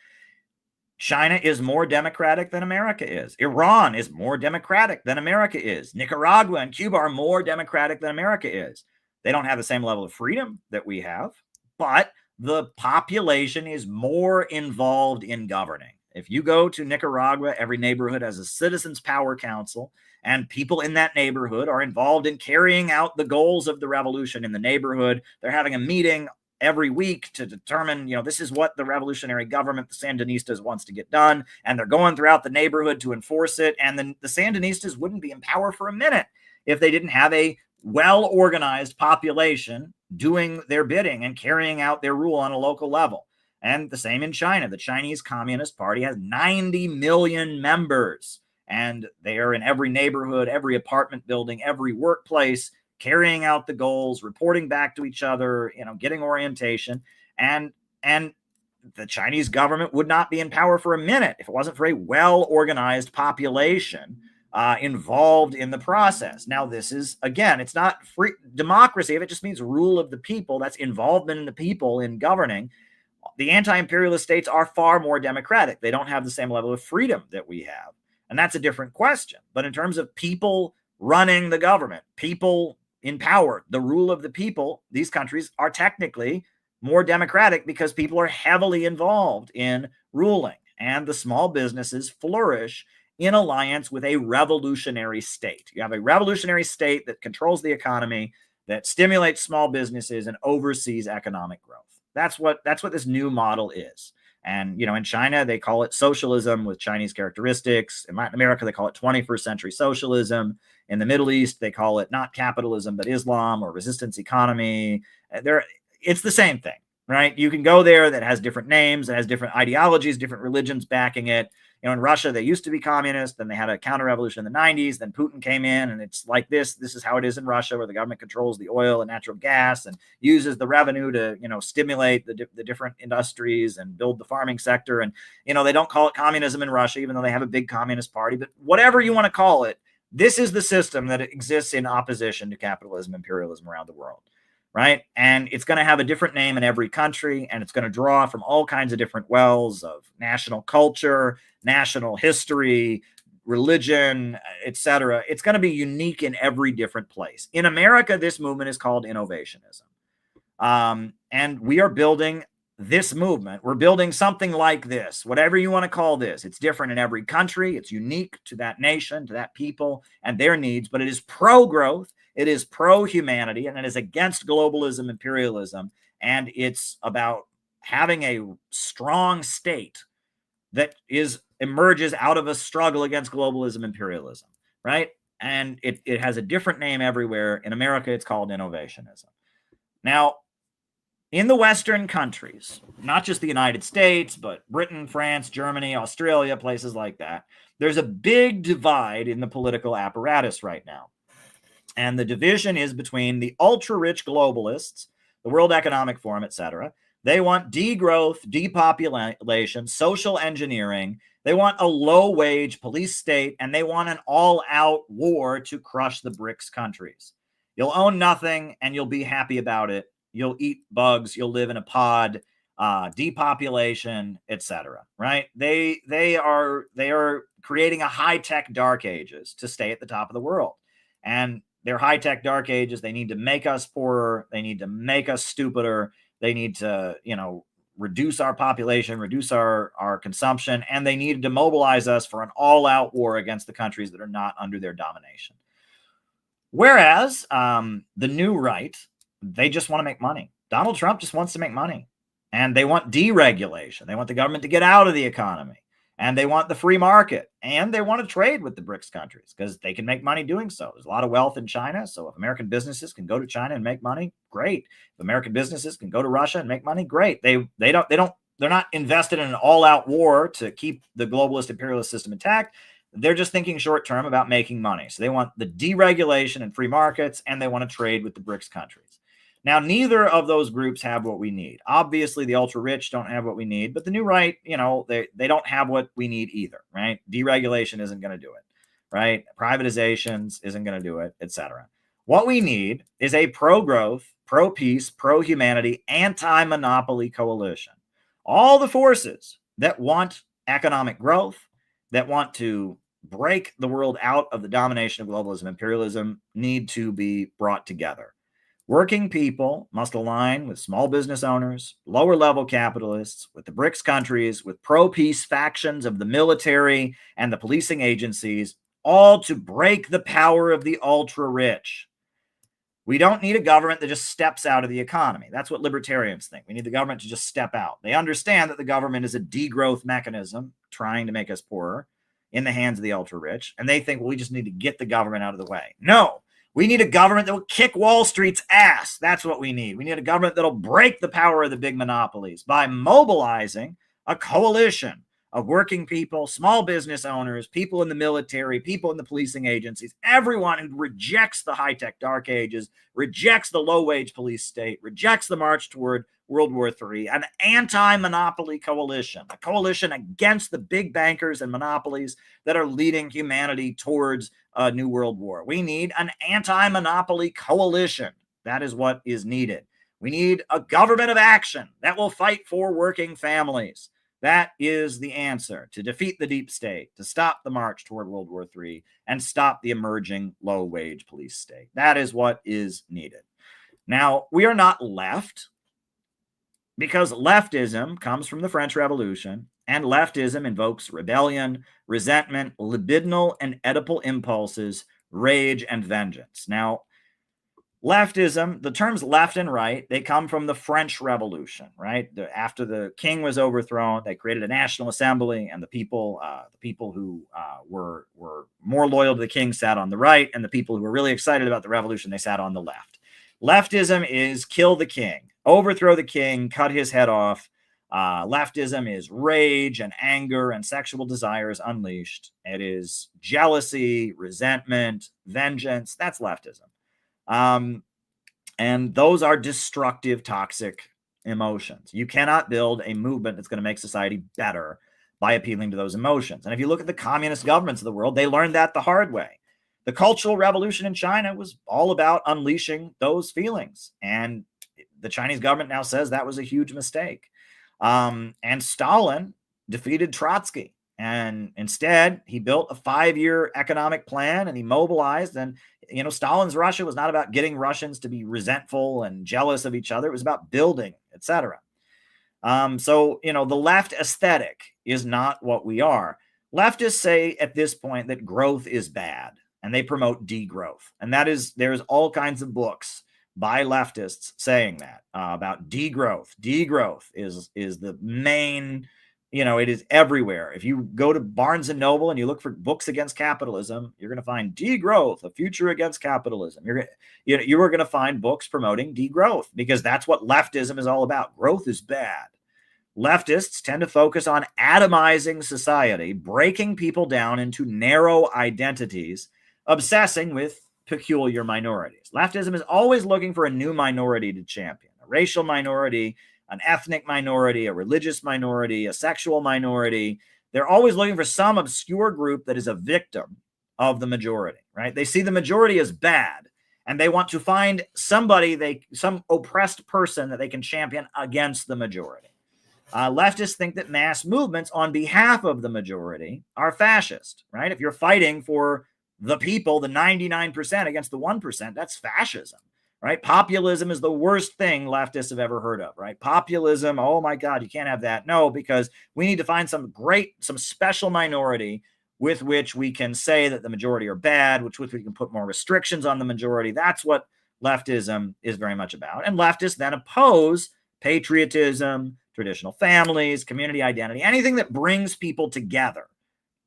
China is more democratic than America is. Iran is more democratic than America is. Nicaragua and Cuba are more democratic than America is. They don't have the same level of freedom that we have, but the population is more involved in governing. If you go to Nicaragua, every neighborhood has a citizens' power council, and people in that neighborhood are involved in carrying out the goals of the revolution in the neighborhood. They're having a meeting every week to determine, this is what the revolutionary government, the Sandinistas, wants to get done. And they're going throughout the neighborhood to enforce it. And then the Sandinistas wouldn't be in power for a minute if they didn't have a well-organized population doing their bidding and carrying out their rule on a local level. And the same in China. The Chinese Communist Party has 90 million members, and they are in every neighborhood, every apartment building, every workplace, carrying out the goals, reporting back to each other, getting orientation. And the Chinese government would not be in power for a minute if it wasn't for a well-organized population involved in the process. Now, this is, again, it's not free democracy. If it just means rule of the people, that's involvement in the people in governing. The anti-imperialist states are far more democratic. They don't have the same level of freedom that we have. And that's a different question. But in terms of people running the government, people in power, the rule of the people, these countries are technically more democratic because people are heavily involved in ruling. And the small businesses flourish in alliance with a revolutionary state. You have a revolutionary state that controls the economy, that stimulates small businesses and oversees economic growth. That's what this new model is. And, in China, they call it socialism with Chinese characteristics. In Latin America, they call it 21st century socialism. In the Middle East, they call it not capitalism, but Islam or resistance economy. it's the same thing, right? You can go there that has different names, that has different ideologies, different religions backing it. In Russia, they used to be communist, then they had a counter-revolution in the 90s, then Putin came in, and it's like this. This is how it is in Russia, where the government controls the oil and natural gas and uses the revenue to, stimulate the different industries and build the farming sector. And, they don't call it communism in Russia, even though they have a big communist party. But whatever you want to call it, this is the system that exists in opposition to capitalism, imperialism around the world. Right. And it's going to have a different name in every country, and it's going to draw from all kinds of different wells of national culture, national history, religion, etc. It's going to be unique in every different place. In America, this movement is called innovationism. And we are building this movement. We're building something like this, whatever you want to call this. It's different in every country. It's unique to that nation, to that people and their needs, but it is pro-growth. It is pro-humanity, and it is against globalism, imperialism, and it's about having a strong state that emerges out of a struggle against globalism, imperialism, right? And it has a different name everywhere. In America, it's called innovationism. Now, in the Western countries, not just the United States, but Britain, France, Germany, Australia, places like that, there's a big divide in the political apparatus right now. And the division is between the ultra-rich globalists, the World Economic Forum, etc. They want degrowth, depopulation, social engineering. They want a low-wage police state, and they want an all-out war to crush the BRICS countries. You'll own nothing, and you'll be happy about it. You'll eat bugs. You'll live in a pod. Depopulation, etc. Right? They are creating a high-tech dark ages to stay at the top of the world, and they're high-tech dark ages. They need to make us poorer. They need to make us stupider. They need to, reduce our population, reduce our consumption, and they need to mobilize us for an all-out war against the countries that are not under their domination. Whereas the new right, they just want to make money. Donald Trump just wants to make money. And they want deregulation. They want the government to get out of the economy. And they want the free market, and they want to trade with the BRICS countries because they can make money doing so. There's a lot of wealth in China. So if American businesses can go to China and make money, great. If American businesses can go to Russia and make money, great. They're not invested in an all-out war to keep the globalist imperialist system intact. They're just thinking short-term about making money. So they want the deregulation and free markets, and they want to trade with the BRICS countries. Now, neither of those groups have what we need. Obviously, the ultra-rich don't have what we need, but the new right, they don't have what we need either, right? Deregulation isn't going to do it, right? Privatizations isn't going to do it, etc. What we need is a pro-growth, pro-peace, pro-humanity, anti-monopoly coalition. All the forces that want economic growth, that want to break the world out of the domination of globalism, imperialism, need to be brought together. Working people must align with small business owners, lower level capitalists, with the BRICS countries, with pro-peace factions of the military and the policing agencies, all to break the power of the ultra-rich. We don't need a government that just steps out of the economy. That's what libertarians think. We need the government to just step out. They understand that the government is a degrowth mechanism trying to make us poorer in the hands of the ultra-rich. And they think, well, we just need to get the government out of the way. No. We need a government that will kick Wall Street's ass. That's what we need. We need a government that will break the power of the big monopolies by mobilizing a coalition of working people, small business owners, people in the military, people in the policing agencies, everyone who rejects the high-tech dark ages, rejects the low-wage police state, rejects the march toward World War III, an anti-monopoly coalition, a coalition against the big bankers and monopolies that are leading humanity towards a new world war. We need an anti-monopoly coalition. That is what is needed. We need a government of action that will fight for working families. That is the answer to defeat the deep state, to stop the march toward World War III, and stop the emerging low-wage police state. That is what is needed. Now, we are not left, because leftism comes from the French Revolution, and leftism invokes rebellion, resentment, libidinal and Oedipal impulses, rage, and vengeance. Now, leftism, the terms left and right, they come from the French Revolution, right? After the king was overthrown, they created a national assembly, and the people who were more loyal to the king sat on the right, and the people who were really excited about the revolution, they sat on the left. Leftism is kill the king. overthrow the king, cut his head off. Leftism is rage and anger and sexual desires unleashed. It is jealousy, resentment, vengeance. That's leftism. And those are destructive, toxic emotions. You cannot build a movement that's going to make society better by appealing to those emotions. And if you look at the communist governments of the world, they learned that the hard way. The Cultural Revolution in China was all about unleashing those feelings. And the Chinese government now says that was a huge mistake. And Stalin defeated Trotsky. And instead, he built a 5-year economic plan and he mobilized. And, Stalin's Russia was not about getting Russians to be resentful and jealous of each other. It was about building, etc. So, the left aesthetic is not what we are. Leftists say at this point that growth is bad and they promote degrowth. And there's all kinds of books by leftists saying that about degrowth. Degrowth is the main, it is everywhere. If you go to Barnes and Noble and you look for books against capitalism, you're going to find Degrowth, A Future Against Capitalism. You are going to find books promoting degrowth because that's what leftism is all about. Growth is bad. Leftists tend to focus on atomizing society, breaking people down into narrow identities, obsessing with peculiar minorities. Leftism is always looking for a new minority to champion, a racial minority, an ethnic minority, a religious minority, a sexual minority. They're always looking for some obscure group that is a victim of the majority, right? They see the majority as bad, and they want to find some oppressed person that they can champion against the majority. Leftists think that mass movements on behalf of the majority are fascist, right? If you're fighting for the people, the 99% against the 1%, that's fascism, right? Populism is the worst thing leftists have ever heard of, right? Populism, oh my God, you can't have that. No, because we need to find some special minority with which we can say that the majority are bad, with which we can put more restrictions on the majority. That's what leftism is very much about. And leftists then oppose patriotism, traditional families, community identity, anything that brings people together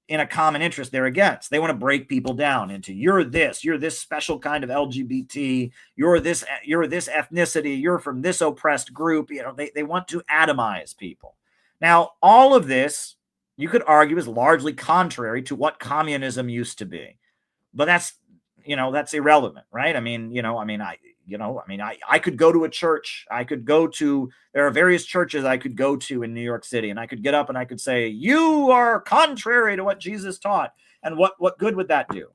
in a common interest they're against. They want to break people down into you're this special kind of LGBT, you're this ethnicity, you're from this oppressed group. They want to atomize people. Now, all of this you could argue is largely contrary to what communism used to be, but that's irrelevant, right? I could go to a church. There are various churches I could go to in New York City, and I could get up and I could say, you are contrary to what Jesus taught. And what good would that do?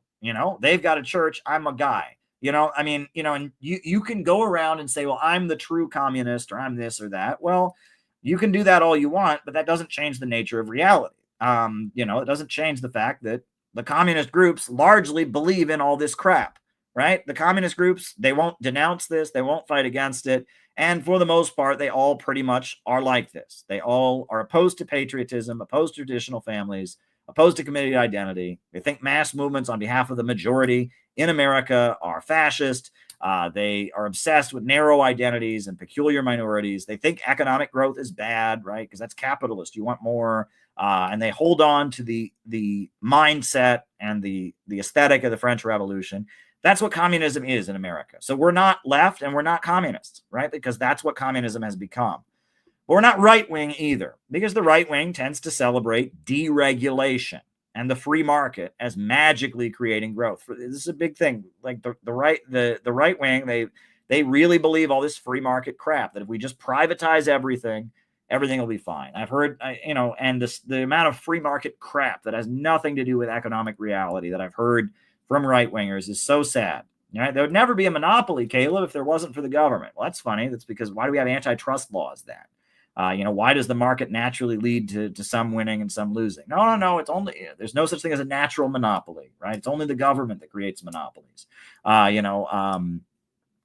They've got a church. I'm a guy, and you can go around and say, well, I'm the true communist, or I'm this or that. Well, you can do that all you want, but that doesn't change the nature of reality. It doesn't change the fact that the communist groups largely believe in all this crap. Right? The communist groups, they won't denounce this. They won't fight against it. And for the most part, they all pretty much are like this. They all are opposed to patriotism, opposed to traditional families, opposed to community identity. They think mass movements on behalf of the majority in America are fascist. They are obsessed with narrow identities and peculiar minorities. They think economic growth is bad, right? Because that's capitalist. You want more. And they hold on to the mindset and the aesthetic of the French Revolution. That's what communism is in America. So we're not left and we're not communists, right? Because that's what communism has become. But we're not right-wing either, because the right wing tends to celebrate deregulation and the free market as magically creating growth. This is a big thing. Like the right wing, they really believe all this free market crap, that if we just privatize everything will be fine. I've heard, and the amount of free market crap that has nothing to do with economic reality that I've heard from right-wingers is so sad. Right? There would never be a monopoly, Caleb, if there wasn't for the government. Well, that's funny. That's because why do we have antitrust laws then? Why does the market naturally lead to some winning and some losing? No. There's no such thing as a natural monopoly, right? It's only the government that creates monopolies.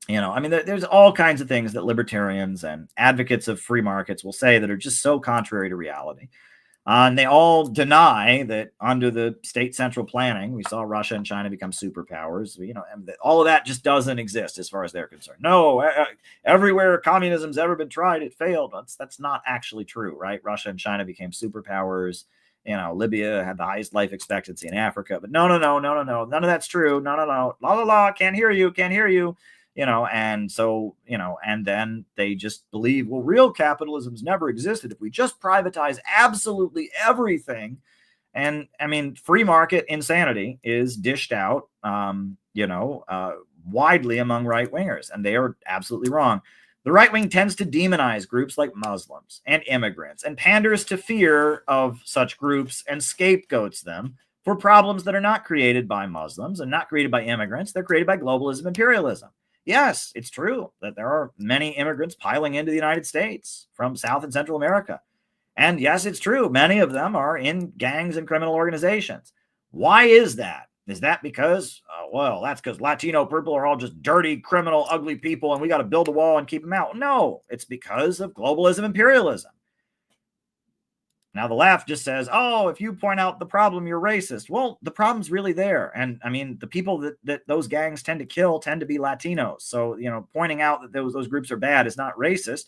There's all kinds of things that libertarians and advocates of free markets will say that are just so contrary to reality. And they all deny that under the state central planning, we saw Russia and China become superpowers. And all of that just doesn't exist as far as they're concerned. No, everywhere communism's ever been tried, it failed. That's not actually true, right? Russia and China became superpowers. Libya had the highest life expectancy in Africa. But no. None of that's true. No. La, can't hear you. And so, and then they just believe, well, real capitalism's never existed. If we just privatize absolutely everything. And I mean, free market insanity is dished out, widely among right wingers, and they are absolutely wrong. The right wing tends to demonize groups like Muslims and immigrants and panders to fear of such groups and scapegoats them for problems that are not created by Muslims and not created by immigrants. They're created by globalism, imperialism. Yes, it's true that there are many immigrants piling into the United States from South and Central America. And yes, it's true. Many of them are in gangs and criminal organizations. Why is that? Is that because, that's because Latino people are all just dirty, criminal, ugly people, and we got to build a wall and keep them out? No, it's because of globalism, imperialism. Now, the left just says, oh, if you point out the problem, you're racist. Well, the problem's really there. And I mean, the people that those gangs tend to kill tend to be Latinos. So, pointing out that those groups are bad is not racist.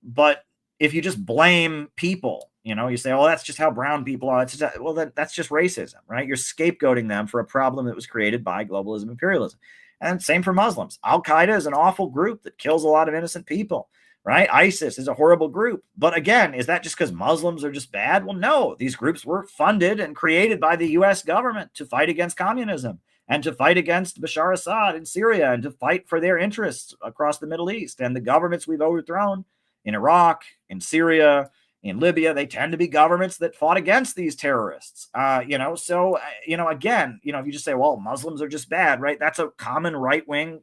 But if you just blame people, you say, oh, that's just how brown people are. That's just racism, right? You're scapegoating them for a problem that was created by globalism, imperialism. And same for Muslims. Al-Qaeda is an awful group that kills a lot of innocent people, right? ISIS is a horrible group. But again, is that just because Muslims are just bad? Well, no, these groups were funded and created by the US government to fight against communism and to fight against Bashar Assad in Syria and to fight for their interests across the Middle East. And the governments we've overthrown in Iraq, in Syria, in Libya, they tend to be governments that fought against these terrorists. So again, if you just say, well, Muslims are just bad, right? That's a common right-wing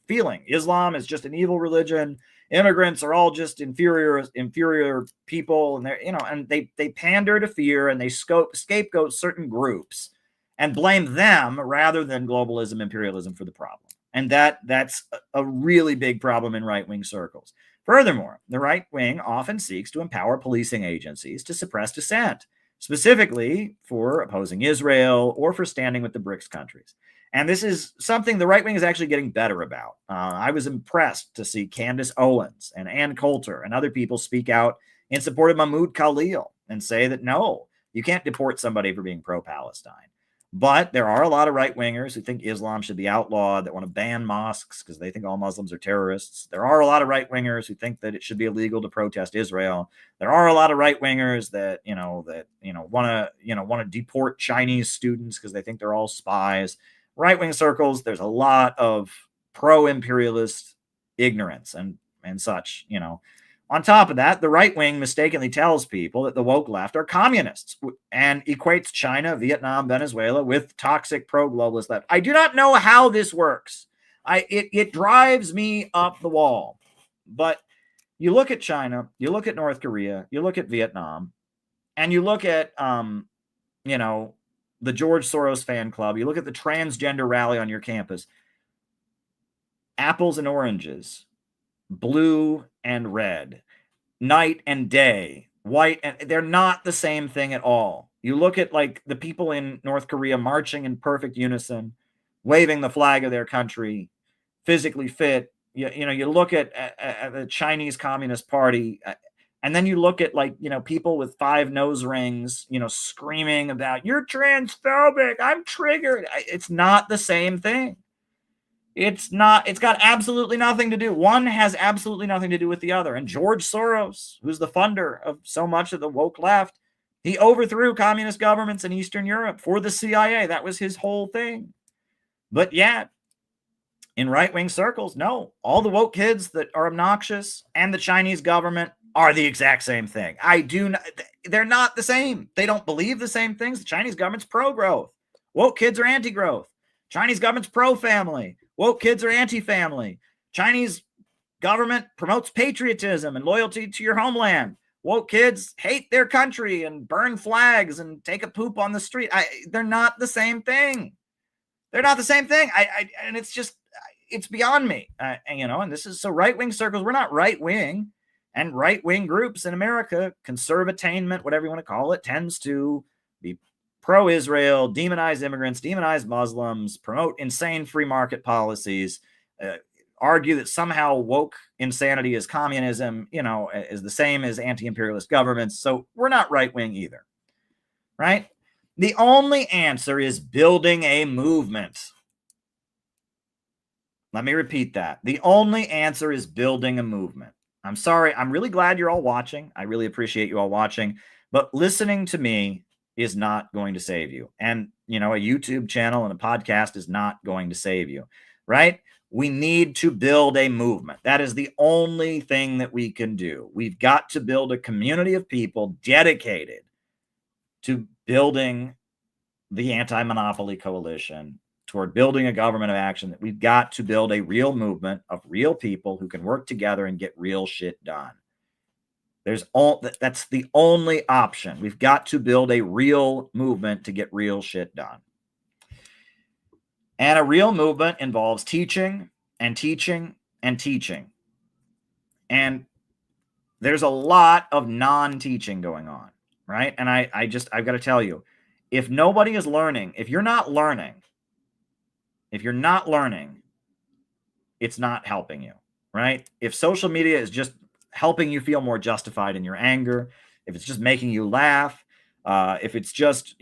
feeling. Islam is just an evil religion. Immigrants are all just inferior people. And they're, and they pander to fear and they scapegoat certain groups and blame them rather than globalism, imperialism for the problem. And that's a really big problem in right-wing circles. Furthermore, the right wing often seeks to empower policing agencies to suppress dissent, specifically for opposing Israel or for standing with the BRICS countries. And this is something the right wing is actually getting better about. I was impressed to see Candace Owens and Ann Coulter and other people speak out in support of Mahmoud Khalil and say that, no, you can't deport somebody for being pro-Palestine. But there are a lot of right-wingers who think Islam should be outlawed, that want to ban mosques because they think all Muslims are terrorists. There are a lot of right-wingers who think that it should be illegal to protest Israel. There are a lot of right-wingers that want to deport Chinese students because they think they're all spies. Right-wing circles, there's a lot of pro-imperialist ignorance and such, On top of that, the right wing mistakenly tells people that the woke left are communists and equates China, Vietnam, Venezuela with toxic pro-globalist left. I do not know how this works. It drives me up the wall. But you look at China, you look at North Korea, you look at Vietnam, and you look at the George Soros fan club, you look at the transgender rally on your campus. Apples and oranges, blue and red, night and day, white, and they're not the same thing at all. You look at like the people in North Korea marching in perfect unison, waving the flag of their country, physically fit. You look at the Chinese Communist Party, and then you look at people with 5 nose rings, screaming about you're transphobic, I'm triggered. It's not the same thing. It's not. It's got absolutely nothing to do. One has absolutely nothing to do with the other. And George Soros, who's the funder of so much of the woke left, he overthrew communist governments in Eastern Europe for the CIA. That was his whole thing. But yet, in right-wing circles, no. All the woke kids that are obnoxious and the Chinese government are the exact same thing. They're not the same. They don't believe the same things. The Chinese government's pro-growth. Woke kids are anti-growth. Chinese government's pro-family. Woke kids are anti-family. Chinese government promotes patriotism and loyalty to your homeland. Woke kids hate their country and burn flags and take a poop on the street. They're not the same thing. They're not the same thing. And it's beyond me. And this is so right-wing circles. We're not right-wing, and right-wing groups in America, conservatainment, whatever you want to call it, tends to be pro-Israel, demonize immigrants, demonize Muslims, promote insane free market policies, argue that somehow woke insanity is communism, is the same as anti-imperialist governments. So we're not right-wing either, right? The only answer is building a movement. Let me repeat that. The only answer is building a movement. I'm sorry. I'm really glad you're all watching. I really appreciate you all watching. But listening to me is not going to save you. And, a YouTube channel and a podcast is not going to save you, right? We need to build a movement. That is the only thing that we can do. We've got to build a community of people dedicated to building the anti-monopoly coalition, toward building a government of action. That we've got to build a real movement of real people who can work together and get real shit done. That's the only option. We've got to build a real movement to get real shit done. And a real movement involves teaching and teaching and teaching. And there's a lot of non-teaching going on, right? And I've got to tell you, if nobody is learning, if you're not learning, it's not helping you, right? If social media is just helping you feel more justified in your anger, if it's just making you laugh, if it's just,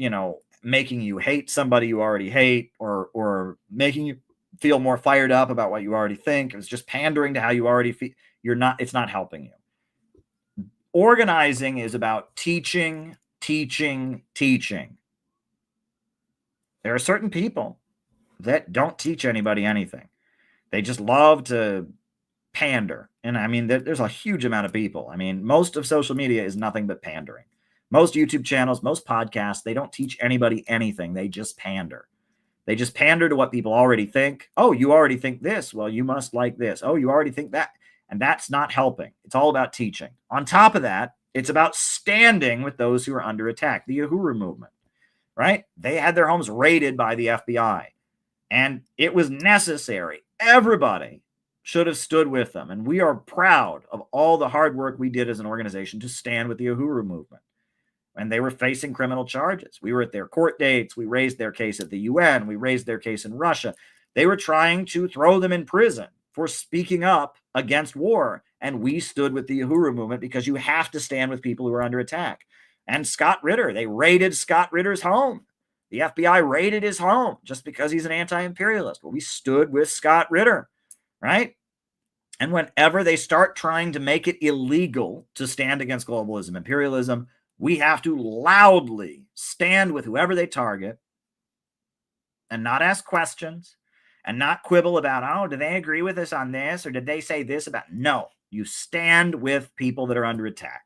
making you hate somebody you already hate, or making you feel more fired up about what you already think, if it's just pandering to how you already feel, it's not helping you. Organizing is about teaching. There are certain people that don't teach anybody anything. They just love to pander. And I mean, there's a huge amount of people. I mean, most of social media is nothing but pandering. Most YouTube channels, most podcasts, they don't teach anybody anything. They just pander. They just pander to what people already think. Oh, you already think this. Well, you must like this. Oh, you already think that. And that's not helping. It's all about teaching. On top of that, it's about standing with those who are under attack. The Uhuru movement, right? They had their homes raided by the FBI. And it was necessary. Everybody should have stood with them. And we are proud of all the hard work we did as an organization to stand with the Uhuru movement. And they were facing criminal charges. We were at their court dates. We raised their case at the UN. We raised their case in Russia. They were trying to throw them in prison for speaking up against war. And we stood with the Uhuru movement, because you have to stand with people who are under attack. And Scott Ritter, they raided Scott Ritter's home. The FBI raided his home just because he's an anti-imperialist. Well, we stood with Scott Ritter, right? And whenever they start trying to make it illegal to stand against globalism, imperialism, we have to loudly stand with whoever they target and not ask questions and not quibble about, oh, do they agree with us on this? Or did they say this about? No, you stand with people that are under attack,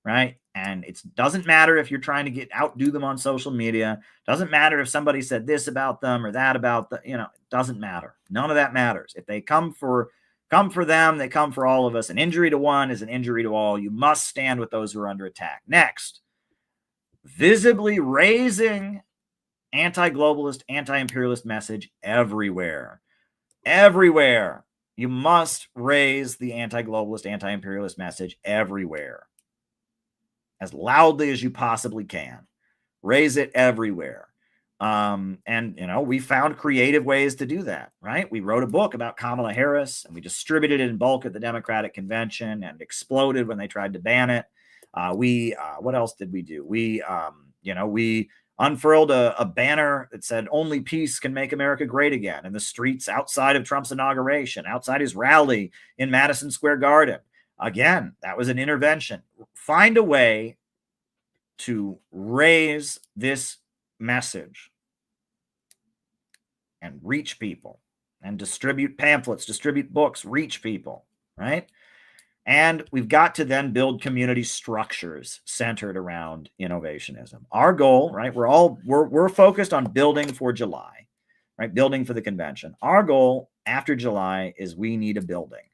right? And it doesn't matter if you're trying to outdo them on social media. Doesn't matter if somebody said this about them or that about the, it doesn't matter. None of that matters. If they come for them, they come for all of us. An injury to one is an injury to all. You must stand with those who are under attack. Next, visibly raising anti-globalist, anti-imperialist message everywhere. Everywhere. You must raise the anti-globalist, anti-imperialist message everywhere. As loudly as you possibly can. Raise it everywhere. We found creative ways to do that, right? We wrote a book about Kamala Harris, and we distributed it in bulk at the Democratic Convention, and exploded when they tried to ban it. What else did we do? We unfurled a banner that said, "Only peace can make America great again," in the streets outside of Trump's inauguration, outside his rally in Madison Square Garden. Again, that was an intervention. Find a way to raise this message and reach people, and distribute pamphlets, distribute books, reach people, right? And we've got to then build community structures centered around innovationism. Our goal, right? We're focused on building for July, right? Building for the convention. Our goal after July is we need a building.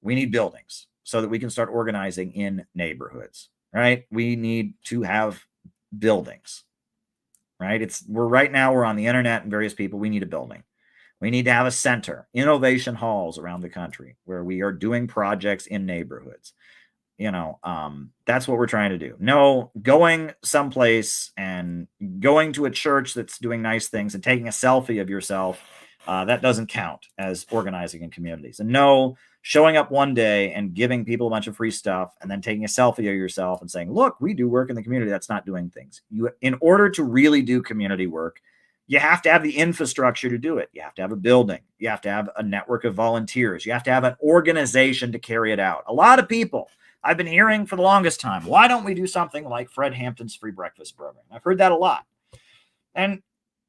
We need buildings so that we can start organizing in neighborhoods, right? We need to have buildings, right? Right now we're on the internet and various people. We need a building. We need to have a center, innovation halls around the country where we are doing projects in neighborhoods. That's what we're trying to do. No, going someplace and going to a church that's doing nice things and taking a selfie of yourself, that doesn't count as organizing in communities. And no, showing up one day and giving people a bunch of free stuff and then taking a selfie of yourself and saying, look, we do work in the community. That's not doing things. In order to really do community work, You have to have the infrastructure to do it. You have to have a building. You have to have a network of volunteers. You have to have an organization to carry it out. A lot of people I've been hearing for the longest time, why don't we do something like Fred Hampton's free breakfast program? I've heard that a lot. And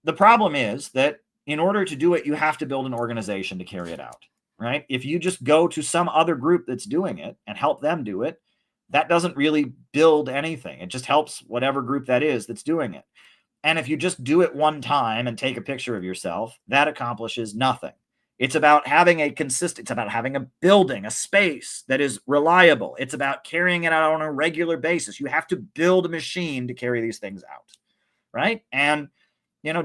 the problem is that in order to do it, you have to build an organization to carry it out, right? If you just go to some other group that's doing it and help them do it, that doesn't really build anything. It just helps whatever group that is that's doing it. And if you just do it one time and take a picture of yourself, that accomplishes nothing. It's about having it's about having a building, a space that is reliable. It's about carrying it out on a regular basis. You have to build a machine to carry these things out, right? And,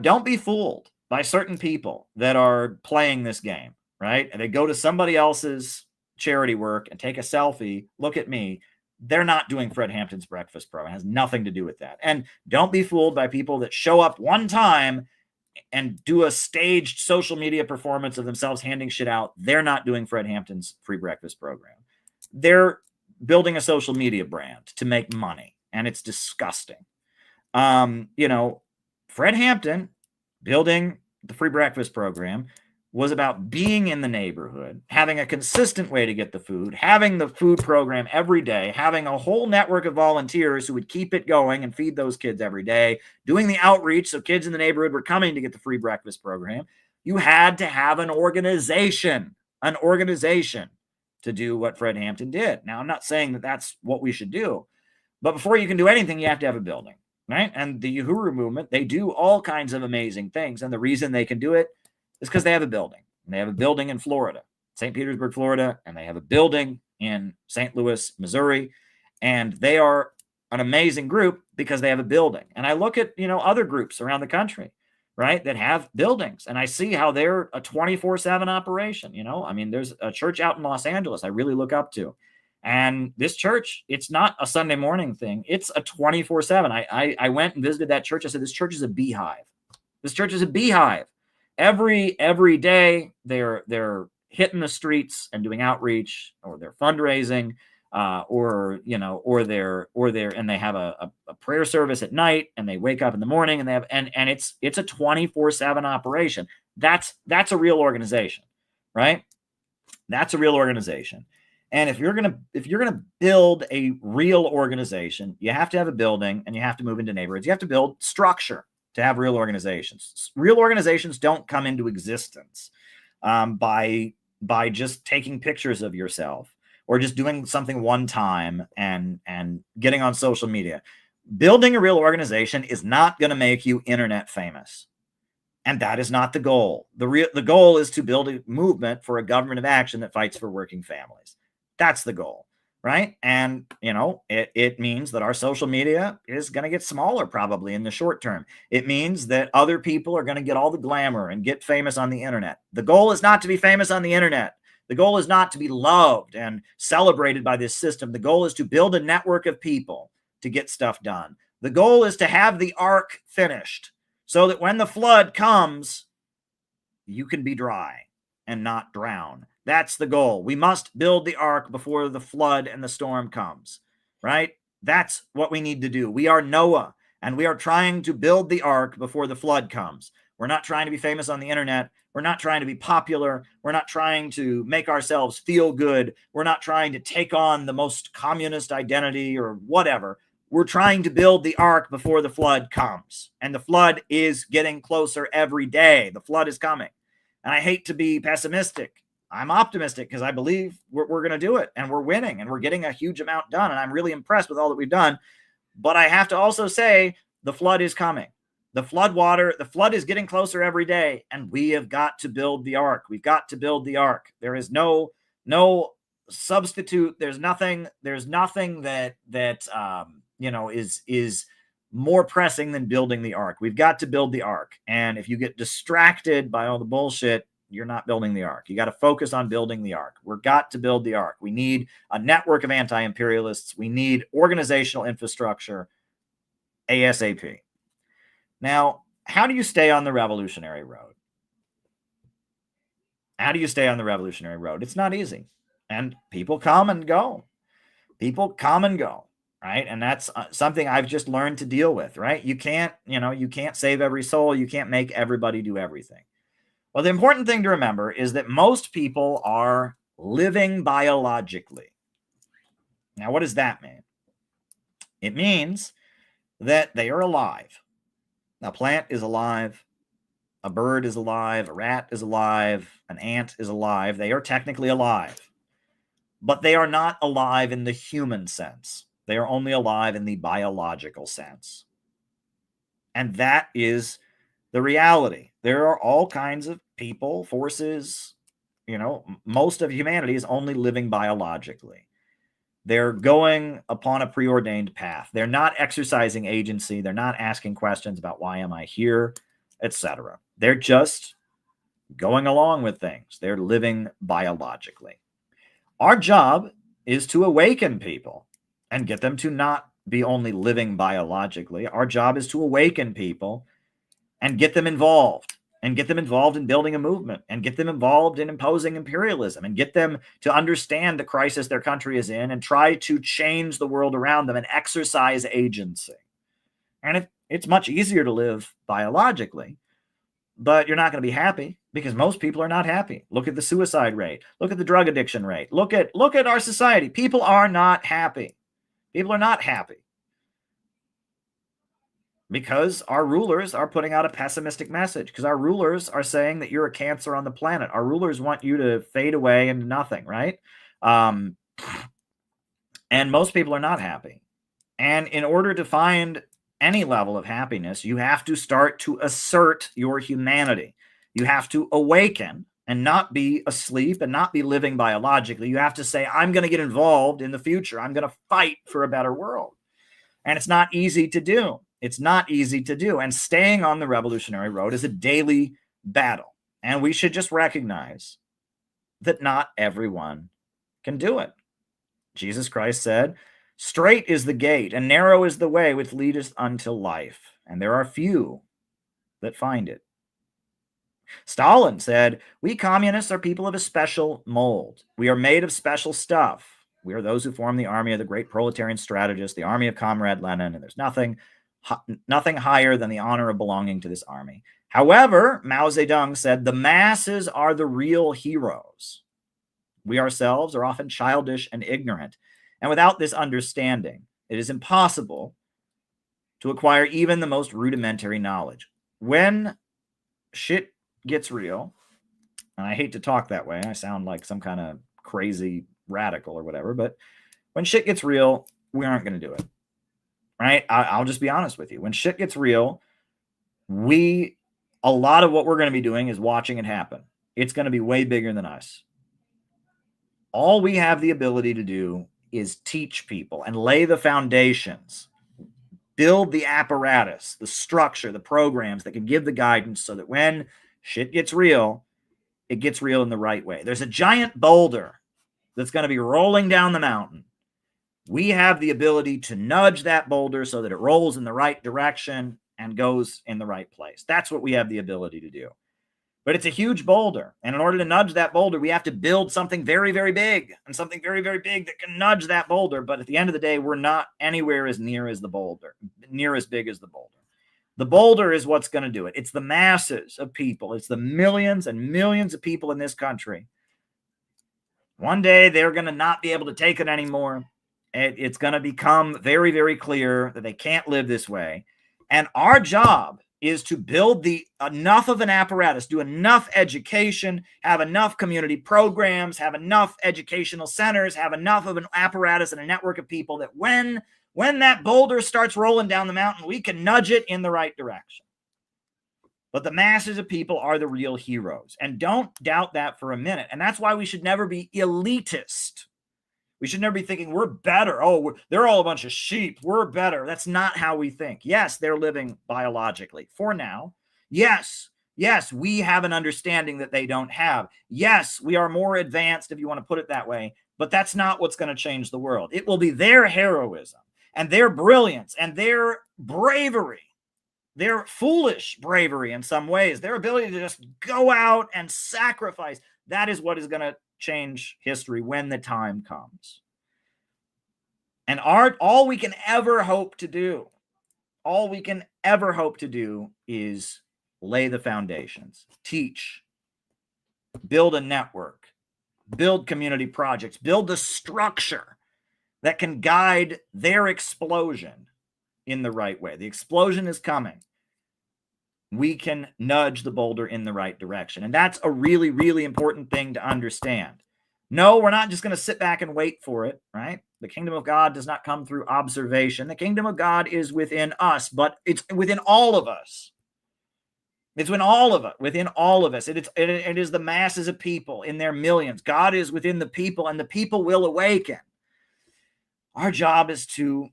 don't be fooled by certain people that are playing this game, right? And they go to somebody else's charity work and take a selfie. Look at me. They're not doing Fred Hampton's breakfast program. It has nothing to do with that. And don't be fooled by people that show up one time and do a staged social media performance of themselves handing shit out. They're not doing Fred Hampton's free breakfast program. They're building a social media brand to make money, and it's disgusting. Fred Hampton building the free breakfast program was about being in the neighborhood, having a consistent way to get the food, having the food program every day, having a whole network of volunteers who would keep it going and feed those kids every day, doing the outreach so kids in the neighborhood were coming to get the free breakfast program. You had to have an organization to do what Fred Hampton did. Now, I'm not saying that that's what we should do, but before you can do anything, you have to have a building, right? And the Uhuru movement, they do all kinds of amazing things. And the reason they can do it is because they have a building. And they have a building in Florida, St. Petersburg, Florida, and they have a building in St. Louis, Missouri. And they are an amazing group because they have a building. And I look at, other groups around the country, right, that have buildings. And I see how they're a 24/7 operation. There's a church out in Los Angeles I really look up to. And this church, it's not a Sunday morning thing. It's a 24/7. I went and visited that church. I said, this church is a beehive. This church is a beehive. Every day they're hitting the streets and doing outreach, or they're fundraising, or they have a prayer service at night, and they wake up in the morning, and they have and it's a 24/7 operation. That's a real organization, right? That's a real organization. And if you're gonna build a real organization, you have to have a building, and you have to move into neighborhoods. You have to build structure to have real organizations. Real organizations don't come into existence by just taking pictures of yourself or just doing something one time and getting on social media. Building a real organization is not going to make you internet famous. And that is not the goal. The goal is to build a movement for a government of action that fights for working families. That's the goal. Right. And, it means that our social media is going to get smaller probably in the short term. It means that other people are going to get all the glamour and get famous on the internet. The goal is not to be famous on the internet. The goal is not to be loved and celebrated by this system. The goal is to build a network of people to get stuff done. The goal is to have the ark finished so that when the flood comes, you can be dry and not drown. That's the goal. We must build the ark before the flood and the storm comes, right? That's what we need to do. We are Noah, and we are trying to build the ark before the flood comes. We're not trying to be famous on the internet. We're not trying to be popular. We're not trying to make ourselves feel good. We're not trying to take on the most communist identity or whatever. We're trying to build the ark before the flood comes. And the flood is getting closer every day. The flood is coming. And I hate to be pessimistic. I'm optimistic because I believe we're going to do it, and we're winning, and we're getting a huge amount done. And I'm really impressed with all that we've done. But I have to also say the flood is coming. The flood is getting closer every day, and we have got to build the ark. We've got to build the ark. There is no substitute. There's nothing that is more pressing than building the ark. We've got to build the ark. And if you get distracted by all the bullshit, you're not building the ark. You got to focus on building the ark. We've got to build the ark. We need a network of anti-imperialists. We need organizational infrastructure ASAP. Now, how do you stay on the revolutionary road? How do you stay on the revolutionary road? It's not easy. And people come and go. People come and go. right? And that's something I've just learned to deal with, right? You can't save every soul. You can't make everybody do everything. Well, the important thing to remember is that most people are living biologically. Now, what does that mean? It means that they are alive. A plant is alive. A bird is alive. A rat is alive. An ant is alive. They are technically alive. But they are not alive in the human sense. They are only alive in the biological sense. And that is the reality. There are all kinds of people, forces, most of humanity is only living biologically. They're going upon a preordained path. They're not exercising agency. They're not asking questions about why am I here, etc. They're just going along with things. They're living biologically. Our job is to awaken people and get them to not be only living biologically. Our job is to awaken people and get them involved in building a movement and get them involved in imposing imperialism and get them to understand the crisis their country is in and try to change the world around them and exercise agency. And it's much easier to live biologically, but you're not going to be happy because most people are not happy. Look at the suicide rate. Look at the drug addiction rate. Look at our society. People are not happy. People are not happy because our rulers are putting out a pessimistic message, because our rulers are saying that you're a cancer on the planet. Our rulers want you to fade away into nothing, right? And most people are not happy. And in order to find any level of happiness, you have to start to assert your humanity. You have to awaken and not be asleep and not be living biologically. You have to say, I'm going to get involved in the future. I'm going to fight for a better world. And it's not easy to do. It's not easy to do. And staying on the revolutionary road is a daily battle. And we should just recognize that not everyone can do it. Jesus Christ said, "Straight is the gate and narrow is the way which leadeth unto life, and there are few that find it." Stalin said, "We communists are people of a special mold. We are made of special stuff. We are those who form the army of the great proletarian strategist, the army of Comrade Lenin, and there's nothing higher than the honor of belonging to this army." However, Mao Zedong said, "The masses are the real heroes. We ourselves are often childish and ignorant. And without this understanding, it is impossible to acquire even the most rudimentary knowledge." When shit gets real, and I hate to talk that way, I sound like some kind of crazy radical or whatever, but when shit gets real, we aren't going to do it, right? I'll just be honest with you. When shit gets real, a lot of what we're going to be doing is watching it happen. It's going to be way bigger than us. All we have the ability to do is teach people and lay the foundations, build the apparatus, the structure, the programs that can give the guidance so that when shit gets real, it gets real in the right way. There's a giant boulder that's going to be rolling down the mountain. We have the ability to nudge that boulder so that it rolls in the right direction and goes in the right place. That's what we have the ability to do. But it's a huge boulder. And in order to nudge that boulder, we have to build something very, very big, and something very, very big that can nudge that boulder. But at the end of the day, we're not anywhere as near as the boulder, near as big as the boulder. The boulder is what's going to do it. It's the masses of people. It's the millions and millions of people in this country. One day, they're going to not be able to take it anymore. It's going to become very, very clear that they can't live this way. And our job is to build enough of an apparatus, do enough education, have enough community programs, have enough educational centers, have enough of an apparatus and a network of people that when that boulder starts rolling down the mountain, we can nudge it in the right direction. But the masses of people are the real heroes. And don't doubt that for a minute. And that's why we should never be elitist. We should never be thinking we're better. Oh, they're all a bunch of sheep. We're better. That's not how we think. Yes, they're living biologically for now. Yes, we have an understanding that they don't have. Yes, we are more advanced, if you want to put it that way. But that's not what's going to change the world. It will be their heroism and their brilliance and their bravery, their foolish bravery in some ways, their ability to just go out and sacrifice. That is what is going to change history when the time comes. And all we can ever hope to do, is lay the foundations, teach, build a network, build community projects, build the structure that can guide their explosion in the right way. The explosion is coming. We can nudge the boulder in the right direction. And that's a really, really important thing to understand. No, we're not just going to sit back and wait for it, right? The kingdom of God does not come through observation. The kingdom of God is within us, but it's within all of us. It's within all of us. It is the masses of people in their millions. God is within the people, and the people will awaken. Our job is to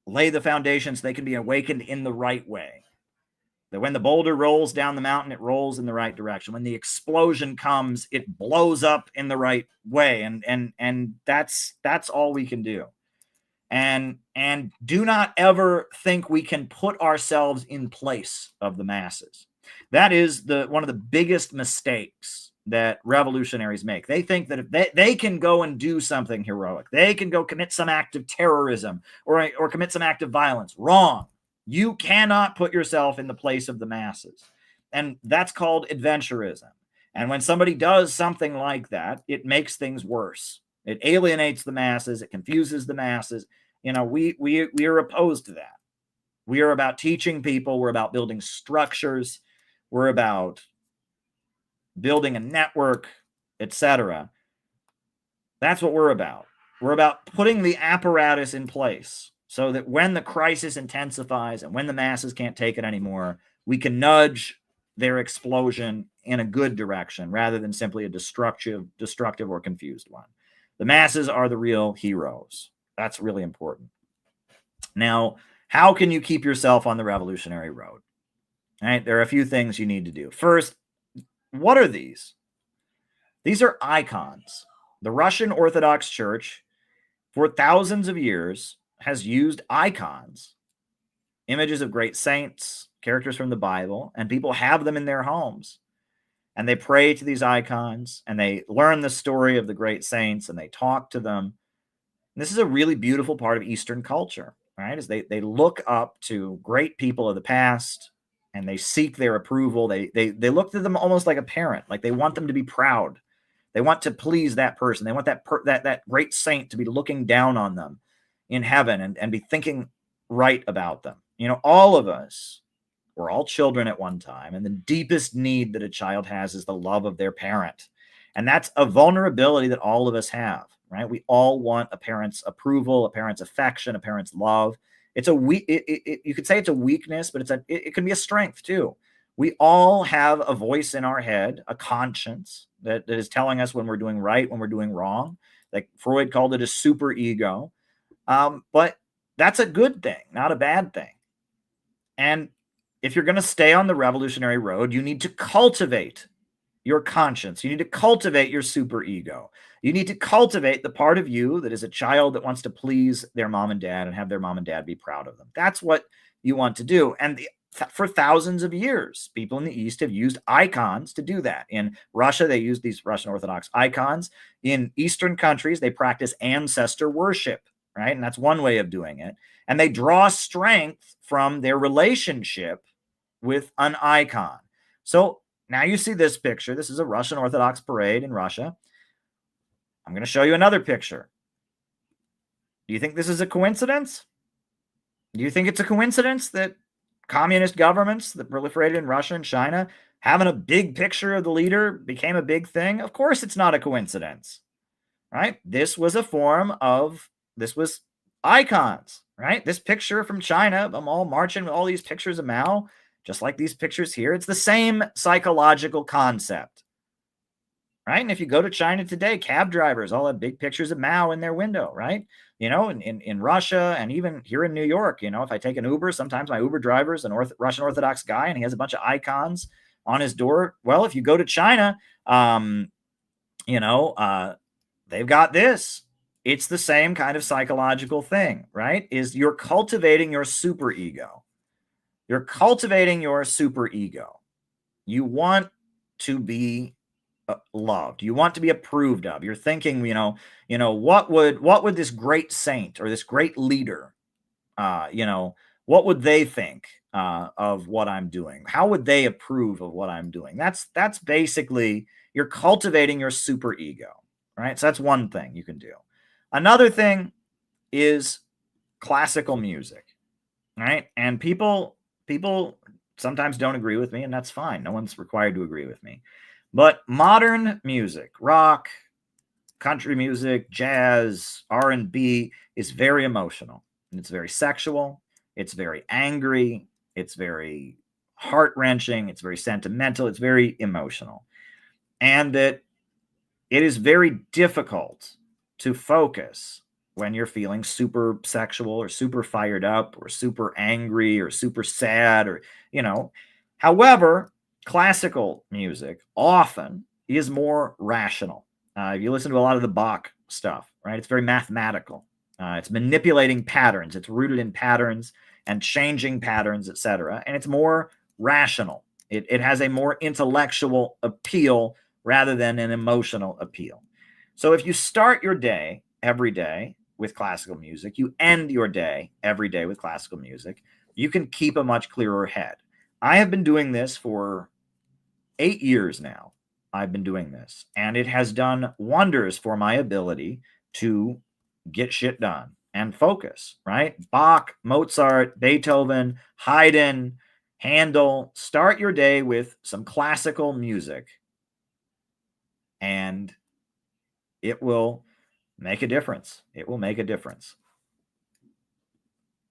lay the foundations so they can be awakened in the right way. That when the boulder rolls down the mountain, it rolls in the right direction. When the explosion comes, it blows up in the right way. And that's all we can do. And do not ever think we can put ourselves in place of the masses. That is one of the biggest mistakes that revolutionaries make. They think that if they can go and do something heroic, they can go commit some act of terrorism or commit some act of violence. Wrong. You cannot put yourself in the place of the masses. And that's called adventurism. And when somebody does something like that, it makes things worse. It alienates the masses. It confuses the masses. We are opposed to that. We are about teaching people. We're about building structures. We're about building a network, etc. That's what we're about. We're about putting the apparatus in place so that when the crisis intensifies and when the masses can't take it anymore, we can nudge their explosion in a good direction rather than simply a destructive or confused one. The masses are the real heroes. That's really important. Now, how can you keep yourself on the revolutionary road? All right, there are a few things you need to do. First, what are these? These are icons. The Russian Orthodox Church, for thousands of years, has used icons, images of great saints, characters from the Bible, and people have them in their homes. And they pray to these icons, and they learn the story of the great saints, and they talk to them. And this is a really beautiful part of Eastern culture, right? Is they look up to great people of the past, and they seek their approval. They look to them almost like a parent, like they want them to be proud. They want to please that person. They want that great saint to be looking down on them in heaven and be thinking right about them. All of us, we're all children at one time, and the deepest need that a child has is the love of their parent. And that's a vulnerability that all of us have, right? We all want a parent's approval, a parent's affection, a parent's love. It's you could say it's a weakness, but it can be a strength too. We all have a voice in our head, a conscience that is telling us when we're doing right, when we're doing wrong. Like Freud called it a super ego. But that's a good thing, not a bad thing. And if you're going to stay on the revolutionary road, you need to cultivate your conscience. You need to cultivate your super ego. You need to cultivate the part of you that is a child that wants to please their mom and dad and have their mom and dad be proud of them. That's what you want to do. And for thousands of years, people in the East have used icons to do that. In Russia, they use these Russian Orthodox icons. In Eastern countries, they practice ancestor worship, right? And that's one way of doing it. And they draw strength from their relationship with an icon. So now you see this picture. This is a Russian Orthodox parade in Russia. I'm going to show you another picture. Do you think this is a coincidence? Do you think it's a coincidence that communist governments that proliferated in Russia and China, having a big picture of the leader became a big thing? Of course it's not a coincidence, right? This was icons, right? This picture from China, I'm all marching with all these pictures of Mao, just like these pictures here. It's the same psychological concept, right? And if you go to China today, cab drivers all have big pictures of Mao in their window, right? In Russia and even here in New York, if I take an Uber, sometimes my Uber driver is an Russian Orthodox guy and he has a bunch of icons on his door. Well, if you go to China, they've got this. It's the same kind of psychological thing, right? Is you're cultivating your super ego. You're cultivating your super ego. You want to be loved. You want to be approved of. You're thinking, what would this great saint or this great leader, what would they think of what I'm doing? How would they approve of what I'm doing? That's basically, you're cultivating your super ego, right? So that's one thing you can do. Another thing is classical music, right? And people sometimes don't agree with me, and that's fine. No one's required to agree with me. But modern music, rock, country music, jazz, R&B, is very emotional. And it's very sexual. It's very angry. It's very heart-wrenching. It's very sentimental. It's very emotional. And that it is very difficult to focus when you're feeling super sexual or super fired up or super angry or super sad or, However, classical music often is more rational. If you listen to a lot of the Bach stuff, right, it's very mathematical. It's manipulating patterns. It's rooted in patterns and changing patterns, etc. And it's more rational. It has a more intellectual appeal rather than an emotional appeal. So if you start your day every day with classical music, you end your day every day with classical music, you can keep a much clearer head. I have been doing this for 8 years now. I've been doing this, and it has done wonders for my ability to get shit done and focus, right? Bach, Mozart, Beethoven, Haydn, Handel. Start your day with some classical music, and it will make a difference. It will make a difference.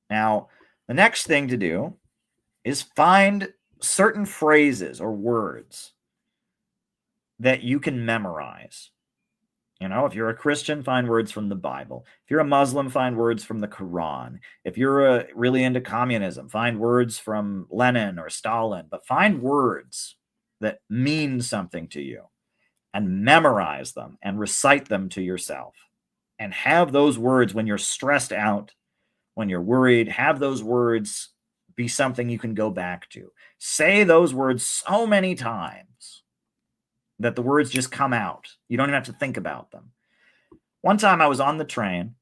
Now, the next thing to do is find certain phrases or words that you can memorize. If you're a Christian, find words from the Bible. If you're a Muslim, find words from the Quran. If you're really into communism, find words from Lenin or Stalin. But find words that mean something to you and memorize them and recite them to yourself. And have those words when you're stressed out, when you're worried, have those words be something you can go back to. Say those words so many times that the words just come out. You don't even have to think about them. One time I was on the train,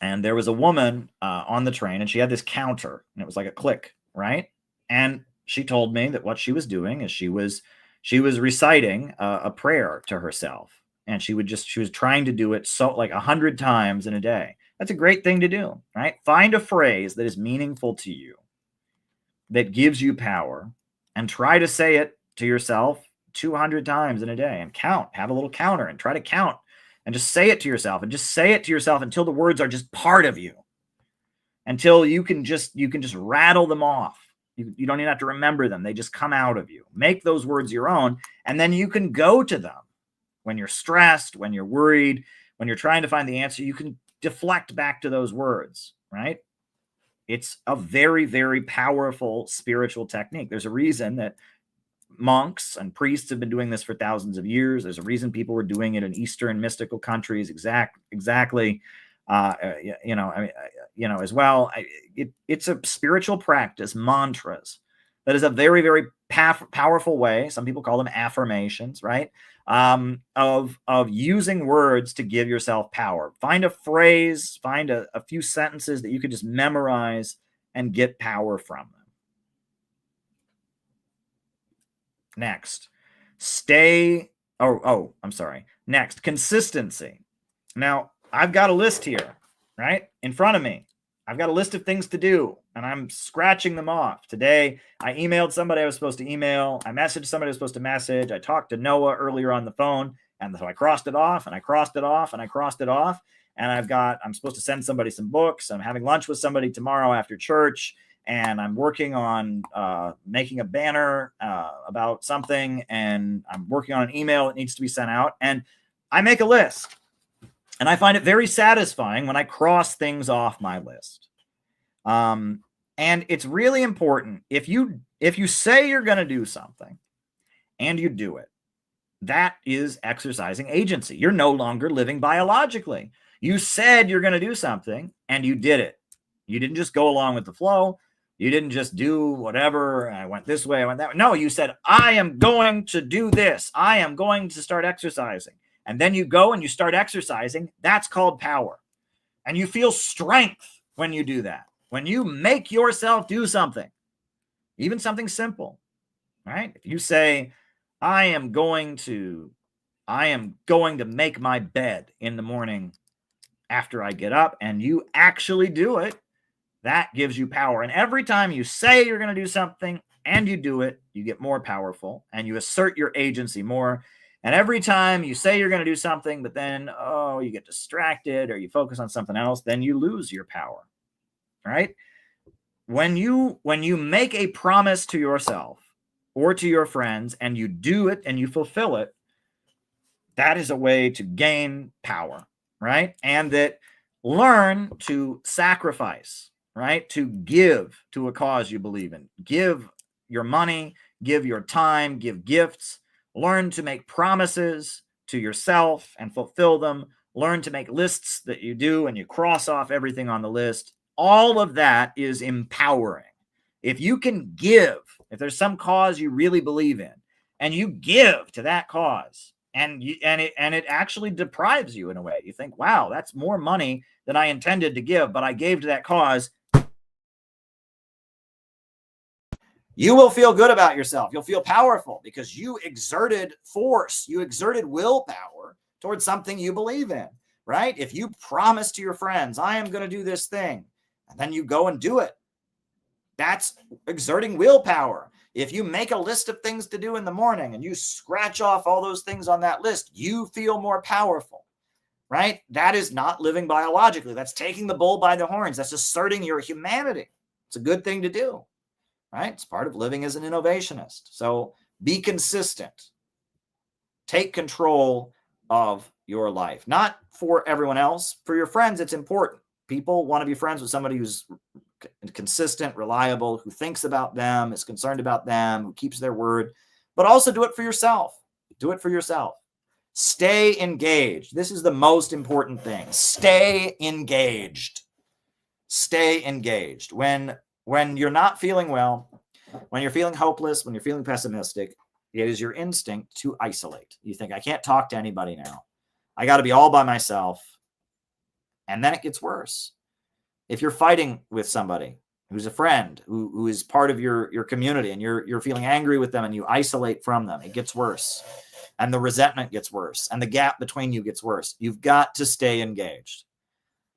and there was a woman on the train, and she had this counter, and it was like a click, right? And she told me that what she was doing is she was reciting a prayer to herself, and she was trying to do it so like 100 times in a day. That's a great thing to do, right? Find a phrase that is meaningful to you, that gives you power, and try to say it to yourself 200 times in a day, and count. Have a little counter and try to count and just say it to yourself, and just say it to yourself until the words are just part of you, until you can just rattle them off. You don't even have to remember them. They just come out of you. Make those words your own, and then you can go to them when you're stressed, when you're worried, when you're trying to find the answer. You can deflect back to those words, right? It's a very, very powerful spiritual technique. There's a reason that monks and priests have been doing this for thousands of years. There's a reason people were doing it in Eastern mystical countries exactly. As well. It's a spiritual practice, mantras, that is a very, very powerful way. Some people call them affirmations, right? Of using words to give yourself power. Find a phrase, find a few sentences that you could just memorize and get power from them. Next, Next, consistency. Now, I've got a list here, right, in front of me. I've got a list of things to do, and I'm scratching them off. Today, I emailed somebody I was supposed to email. I messaged somebody I was supposed to message. I talked to Noah earlier on the phone, and so I crossed it off, and I crossed it off, and I crossed it off. And I'm supposed to send somebody some books. I'm having lunch with somebody tomorrow after church, and I'm working on making a banner about something, and I'm working on an email that needs to be sent out. And I make a list. And I find it very satisfying when I cross things off my list. And it's really important. If you say you're going to do something and you do it, that is exercising agency. You're no longer living biologically. You said you're going to do something and you did it. You didn't just go along with the flow. You didn't just do whatever. I went this way, I went that way. No, you said, I am going to do this. I am going to start exercising. And then you go and you start exercising. That's called power. And you feel strength when you do that. When you make yourself do something, even something simple, right? If you say, I am going to make my bed in the morning after I get up, and you actually do it, that gives you power. And every time you say you're going to do something and you do it, you get more powerful and you assert your agency more. And every time you say you're going to do something, but then, you get distracted or you focus on something else, then you lose your power, right? When you make a promise to yourself or to your friends and you do it and you fulfill it, that is a way to gain power, right? And that learn to sacrifice, right? To give to a cause you believe in. Give your money, give your time, give gifts. Learn to make promises to yourself and fulfill them. Learn to make lists that you do and you cross off everything on the list. All of that is empowering. If you can give, if there's some cause you really believe in, and you give to that cause, and it actually deprives you in a way. You think, wow, that's more money than I intended to give, but I gave to that cause. You will feel good about yourself. You'll feel powerful because you exerted force. You exerted willpower towards something you believe in, right? If you promise to your friends, I am going to do this thing, and then you go and do it, that's exerting willpower. If you make a list of things to do in the morning and you scratch off all those things on that list, you feel more powerful, right? That is not living biologically. That's taking the bull by the horns. That's asserting your humanity. It's a good thing to do, right? It's part of living as an innovationist. So be consistent. Take control of your life. Not for everyone else. For your friends, it's important. People want to be friends with somebody who's consistent, reliable, who thinks about them, is concerned about them, who keeps their word, but also do it for yourself. Do it for yourself. Stay engaged. This is the most important thing. Stay engaged. Stay engaged. When you're not feeling well, when you're feeling hopeless, when you're feeling pessimistic, it is your instinct to isolate. You think, I can't talk to anybody now. I got to be all by myself. And then it gets worse. If you're fighting with somebody who's a friend, who is part of your community, and you're feeling angry with them and you isolate from them, it gets worse. And the resentment gets worse. And the gap between you gets worse. You've got to stay engaged,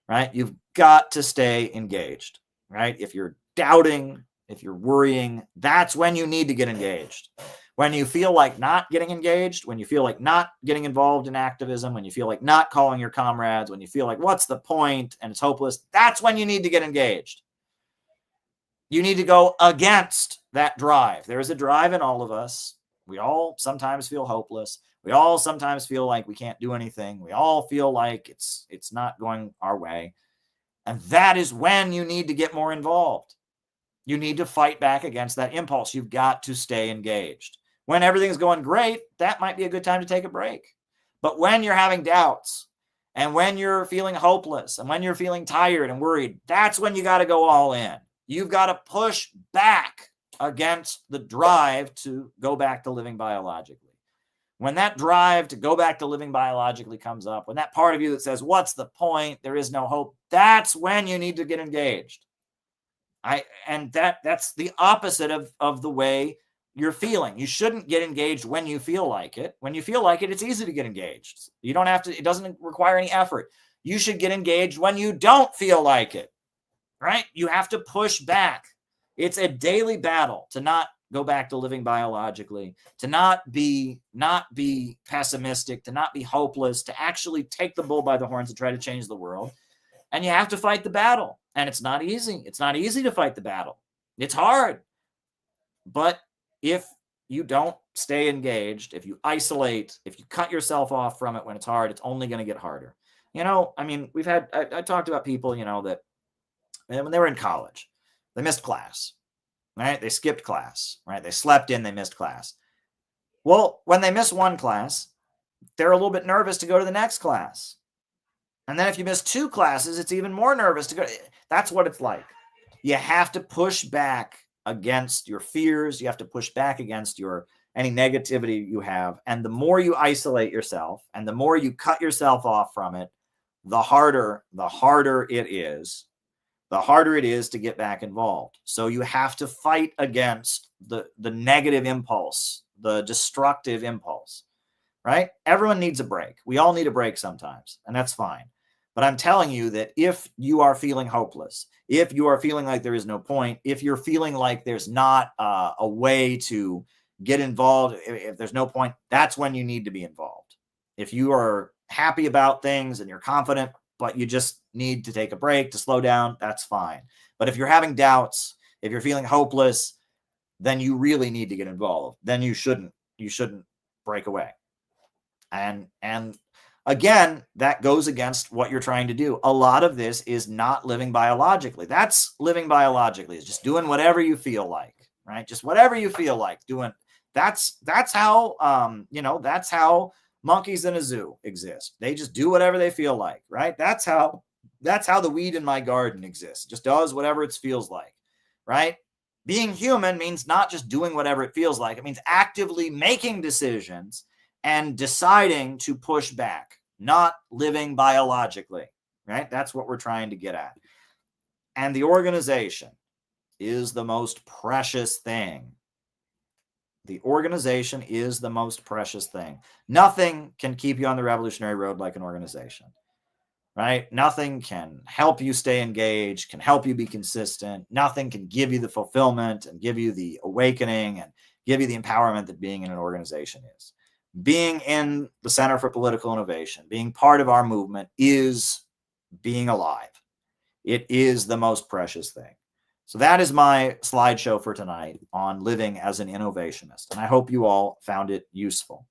right? You've got to stay engaged, right? If you're doubting, if you're worrying, that's when you need to get engaged. When you feel like not getting engaged, when you feel like not getting involved in activism, when you feel like not calling your comrades, when you feel like what's the point and it's hopeless, that's when you need to get engaged. You need to go against that drive. There is a drive in all of us. We all sometimes feel hopeless. We all sometimes feel like we can't do anything. We all feel like it's not going our way. And that is when you need to get more involved. You need to fight back against that impulse. You've got to stay engaged. When everything's going great, that might be a good time to take a break. But when you're having doubts and when you're feeling hopeless and when you're feeling tired and worried, that's when you got to go all in. You've got to push back against the drive to go back to living biologically. When that drive to go back to living biologically comes up, when that part of you that says, what's the point? There is no hope. That's when you need to get engaged. That's the opposite of the way you're feeling. You shouldn't get engaged when you feel like it. When you feel like it, it's easy to get engaged. You don't have to, it doesn't require any effort. You should get engaged when you don't feel like it, right? You have to push back. It's a daily battle to not go back to living biologically, to not be pessimistic, to not be hopeless, to actually take the bull by the horns and try to change the world. And you have to fight the battle. And it's not easy. It's not easy to fight the battle. It's hard. But if you don't stay engaged, if you isolate, if you cut yourself off from it when it's hard, it's only going to get harder. I mean, I talked about people, that when they were in college, they missed class, right? They skipped class, right? They slept in, they missed class. Well, when they miss one class, they're a little bit nervous to go to the next class. And then if you miss two classes, it's even more nervous to go. That's what it's like. You have to push back against your fears. You have to push back against any negativity you have. And the more you isolate yourself and the more you cut yourself off from it, the harder it is. The harder it is to get back involved. So you have to fight against the negative impulse, the destructive impulse, right? Everyone needs a break. We all need a break sometimes, and that's fine. But I'm telling you that if you are feeling hopeless, if you are feeling like there is no point, if you're feeling like there's not a way to get involved, if there's no point, that's when you need to be involved. If you are happy about things and you're confident, but you just need to take a break to slow down, that's fine. But if you're having doubts, if you're feeling hopeless, then you really need to get involved. Then you shouldn't break away. And again, that goes against what you're trying to do. A lot of this is not living biologically. That's living biologically, is just doing whatever you feel like, right? Just whatever you feel like doing. That's how that's how monkeys in a zoo exist. They just do whatever they feel like, right? That's how the weed in my garden exists. Just does whatever it feels like, right? Being human means not just doing whatever it feels like. It means actively making decisions and deciding to push back, not living biologically, right? That's what we're trying to get at. And the organization is the most precious thing. The organization is the most precious thing. Nothing can keep you on the revolutionary road like an organization, right? Nothing can help you stay engaged, can help you be consistent. Nothing can give you the fulfillment and give you the awakening and give you the empowerment that being in an organization is. Being in the Center for Political Innovation, being part of our movement, is being alive. It is the most precious thing. So that is my slideshow for tonight on living as an innovationist. And I hope you all found it useful.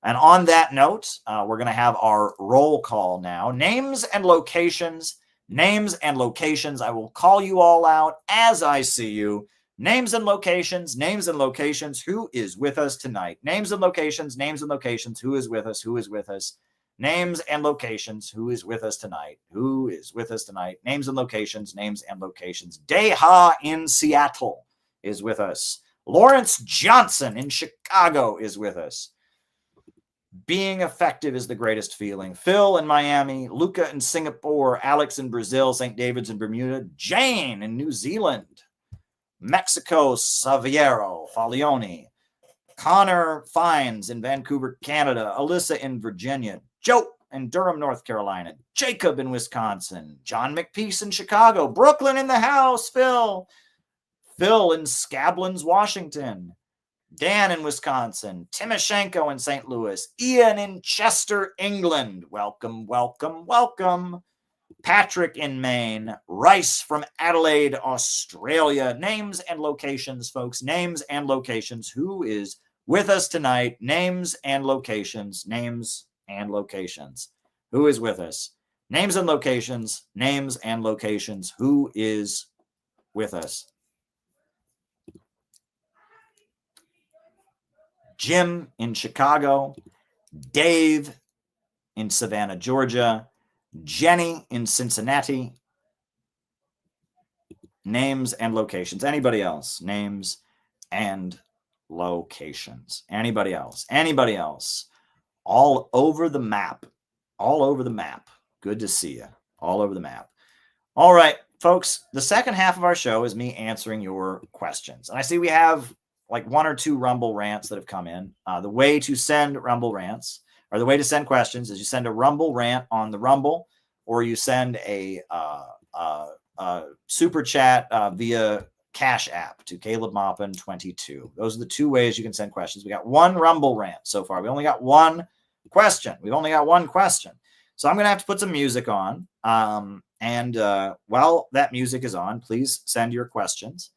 And on that note, we're going to have our roll call now. Names and locations. Names and locations. I will call you all out as I see you. Names and locations. Names and locations. Who is with us tonight? Names and locations. Names and locations. Who is with us? Who is with us? Names and locations. Who is with us tonight? Who is with us tonight? Names and locations. Names and locations. Deha in Seattle is with us. Lawrence Johnson in Chicago is with us. Being effective is the greatest feeling. Phil in Miami. Luca in Singapore. Alex in Brazil. St. David's in Bermuda. Jane in New Zealand. Mexico. Saviero. Falioni. Connor Fines in Vancouver, Canada. Alyssa in Virginia. Joe in Durham, North Carolina. Jacob in Wisconsin. John McPeace in Chicago. Brooklyn in the house. Phil in Scablands, Washington. Dan in Wisconsin. Timoshenko in St. Louis. Ian in Chester, England. Welcome, welcome, welcome. Patrick in Maine. Rice from Adelaide, Australia. Names and locations, folks. Names and locations. Who is with us tonight? Names and locations. Names and locations. Who is with us? Names and locations. Names and locations. Who is with us? Jim in Chicago. Dave in Savannah, Georgia. Jenny in Cincinnati. Names and locations. Anybody else? Names and locations. Anybody else? Anybody else? All over the map. All over the map. Good to see you. All over the map. All right, folks, the second half of our show is me answering your questions. And I see we have like one or two Rumble rants that have come in. The way to send Rumble rants, or the way to send questions, is you send a Rumble rant on the Rumble, or you send a super chat via Cash App to Caleb Maupin 22. Those are the two ways you can send questions. We got one Rumble rant so far. We only got one question. We've only got one question. So I'm going to have to put some music on. And while that music is on, please send your questions.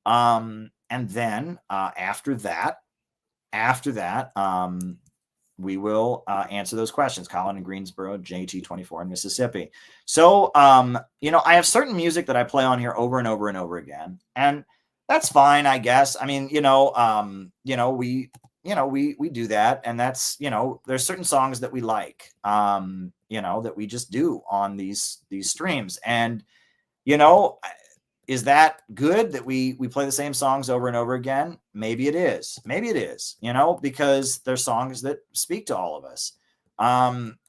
And then after that, we will answer those questions. Colin in Greensboro, JT24 in Mississippi. So, I have certain music that I play on here over and over and over again, and that's fine, I guess. I mean, we do that, and that's, there's certain songs that we like, that we just do on these streams, and is that good that we play the same songs over and over again? Maybe it is. Maybe it is, you know, because they're songs that speak to all of us.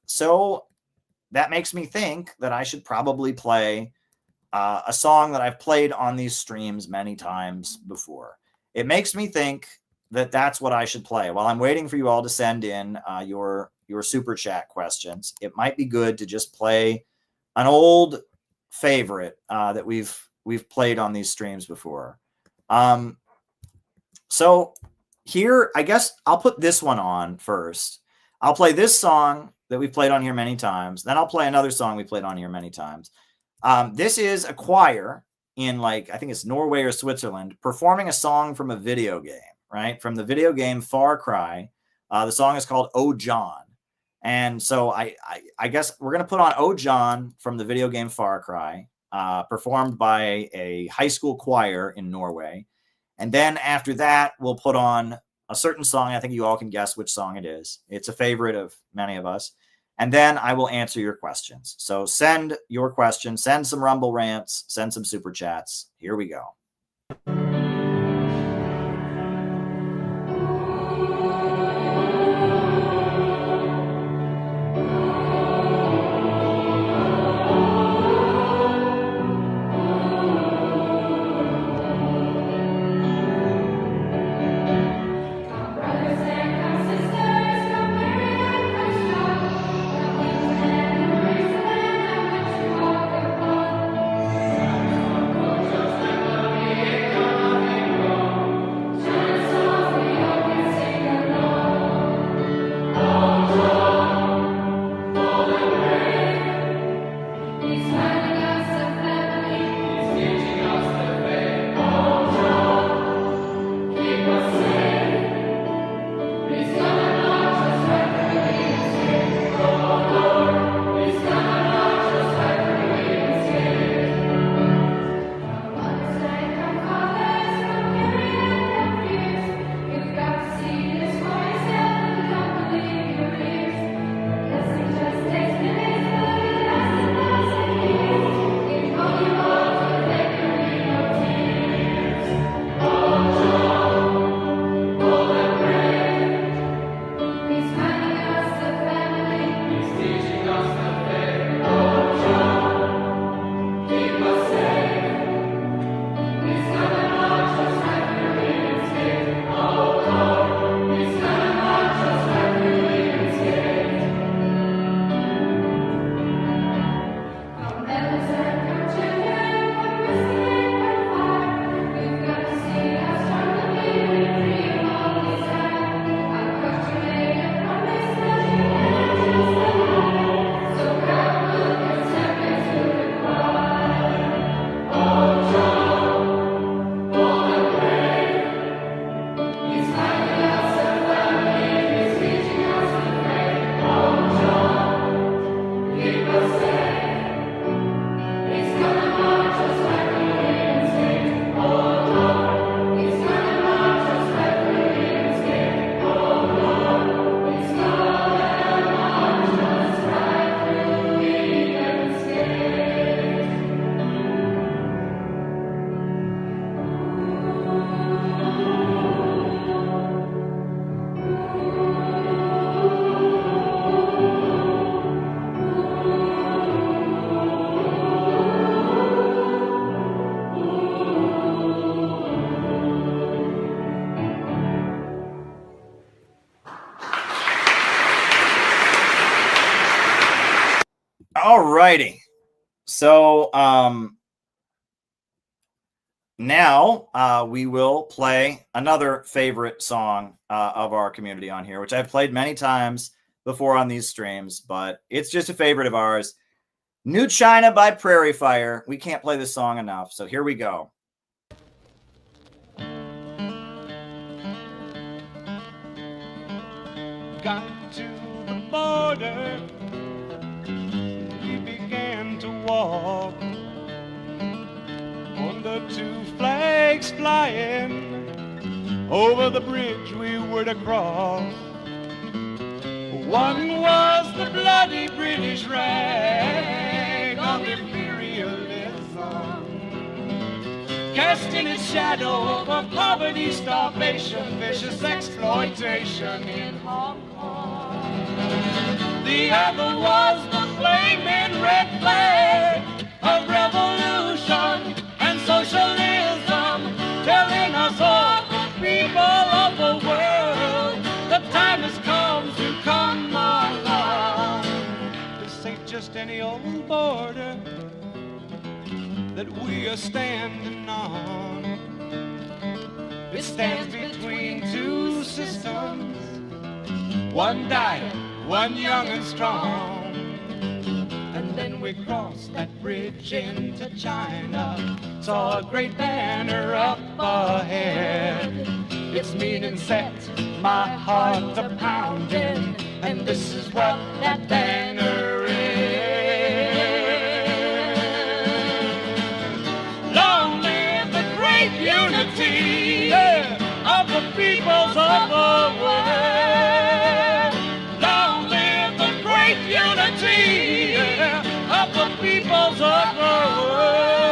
So that makes me think that I should probably play a song that I've played on these streams many times before. It makes me think that that's what I should play. While I'm waiting for you all to send in your super chat questions, it might be good to just play an old favorite that we've played on these streams before. So here, I guess I'll put this one on first. I'll play this song that we've played on here many times. Then I'll play another song we played on here many times. This is a choir in, like, I think it's Norway or Switzerland, performing a song from a video game, right? From the video game Far Cry. The song is called Oh John. And so I guess we're going to put on Oh John from the video game Far Cry, performed by a high school choir in Norway. And then after that, we'll put on a certain song. I think you all can guess which song it is. It's a favorite of many of us. And then I will answer your questions. So send your questions, send some Rumble rants, send some super chats. Here we go. All righty. So now we will play another favorite song of our community on here, which I've played many times before on these streams, but it's just a favorite of ours. New China by Prairie Fire. We can't play this song enough, so here we go. Got to the border, we began to walk on the two flags flying over the bridge we were to cross. One was the bloody British rag of imperialism, casting its shadow over poverty, starvation, vicious exploitation in Hong Kong. The other was the flaming red flag of revolution and socialism, telling us all, the people of the world, the time has come to come along. This ain't just any old border that we are standing on. It stands between two systems, one dying, one young and strong. And then we crossed that bridge into China, saw a great banner up ahead. Its meaning set my heart a pounding, and this is what that banner is. Long live the great unity of the peoples of the world. Long live the great unity of the peoples of the world.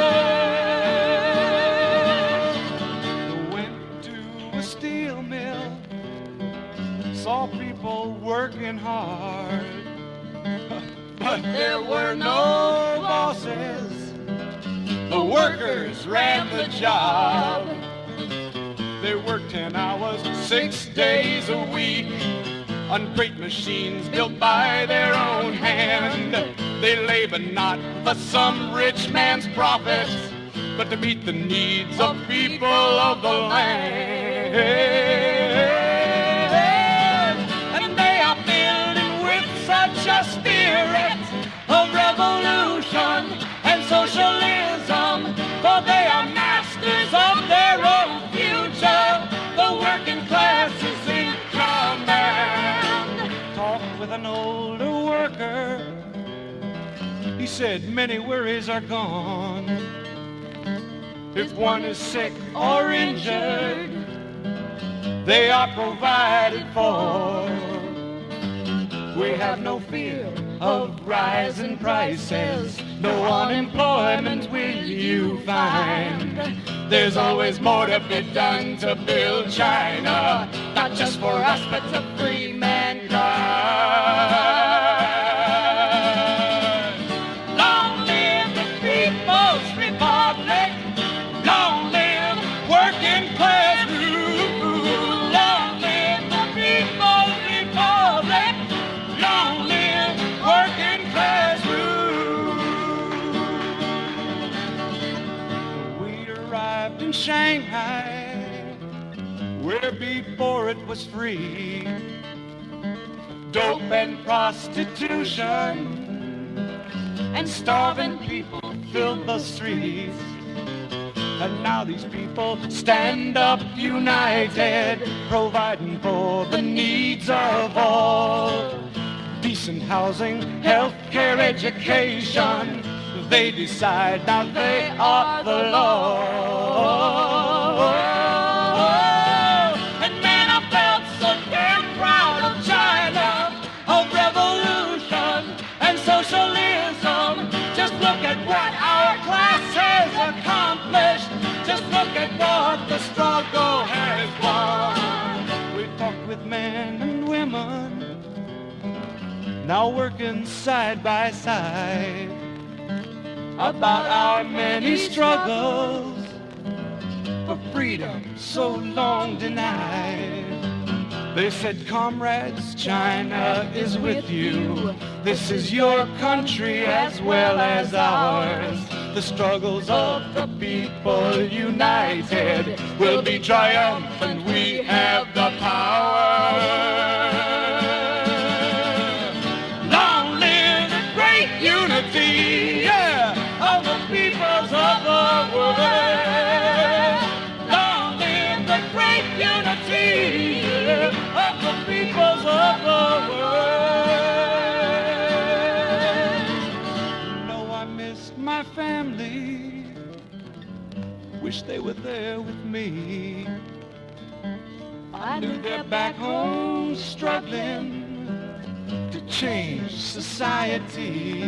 Went to a steel mill, saw people working hard, but there were no bosses. The workers ran the job. They worked 10 hours, 6 days a week, on great machines built by their own hand. They labor not for some rich man's profits, but to meet the needs of people of the land. And they are building with such a spirit of revolution and socialism, for they are masters of their own future. The working class is in command. Talked with an older worker. He said many worries are gone. If one is sick or injured, they are provided for. We have no fear of rising prices, no unemployment will you find. There's always more to be done to build China, not just for us but to free mankind. Long live the People's Republic, long live working class rule. Long live the People's Republic, long live working class rule. We arrived in Shanghai, where before it was free, dope and prostitution and starving people filled the streets. And now these people stand up united, providing for the needs of all. Decent housing, health care, education, they decide, now they are the law. And man, I felt so damn proud of China, of revolution and socialism. Just look at what our class has accomplished. Just look at what the struggle has won. We talked with men and women, now working side by side, about our many struggles for freedom so long denied. They said, comrades, China is with you. This is your country as well as ours. The struggles of the people united will be triumphant. We have the power. Long live the great unity, of the peoples of the world. Long live the great unity of the peoples of the world. No, I missed my family, wish they were there with me. I knew they're back home struggling to change society.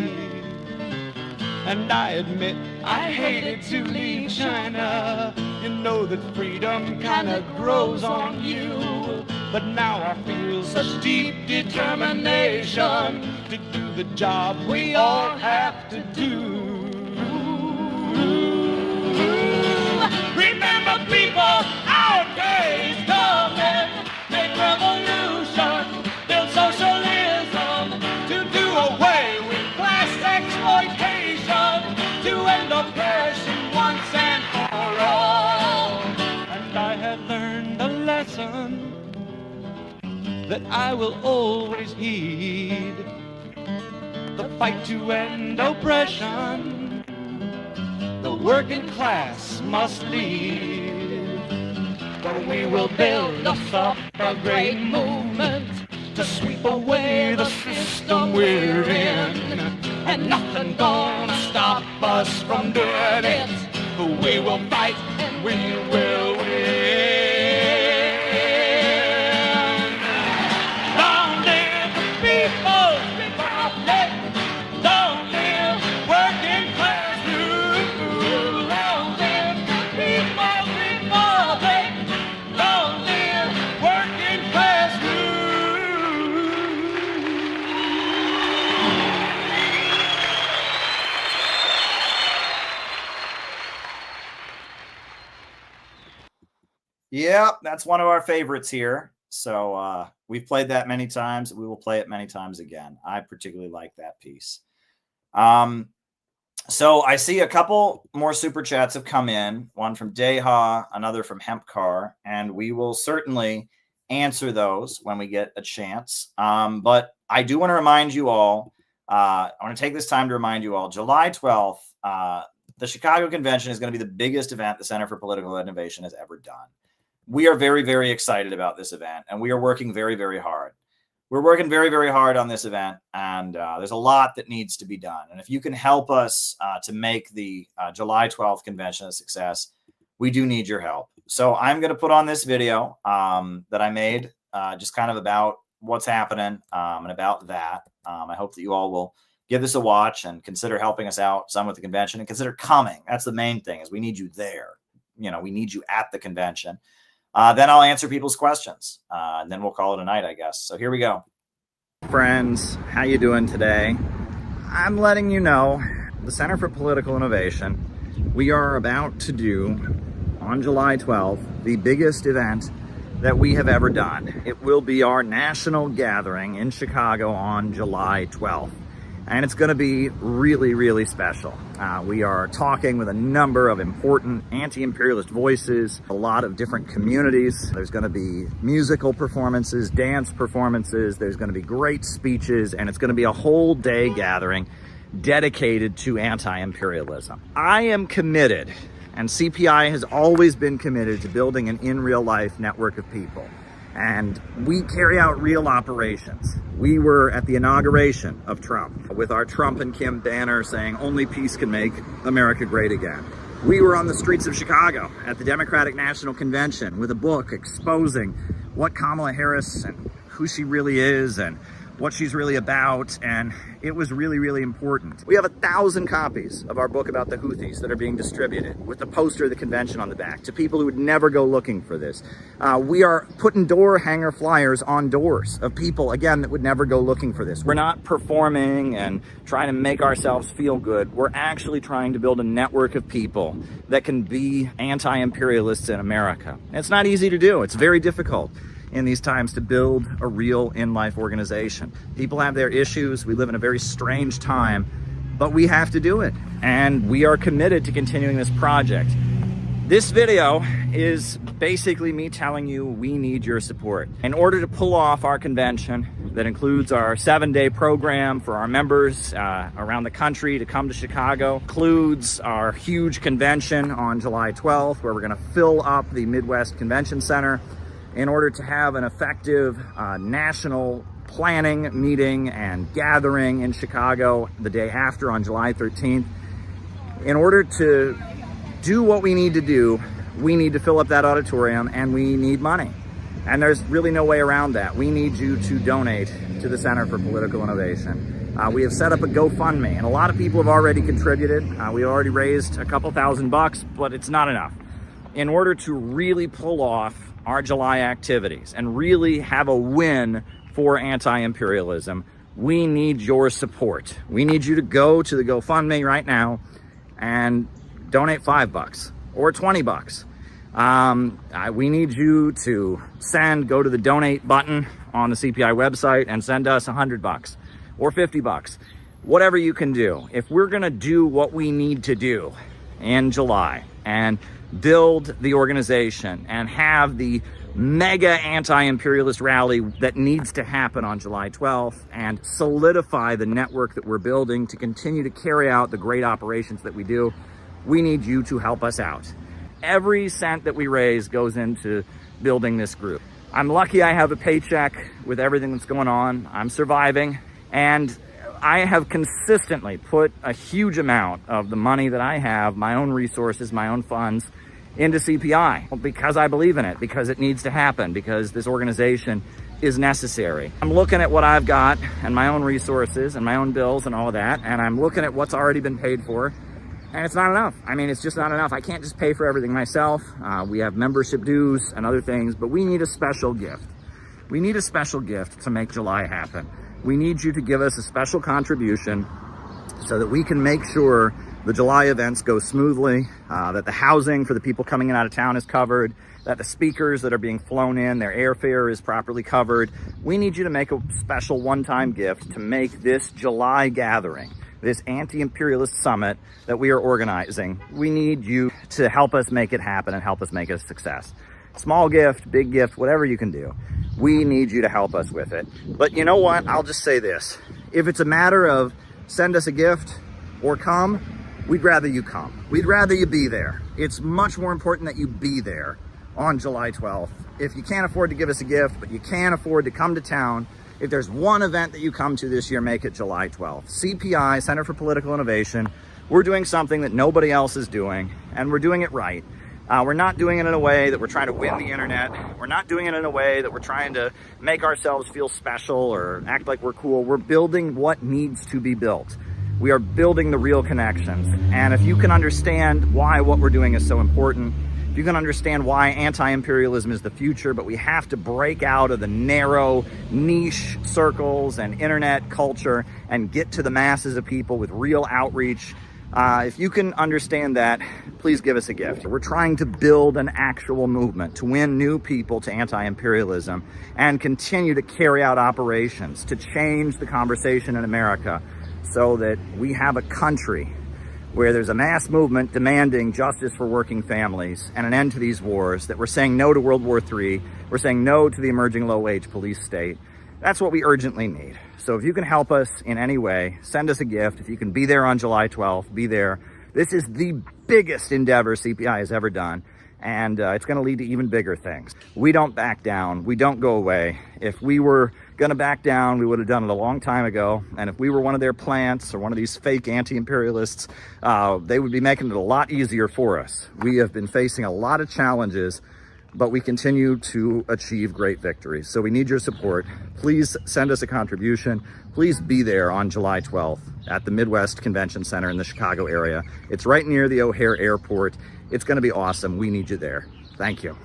And I admit I hated to leave China. You know that freedom kinda grows on you. But now I feel such deep determination to do the job we all have to do. Remember, people, our day's coming. Make revolution, build socialism, to do away with class exploitation, to end oppression once and for all. And I have learned a lesson that I will always heed. The fight to end oppression, the working class must lead. But we will build us up a great movement to sweep away the system we're in. And nothing gonna stop us from doing it. We will fight and we will win. Long live the People's Republic. Long live working class rule. Long live the People's Republic. Long live working class rule. Yep, that's one of our favorites here. So we've played that many times. We will play it many times again. I particularly like that piece. So I see a couple more super chats have come in, one from Deha, another from Hempcar, and we will certainly answer those when we get a chance. But I do want to remind you all, I want to take this time to remind you all, July 12th, the Chicago Convention is going to be the biggest event the Center for Political Innovation has ever done. We are very, very excited about this event, and we are working very, very hard. We're working very, very hard on this event, and there's a lot that needs to be done. And if you can help us to make the July 12th convention a success, we do need your help. So I'm going to put on this video that I made just kind of about what's happening and about that. I hope that you all will give this a watch and consider helping us out some with the convention and consider coming. That's the main thing, is we need you there. You know, we need you at the convention. Then I'll answer people's questions, and then we'll call it a night, I guess. So here we go. Friends, how you doing today? I'm letting you know, the Center for Political Innovation, we are about to do, on July 12th, the biggest event that we have ever done. It will be our national gathering in Chicago on July 12th. And it's going to be really, really special. We are talking with a number of important anti-imperialist voices, a lot of different communities. There's going to be musical performances, dance performances. There's going to be great speeches, and it's going to be a whole day gathering dedicated to anti-imperialism. I am committed, and CPI has always been committed to building an in real life network of people. And we carry out real operations. We were at the inauguration of Trump with our Trump and Kim banner saying only peace can make America great again. We were on the streets of Chicago at the Democratic National Convention with a book exposing what Kamala Harris and who she really is and what she's really about, and it was really, really important. We have 1,000 copies of our book about the Houthis that are being distributed with the poster of the convention on the back to people who would never go looking for this. We are putting door hanger flyers on doors of people, again, that would never go looking for this. We're not performing and trying to make ourselves feel good. We're actually trying to build a network of people that can be anti-imperialists in America. And it's not easy to do. It's very difficult in these times to build a real in-life organization. People have their issues. We live in a very strange time, but we have to do it. And we are committed to continuing this project. This video is basically me telling you we need your support. In order to pull off our convention that includes our 7-day program for our members around the country to come to Chicago, includes our huge convention on July 12th, where we're gonna fill up the Midwest Convention Center, in order to have an effective national planning meeting and gathering in Chicago the day after on July 13th. In order to do what we need to do, we need to fill up that auditorium, and we need money. And there's really no way around that. We need you to donate to the Center for Political Innovation. We have set up a GoFundMe, and a lot of people have already contributed. We already raised a couple $1,000, but it's not enough. In order to really pull off our July activities and really have a win for anti-imperialism, we need your support. We need you to go to the GoFundMe right now and donate $5 or $20. We need you to go to the donate button on the CPI website and send us $100 or $50, whatever you can do. If we're gonna do what we need to do in July and build the organization and have the mega anti-imperialist rally that needs to happen on July 12th and solidify the network that we're building to continue to carry out the great operations that we do, we need you to help us out. Every cent that we raise goes into building this group. I'm lucky I have a paycheck with everything that's going on. I'm surviving, and I have consistently put a huge amount of the money that I have, my own resources, my own funds, into CPI because I believe in it, because it needs to happen, because this organization is necessary. I'm looking at what I've got and my own resources and my own bills and all of that, and I'm looking at what's already been paid for, and it's not enough. I mean, it's just not enough. I can't just pay for everything myself. We have membership dues and other things, but we need a special gift. We need a special gift to make July happen. We need you to give us a special contribution so that we can make sure the July events go smoothly, that the housing for the people coming in out of town is covered, that the speakers that are being flown in, their airfare is properly covered. We need you to make a special one-time gift to make this July gathering, this anti-imperialist summit that we are organizing. We need you to help us make it happen and help us make it a success. Small gift, big gift, whatever you can do. We need you to help us with it. But you know what? I'll just say this. If it's a matter of send us a gift or come, we'd rather you come. We'd rather you be there. It's much more important that you be there on July 12th. If you can't afford to give us a gift, but you can afford to come to town, if there's one event that you come to this year, make it July 12th. CPI, Center for Political Innovation, we're doing something that nobody else is doing, and we're doing it right. We're not doing it in a way that we're trying to win the internet. We're not doing it in a way that we're trying to make ourselves feel special or act like we're cool. We're building what needs to be built. We are building the real connections. And if you can understand why what we're doing is so important, if you can understand why anti-imperialism is the future, but we have to break out of the narrow niche circles and internet culture and get to the masses of people with real outreach. If you can understand that, please give us a gift. We're trying to build an actual movement to win new people to anti-imperialism and continue to carry out operations to change the conversation in America so that we have a country where there's a mass movement demanding justice for working families and an end to these wars, that we're saying no to World War III, we're saying no to the emerging low-wage police state. That's what we urgently need. So if you can help us in any way, send us a gift. If you can be there on July 12th, be there. This is the biggest endeavor CPI has ever done, and it's going to lead to even bigger things. We don't back down. We don't go away. If we were going to back down, we would have done it a long time ago. And if we were one of their plants or one of these fake anti-imperialists, they would be making it a lot easier for us. We have been facing a lot of challenges, but we continue to achieve great victories. So we need your support. Please send us a contribution. Please be there on July 12th at the Midwest Convention Center in the Chicago area. It's right near the O'Hare Airport. It's going to be awesome. We need you there. Thank you.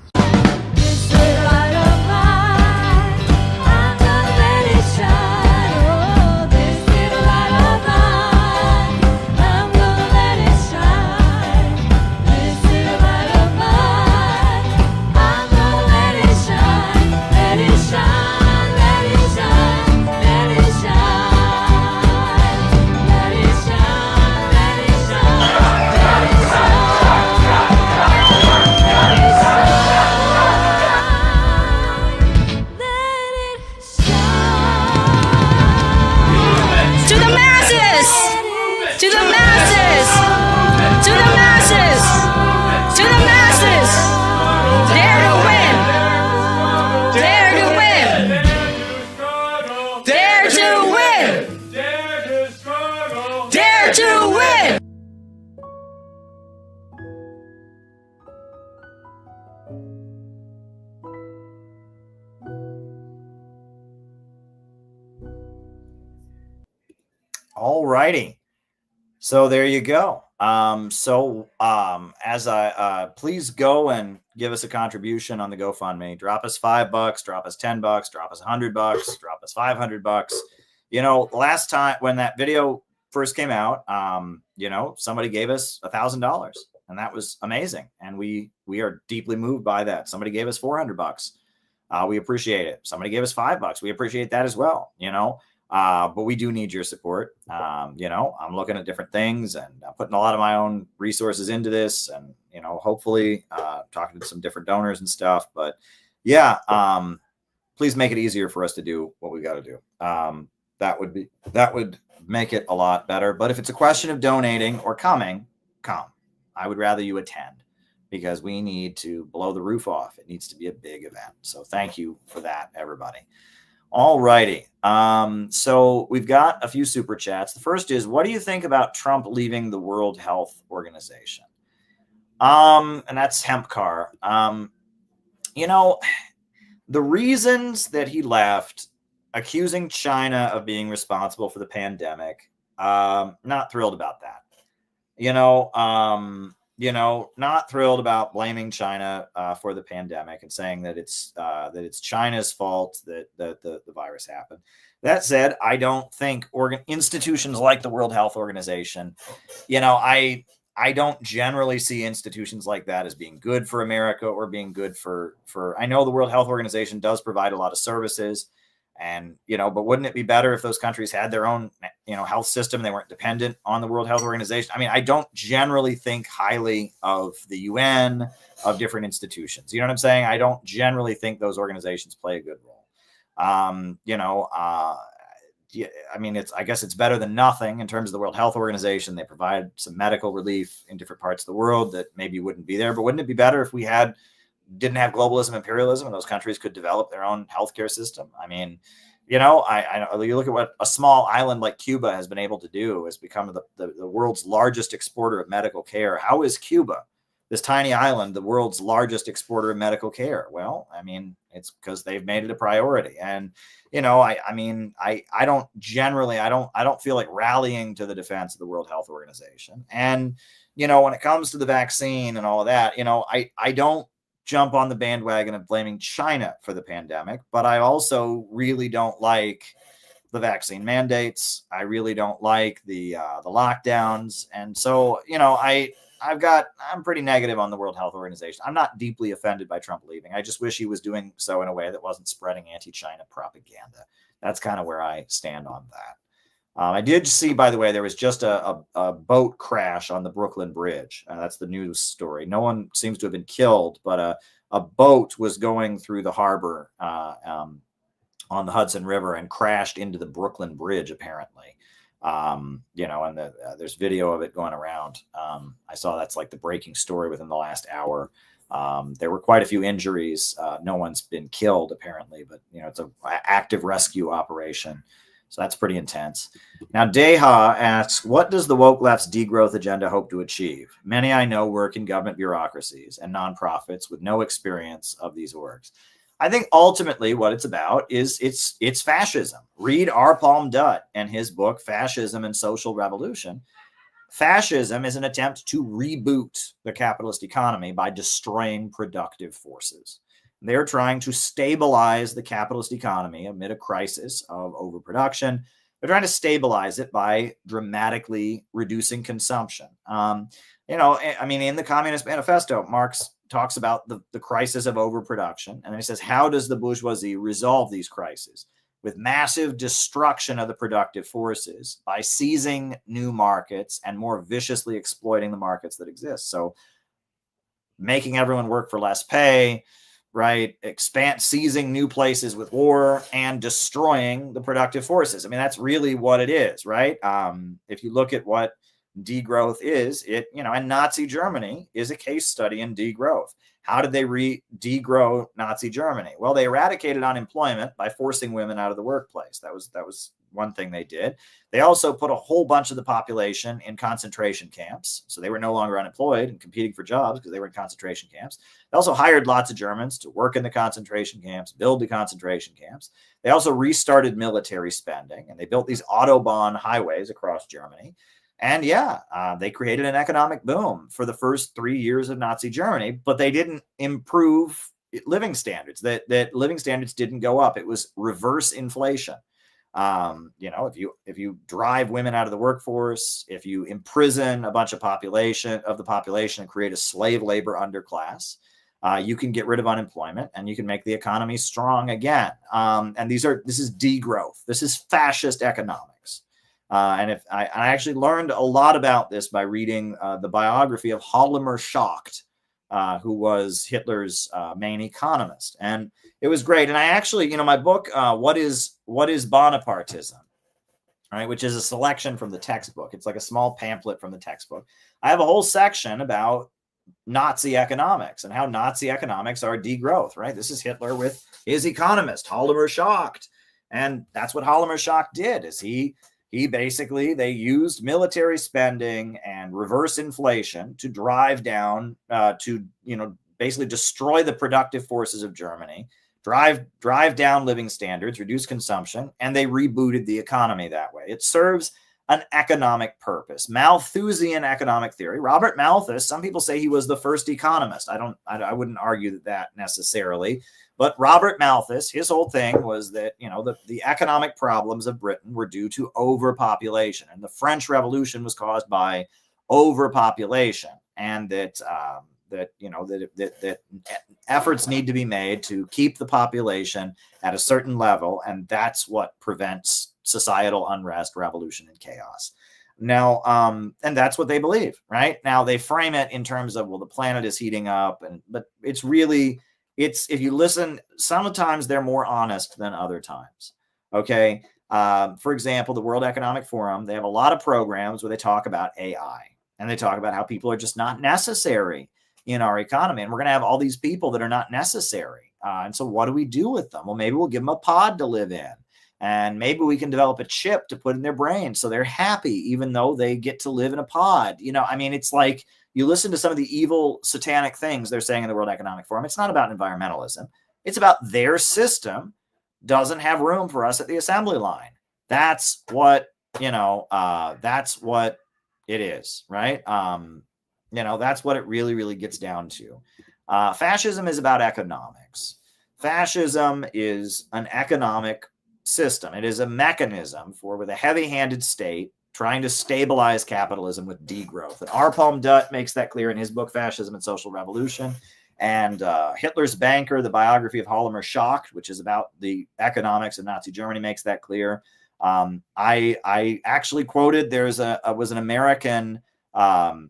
All righty. So there you go. Please go and give us a contribution on the GoFundMe. Drop us $5, drop us $10, drop us $100, drop us $500. You know, last time when that video first came out, somebody gave us $1,000, and that was amazing. And we are deeply moved by that. Somebody gave us $400. We appreciate it. Somebody gave us $5. We appreciate that as well. But we do need your support. I'm looking at different things and I'm putting a lot of my own resources into this, and, hopefully talking to some different donors and stuff. But yeah, please make it easier for us to do what we got to do. That would make it a lot better. But if it's a question of donating or come. I would rather you attend, because we need to blow the roof off. It needs to be a big event. So thank you for that, everybody. All righty. So we've got a few super chats. The first is, what do you think about Trump leaving the World Health Organization? And that's Hempcar. The reasons that he left, accusing China of being responsible for the pandemic, not thrilled about that. Not thrilled about blaming China for the pandemic and saying that it's China's fault that the virus happened. That said, I don't think institutions like the World Health Organization, I don't generally see institutions like that as being good for America or being good for. I know the World Health Organization does provide a lot of services. And, but wouldn't it be better if those countries had their own, health system? They weren't dependent on the World Health Organization. I mean, I don't generally think highly of the UN, of different institutions. You know what I'm saying? I don't generally think those organizations play a good role. I guess it's better than nothing in terms of the World Health Organization. They provide some medical relief in different parts of the world that maybe wouldn't be there. But wouldn't it be better if we didn't have globalism, imperialism, and those countries could develop their own healthcare system? I mean, you look at what a small island like Cuba has been able to do, has become the world's largest exporter of medical care. How is Cuba, this tiny island, the world's largest exporter of medical care? Well, I mean, it's because they've made it a priority. And, I don't feel like rallying to the defense of the World Health Organization. And, when it comes to the vaccine and all of that, I don't jump on the bandwagon of blaming China for the pandemic, but I also really don't like the vaccine mandates. I really don't like the lockdowns. And so, I'm pretty negative on the World Health Organization. I'm not deeply offended by Trump leaving. I just wish he was doing so in a way that wasn't spreading anti-China propaganda. That's kind of where I stand on that. I did see, by the way, there was just a boat crash on the Brooklyn Bridge. That's the news story. No one seems to have been killed, but a boat was going through the harbor on the Hudson River and crashed into the Brooklyn Bridge, apparently. There's video of it going around. I saw that's like the breaking story within the last hour. There were quite a few injuries. No one's been killed, apparently, but, it's an active rescue operation. So that's pretty intense. Now, Deha asks, what does the woke left's degrowth agenda hope to achieve? Many I know work in government bureaucracies and nonprofits with no experience of these orgs. I think ultimately what it's about is it's fascism. Read R. Palm Dutt and his book, Fascism and Social Revolution. Fascism is an attempt to reboot the capitalist economy by destroying productive forces. They're trying to stabilize the capitalist economy amid a crisis of overproduction. They're trying to stabilize it by dramatically reducing consumption. In the Communist Manifesto, Marx talks about the crisis of overproduction. And then he says, how does the bourgeoisie resolve these crises? With massive destruction of the productive forces by seizing new markets and more viciously exploiting the markets that exist. So making everyone work for less pay, right? Seizing new places with war and destroying the productive forces. I mean, that's really what it is, right? If you look at what degrowth is. And Nazi Germany is a case study in degrowth. How did they degrow Nazi Germany? Well, they eradicated unemployment by forcing women out of the workplace. That was one thing they did. They also put a whole bunch of the population in concentration camps. So they were no longer unemployed and competing for jobs because they were in concentration camps. They also hired lots of Germans to work in the concentration camps, build the concentration camps. They also restarted military spending, and they built these Autobahn highways across Germany. And they created an economic boom for the first 3 years of Nazi Germany, but they didn't improve living standards. That living standards didn't go up. It was reverse inflation. If you drive women out of the workforce, if you imprison a bunch of the population and create a slave labor underclass, you can get rid of unemployment and you can make the economy strong again. And this is degrowth. This is fascist economics. And if I actually learned a lot about this by reading the biography of Hjalmar Schacht, who was Hitler's main economist, and it was great. And I actually, my book, what is Bonapartism, right, which is a selection from the textbook. It's like a small pamphlet from the textbook. I have a whole section about Nazi economics and how Nazi economics are degrowth, right? This is Hitler with his economist, Hjalmar Schacht. And that's what Hjalmar Schacht did, is he basically, they used military spending and reverse inflation to drive down, basically destroy the productive forces of Germany, drive down living standards, reduce consumption, and they rebooted the economy that way. It serves an economic purpose. Malthusian economic theory. Robert Malthus, some people say he was the first economist. I wouldn't argue that necessarily. But Robert Malthus, his whole thing was that, the economic problems of Britain were due to overpopulation. And the French Revolution was caused by overpopulation. And that efforts need to be made to keep the population at a certain level. And that's what prevents societal unrest, revolution, and chaos. Now, and that's what they believe, right? Now, they frame it in terms of, well, the planet is heating up. But it's really... if you listen, sometimes they're more honest than other times. Okay. For example, the World Economic Forum, they have a lot of programs where they talk about AI and they talk about how people are just not necessary in our economy. And we're going to have all these people that are not necessary. And so what do we do with them? Well, maybe we'll give them a pod to live in, and maybe we can develop a chip to put in their brain so they're happy, even though they get to live in a pod. It's like, you listen to some of the evil satanic things they're saying in the World Economic Forum. It's not about environmentalism. It's about their system doesn't have room for us at the assembly line. That's what, that's what it is, right? That's what it really, really gets down to. Fascism is about economics. Fascism is an economic system. It is a mechanism with a heavy-handed state trying to stabilize capitalism with degrowth. And Arpalm Dutt makes that clear in his book, Fascism and Social Revolution. And Hitler's Banker, the biography of Hjalmar Schacht, which is about the economics of Nazi Germany, makes that clear. I actually quoted, there was an American Nazi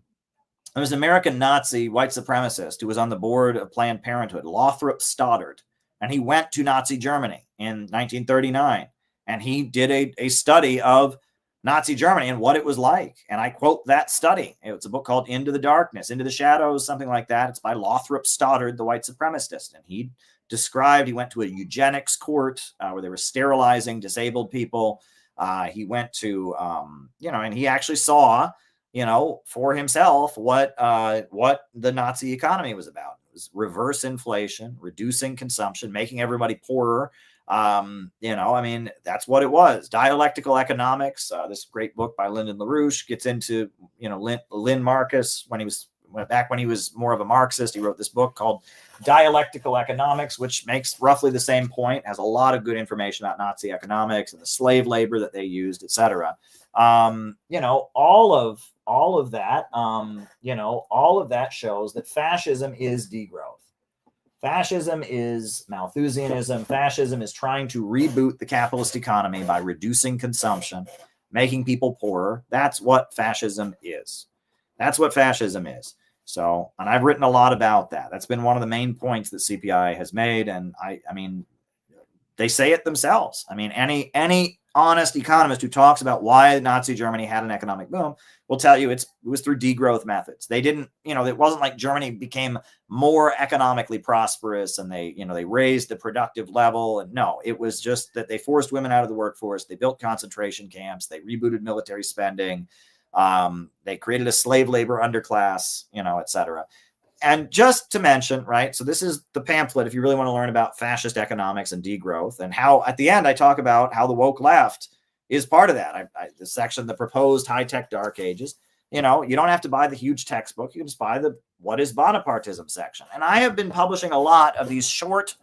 white supremacist who was on the board of Planned Parenthood, Lothrop Stoddard, and he went to Nazi Germany in 1939, and he did a study of Nazi Germany and what it was like. And I quote that study. It's a book called Into the Darkness, Into the Shadows, something like that. It's by Lothrop Stoddard, the white supremacist. And he went to a eugenics court where they were sterilizing disabled people. He went to, and he actually saw, for himself what the Nazi economy was about. It was reverse inflation, reducing consumption, making everybody poorer. That's what it was. Dialectical economics. This great book by Lyndon LaRouche gets into, Lynn Marcus, when he was more of a Marxist. He wrote this book called Dialectical Economics, which makes roughly the same point, has a lot of good information about Nazi economics and the slave labor that they used, etc. All of that shows that fascism is degrowth. Fascism is Malthusianism. Fascism is trying to reboot the capitalist economy by reducing consumption, making people poorer. That's what fascism is. So, and I've written a lot about that. That's been one of the main points that CPI has made. And I mean, they say it themselves. I mean, any honest economist who talks about why Nazi Germany had an economic boom will tell you it was through degrowth methods. They didn't, it wasn't like Germany became more economically prosperous and they raised the productive level. And no, it was just that they forced women out of the workforce. They built concentration camps. They rebooted military spending. They created a slave labor underclass, et cetera. And just to mention, right, so this is the pamphlet if you really want to learn about fascist economics and degrowth, and how at the end I talk about how the woke left is part of that. The section, the proposed high-tech dark ages, you don't have to buy the huge textbook. You can just buy the what is Bonapartism section. And I have been publishing a lot of these short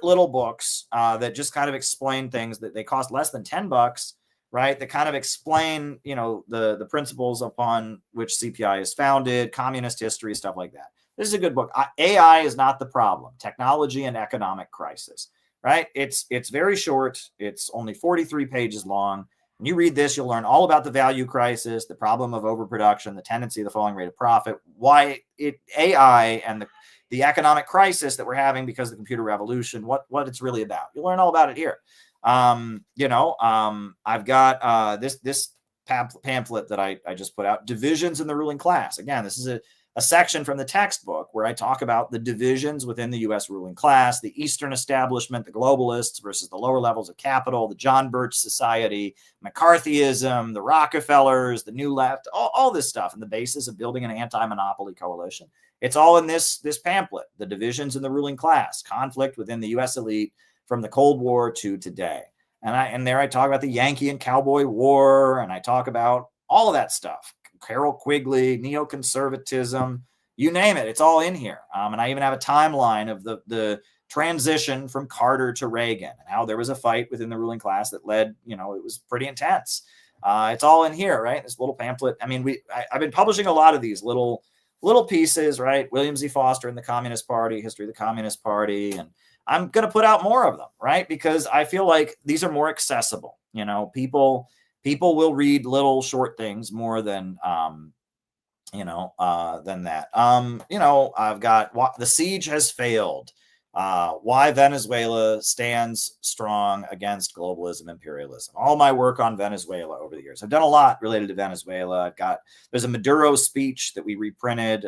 little books that just kind of explain things that they cost less than $10, right? That kind of explain, the principles upon which CPI is founded, communist history, stuff like that. This is a good book. AI is not the problem. Technology and economic crisis, right? It's very short. It's only 43 pages long. When you read this, you'll learn all about the value crisis, the problem of overproduction, the tendency of the falling rate of profit, why AI and the economic crisis that we're having because of the computer revolution, what it's really about. You'll learn all about it here. I've got this pamphlet that I just put out, Divisions in the Ruling Class. Again, this is a section from the textbook where I talk about the divisions within the U.S. ruling class, the Eastern establishment, the globalists versus the lower levels of capital, the John Birch Society, McCarthyism, the Rockefellers, the New Left, all this stuff, and the basis of building an anti-monopoly coalition. It's all in this pamphlet, The Divisions in the Ruling Class, Conflict Within the U.S. Elite from the Cold War to today. And there I talk about the Yankee and Cowboy War, and I talk about all of that stuff. Carol Quigley, neoconservatism, you name it, it's all in here. And I even have a timeline of the transition from Carter to Reagan and how there was a fight within the ruling class that led, it was pretty intense. It's all in here, right? This little pamphlet. I mean, I've been publishing a lot of these little pieces, right? William Z. Foster and the Communist Party, History of the Communist Party, and I'm going to put out more of them, right? Because I feel like these are more accessible. People will read little short things more than that. I've got The Siege Has Failed, why Venezuela stands strong against globalism, imperialism. All my work on Venezuela over the years. I've done a lot related to Venezuela. There's a Maduro speech that we reprinted,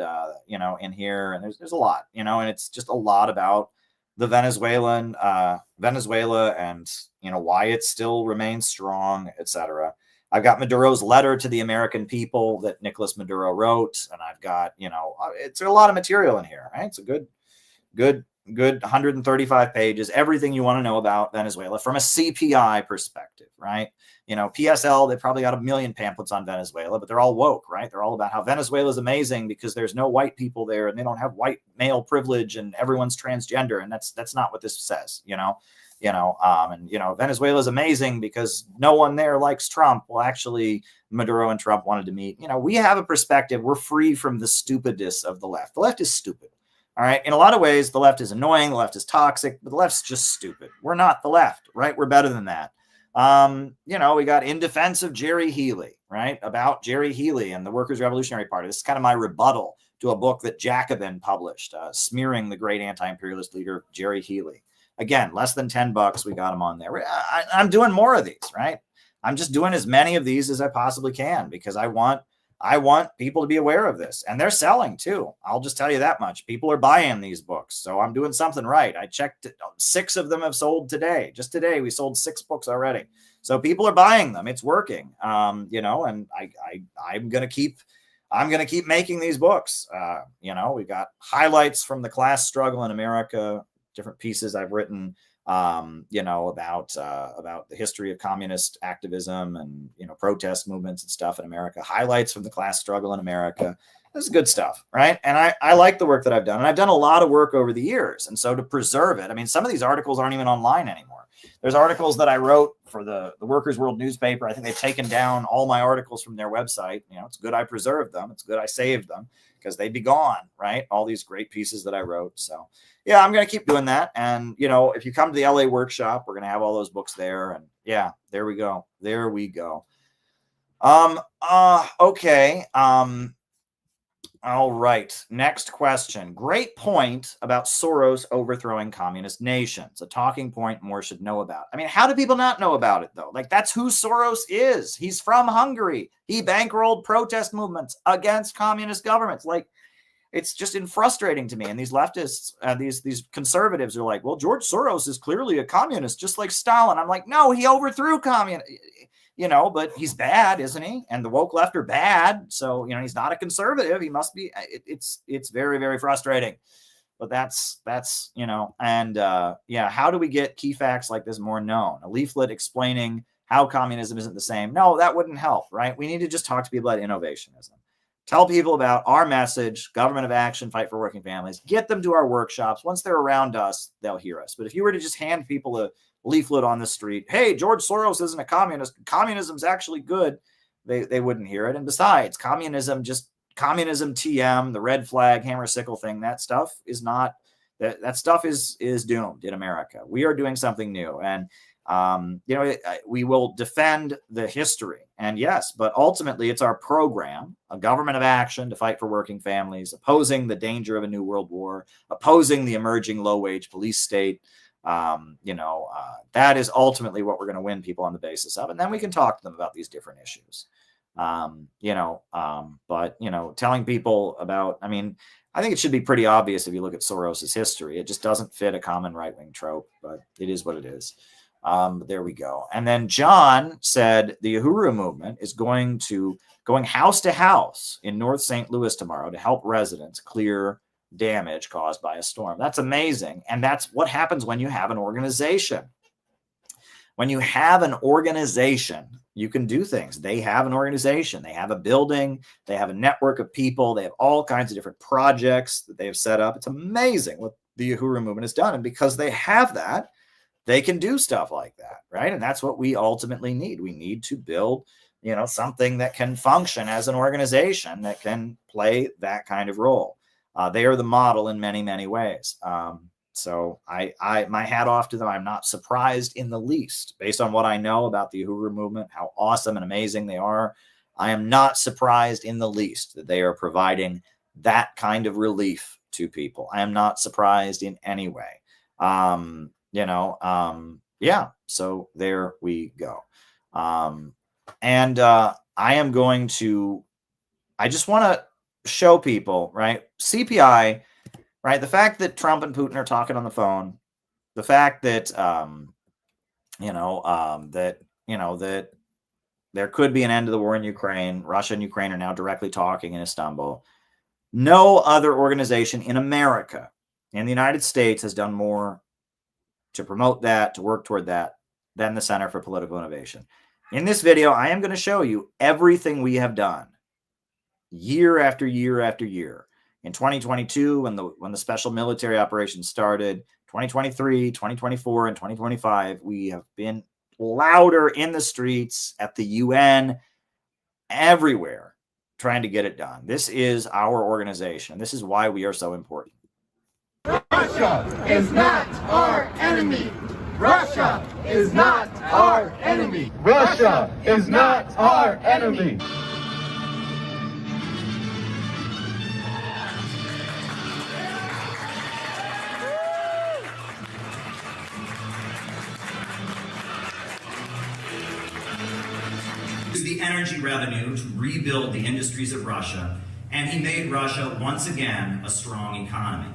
in here, and there's a lot, and it's just a lot about the Venezuela and why it still remains strong, etc. I've got Maduro's letter to the American people that Nicolas Maduro wrote, and I've got it's a lot of material in here, right? It's a good 135 pages, everything you want to know about Venezuela from a CPI perspective, right? PSL, they probably got 1 million pamphlets on Venezuela, but they're all woke, right? They're all about how Venezuela is amazing because there's no white people there and they don't have white male privilege and everyone's transgender. And that's not what this says, Venezuela is amazing because no one there likes Trump. Well, actually, Maduro and Trump wanted to meet. We have a perspective. We're free from the stupidness of the left. The left is stupid. All right. In a lot of ways, the left is annoying. The left is toxic, but the left's just stupid. We're not the left, right? We're better than that. We got In Defense of Jerry Healy, right? About Jerry Healy and the Workers' Revolutionary Party. This is kind of my rebuttal to a book that Jacobin published, smearing the great anti-imperialist leader, Jerry Healy. Again, less than $10. We got him on there. I'm doing more of these, right? I'm just doing as many of these as I possibly can because I want people to be aware of this, and they're selling too. I'll just tell you that much. People are buying these books. So I'm doing something right. I checked 6 of them have sold today. Just today, we sold 6 books already. So people are buying them. It's working. And I'm going to keep making these books. We've got highlights from the class struggle in America, different pieces I've written, about the history of communist activism and, protest movements and stuff in America, highlights from the class struggle in America. This is good stuff, right? And I like the work that I've done. And I've done a lot of work over the years. And so to preserve it, some of these articles aren't even online anymore. There's articles that I wrote for the Workers' World newspaper. I think they've taken down all my articles from their website. It's good I preserved them. It's good I saved them because they'd be gone, right? All these great pieces that I wrote. So yeah, I'm going to keep doing that. And, if you come to the LA workshop, we're going to have all those books there. And yeah, there we go. Okay. All right. Next question. Great point about Soros overthrowing communist nations. A talking point more should know about. I mean, how do people not know about it, though? Like, that's who Soros is. He's from Hungary. He bankrolled protest movements against communist governments. Like, it's just frustrating to me. And these leftists, these conservatives are like, well, George Soros is clearly a communist, just like Stalin. I'm like, no, he overthrew communism. But he's bad, isn't he? And the woke left are bad. So, he's not a conservative. He must be. It's very, very frustrating. But that's how do we get key facts like this more known? A leaflet explaining how communism isn't the same. No, that wouldn't help, right? We need to just talk to people about innovationism. Tell people about our message, government of action, fight for working families. Get them to our workshops. Once they're around us, they'll hear us. But if you were to just hand people a leaflet on the street, hey, George Soros isn't a communist, communism's actually good, they wouldn't hear it. And besides, communism TM, the red flag, hammer sickle thing, that stuff is not, that stuff is doomed in America. We are doing something new. And we will defend the history. And yes, but ultimately it's our program, a government of action to fight for working families, opposing the danger of a new world war, opposing the emerging low-wage police state. That is ultimately what we're going to win people on the basis of. And then we can talk to them about these different issues. Telling people about, I think it should be pretty obvious if you look at Soros's history. It just doesn't fit a common right-wing trope, but it is what it is. There we go. And then John said the Uhuru movement is going house to house in North St. Louis tomorrow to help residents clear damage caused by a storm. That's amazing. And that's what happens when you have an organization. When you have an organization, you can do things. They have an organization. They have a building. They have a network of people. They have all kinds of different projects that they have set up. It's amazing what the Uhuru movement has done. And because they have that, they can do stuff like that, right? And that's what we ultimately need. We need to build, something that can function as an organization that can play that kind of role. They are the model in many, many ways. So my hat off to them. I'm not surprised in the least, based on what I know about the Uhuru movement, how awesome and amazing they are. I am not surprised in the least that they are providing that kind of relief to people. I am not surprised in any way. So there we go. I just want to show people, right? CPI, right? The fact that Trump and Putin are talking on the phone, the fact that, that there could be an end to the war in Ukraine. Russia and Ukraine are now directly talking in Istanbul. No other organization in America, in the United States, has done more to promote that, to work toward that, than the Center for Political Innovation. In this video, I am going to show you everything we have done year after year after year. In 2022, when the special military operation started, 2023, 2024, and 2025, we have been louder in the streets, at the UN, everywhere, trying to get it done. This is our organization. This is why we are so important. Russia is not our enemy. Russia is not our enemy. Russia is not our enemy. The energy revenue to rebuild the industries of Russia, and he made Russia once again a strong economy.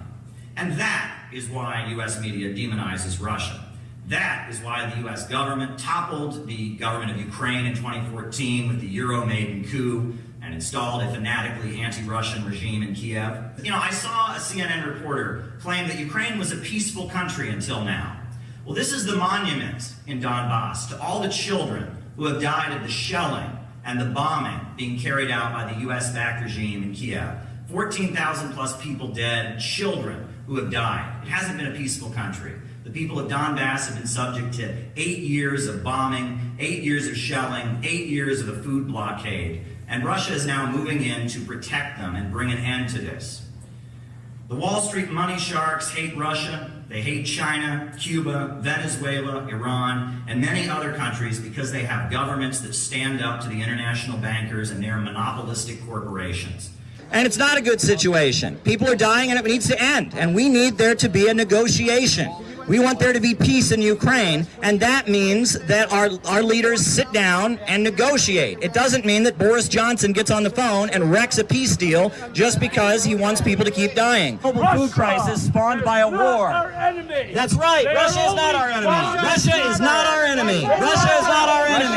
And that is why U.S. media demonizes Russia. That is why the U.S. government toppled the government of Ukraine in 2014 with the Euro-Maiden coup and installed a fanatically anti-Russian regime in Kiev. I saw a CNN reporter claim that Ukraine was a peaceful country until now. Well, this is the monument in Donbass to all the children who have died of the shelling and the bombing being carried out by the U.S.-backed regime in Kiev. 14,000 plus people dead, children who have died. It hasn't been a peaceful country. The people of Donbass have been subject to 8 years of bombing, 8 years of shelling, 8 years of a food blockade, and Russia is now moving in to protect them and bring an end to this. The Wall Street money sharks hate Russia. They hate China, Cuba, Venezuela, Iran, and many other countries because they have governments that stand up to the international bankers and their monopolistic corporations. And it's not a good situation. People are dying and it needs to end. And we need there to be a negotiation. We want there to be peace in Ukraine, and that means that our leaders sit down and negotiate. It doesn't mean that Boris Johnson gets on the phone and wrecks a peace deal just because he wants people to keep dying. Global food crisis spawned by a war. That's right. Russia is not our enemy. Russia is not our enemy. Russia is not our enemy.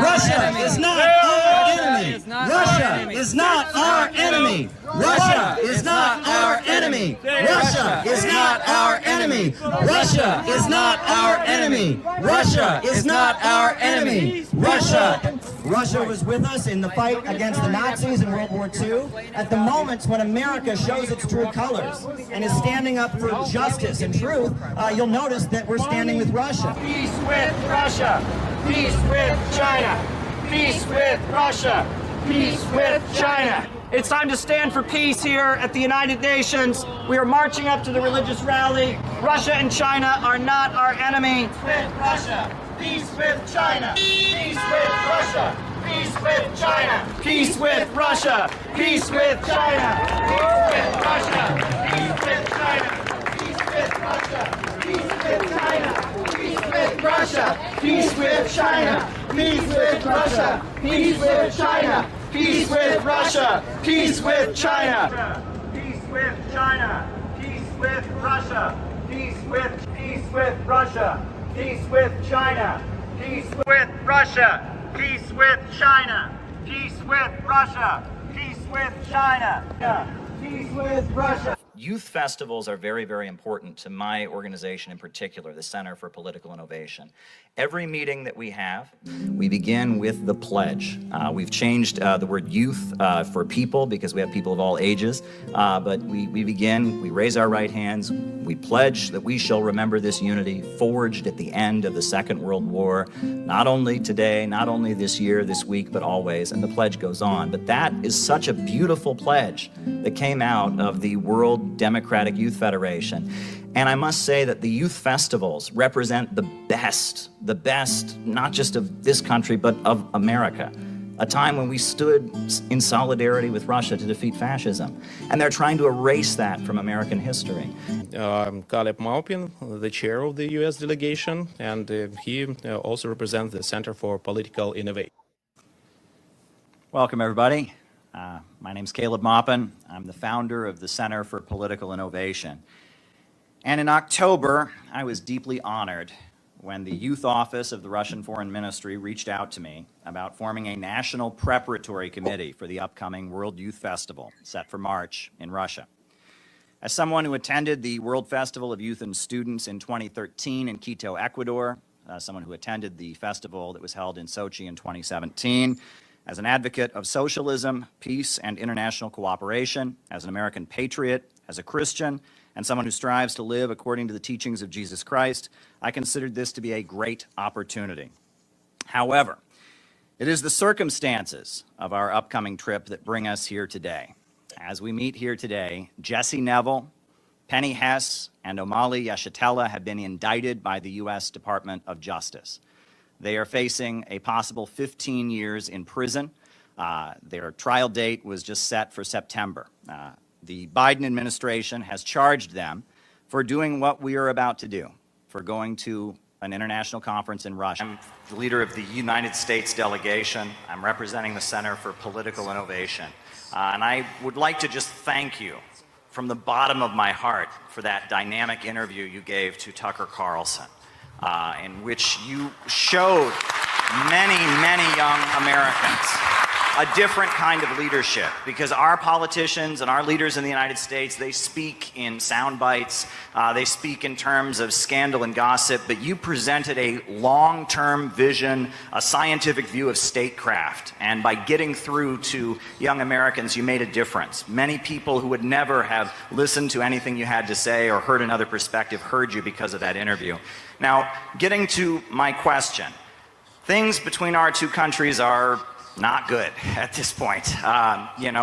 Russia is not our enemy. Russia is not our enemy. Russia is not our enemy. Russia is not our enemy. Russia is not our enemy. Russia is not our enemy. Russia was with us in the fight against the Nazis in World War II. At the moments when America shows its true colors and is standing up for justice and truth, you'll notice that we're standing with Russia. Peace with Russia. Peace with China. Peace with Russia. Peace with China. It's time to stand for peace here at the United Nations. We are marching up to the religious rally. Russia and China are not our enemy. Peace with Russia. Peace with China. Peace with Russia. Peace with China. Peace with Russia. Peace with China. Peace with Russia. Peace with China. Peace with Russia. Peace with China. Peace with Russia. Peace with China. Peace with Russia. Peace with China. Peace with Russia. Peace with China. Peace with China. Peace with Russia. Peace with Russia. Peace with China. Peace with Russia. Peace with China. Peace with Russia. Peace with China. Peace with Russia. Youth festivals are very, very important to my organization in particular, the Center for Political Innovation. Every meeting that we have, we begin with the pledge. We've changed the word youth for people because we have people of all ages, but we begin, we raise our right hands, we pledge that we shall remember this unity forged at the end of the Second World War, not only today, not only this year, this week, but always, and the pledge goes on. But that is such a beautiful pledge that came out of the World Democratic Youth Federation. And I must say that the youth festivals represent the best, not just of this country, but of America. A time when we stood in solidarity with Russia to defeat fascism. And they're trying to erase that from American history. I'm Caleb Maupin, the chair of the U.S. delegation, and he also represents the Center for Political Innovation. Welcome, everybody. My name's Caleb Maupin. I'm the founder of the Center for Political Innovation. And in October, I was deeply honored when the youth office of the Russian Foreign Ministry reached out to me about forming a national preparatory committee for the upcoming World Youth Festival set for March in Russia. As someone who attended the World Festival of Youth and Students in 2013 in Quito, Ecuador, someone who attended the festival that was held in Sochi in 2017, as an advocate of socialism, peace, and international cooperation, as an American patriot, as a Christian, and someone who strives to live according to the teachings of Jesus Christ, I considered this to be a great opportunity. However, it is the circumstances of our upcoming trip that bring us here today. As we meet here today, Jesse Neville, Penny Hess, and Omali Yeshitela have been indicted by the U.S. Department of Justice. They are facing a possible 15 years in prison. Their trial date was just set for September. The Biden administration has charged them for doing what we are about to do, for going to an international conference in Russia. I'm the leader of the United States delegation. I'm representing the Center for Political Innovation. And I would like to just thank you from the bottom of my heart for that dynamic interview you gave to Tucker Carlson, in which you showed many, many young Americans a different kind of leadership, because our politicians and our leaders in the United States, they speak in sound bites, they speak in terms of scandal and gossip, but you presented a long-term vision, a scientific view of statecraft, and by getting through to young Americans, you made a difference. Many people who would never have listened to anything you had to say or heard another perspective heard you because of that interview. Now, getting to my question, things between our two countries are not good at this point.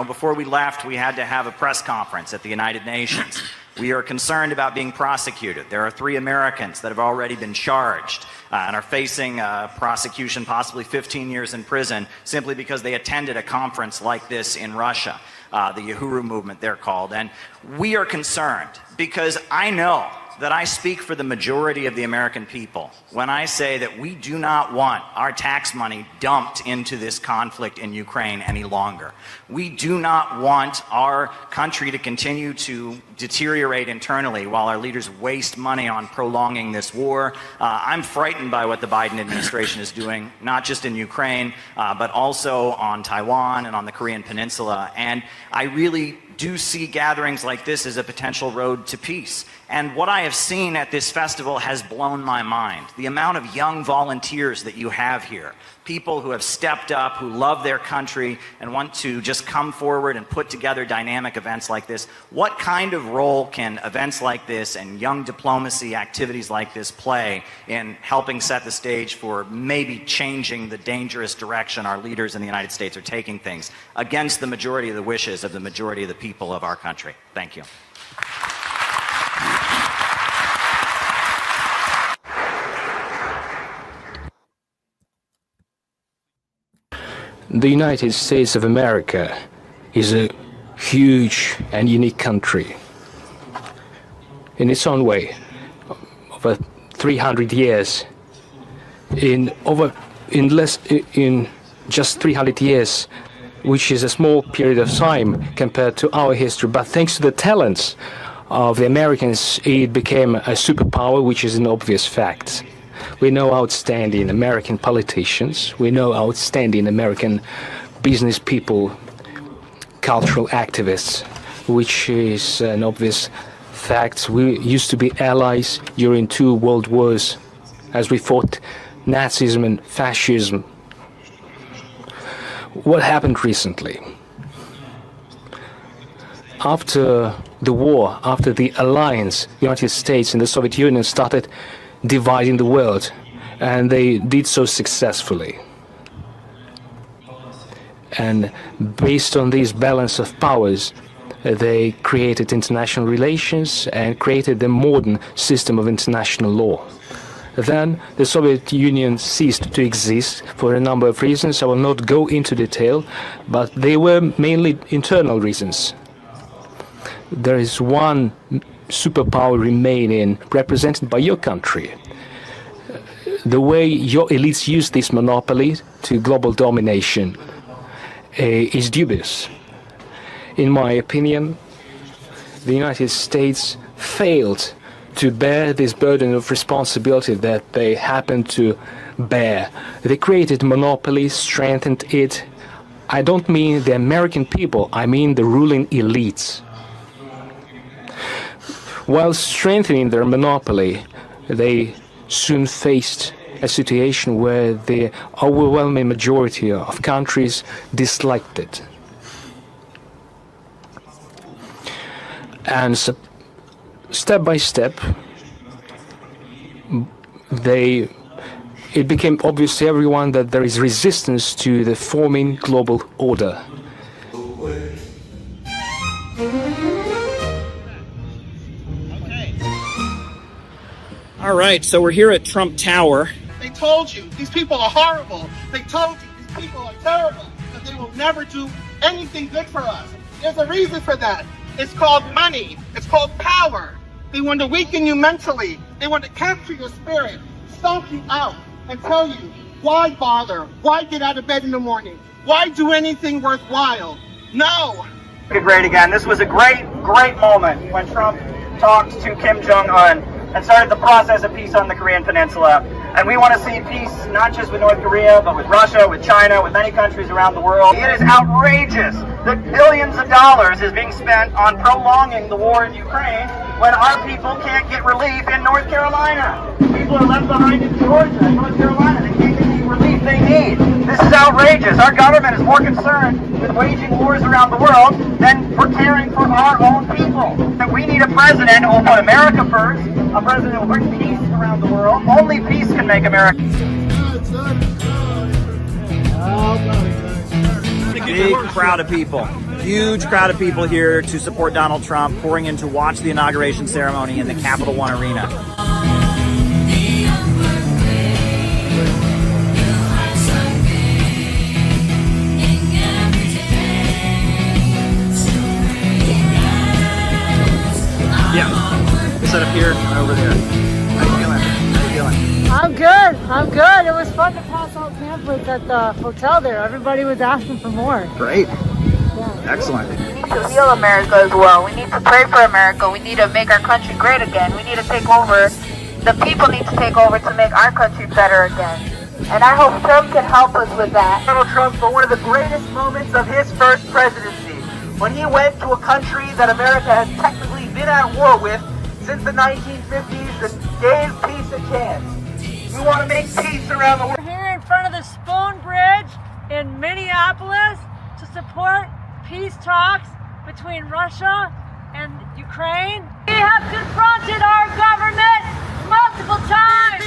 Before we left, we had to have a press conference at the United Nations. We are concerned about being prosecuted. There are 3 Americans that have already been charged and are facing prosecution, possibly 15 years in prison, simply because they attended a conference like this in Russia, the Yahoo movement they're called. And we are concerned because I know that I speak for the majority of the American people when I say that we do not want our tax money dumped into this conflict in Ukraine any longer. We do not want our country to continue to deteriorate internally while our leaders waste money on prolonging this war. I'm frightened by what the Biden administration is doing, not just in Ukraine, but also on Taiwan and on the Korean Peninsula. And I really do see gatherings like this as a potential road to peace. And what I have seen at this festival has blown my mind. The amount of young volunteers that you have here, people who have stepped up, who love their country and want to just come forward and put together dynamic events like this. What kind of role can events like this and young diplomacy activities like this play in helping set the stage for maybe changing the dangerous direction our leaders in the United States are taking things against the majority of the wishes of the majority of the people of our country? Thank you. The United States of America is a huge and unique country in its own way. Over 300 years, in just 300 years, which is a small period of time compared to our history, but thanks to the talents of the Americans, it became a superpower, which is an obvious fact. We know outstanding American politicians, we know outstanding American business people, cultural activists, which is an obvious fact. We used to be allies during 2 world wars as we fought Nazism and fascism. What happened recently? After the war, after the alliance, the United States and the Soviet Union started dividing the world, and they did so successfully. And based on this balance of powers, they created international relations and created the modern system of international law. Then the Soviet Union ceased to exist for a number of reasons. I will not go into detail, but they were mainly internal reasons. There is one superpower remaining, represented by your country. The way your elites use this monopoly to global domination is dubious. In my opinion, the United States failed to bear this burden of responsibility that they happen to bear. They created monopoly, strengthened it. I don't mean the American people, I mean the ruling elites. While strengthening their monopoly, they soon faced a situation where the overwhelming majority of countries disliked it. And so, step by step, it became obvious to everyone that there is resistance to the forming global order. All right, so we're here at Trump Tower. They told you these people are horrible. They told you these people are terrible, that they will never do anything good for us. There's a reason for that. It's called money. It's called power. They want to weaken you mentally. They want to capture your spirit, stomp you out, and tell you, why bother? Why get out of bed in the morning? Why do anything worthwhile? No. Great again. This was a great moment when Trump talked to Kim Jong-un and started the process of peace on the Korean Peninsula. And we want to see peace not just with North Korea, but with Russia, with China, with many countries around the world. It is outrageous that billions of dollars is being spent on prolonging the war in Ukraine when our people can't get relief in North Carolina. People are left behind in Georgia and North Carolina. They can't get the relief they need. This is outrageous. Our government is more concerned with waging wars around the world than for caring for our own people. That we need a president who will put America first, a president who will bring peace around the world. Only peace can make America. Big crowd of people. huge crowd of people here to support Donald Trump, pouring in to watch the inauguration ceremony in the Capital One Arena. Yeah, set up here and over there. How you feeling? How you feeling? I'm good. I'm good. It was fun to pass out pamphlets at the hotel there. Everybody was asking for more. Great. Yeah. Excellent. We need to heal America as well. We need to pray for America. We need to make our country great again. We need to take over. The people need to take over to make our country better again. And I hope Trump can help us with that. Donald Trump for one of the greatest moments of his first presidency, when he went to a country that America has technically been at war with since the 1950s and gave peace a chance. We want to make peace around the world. We're here in front of the Spoon Bridge in Minneapolis to support peace talks between Russia and Ukraine. We have confronted our government multiple times.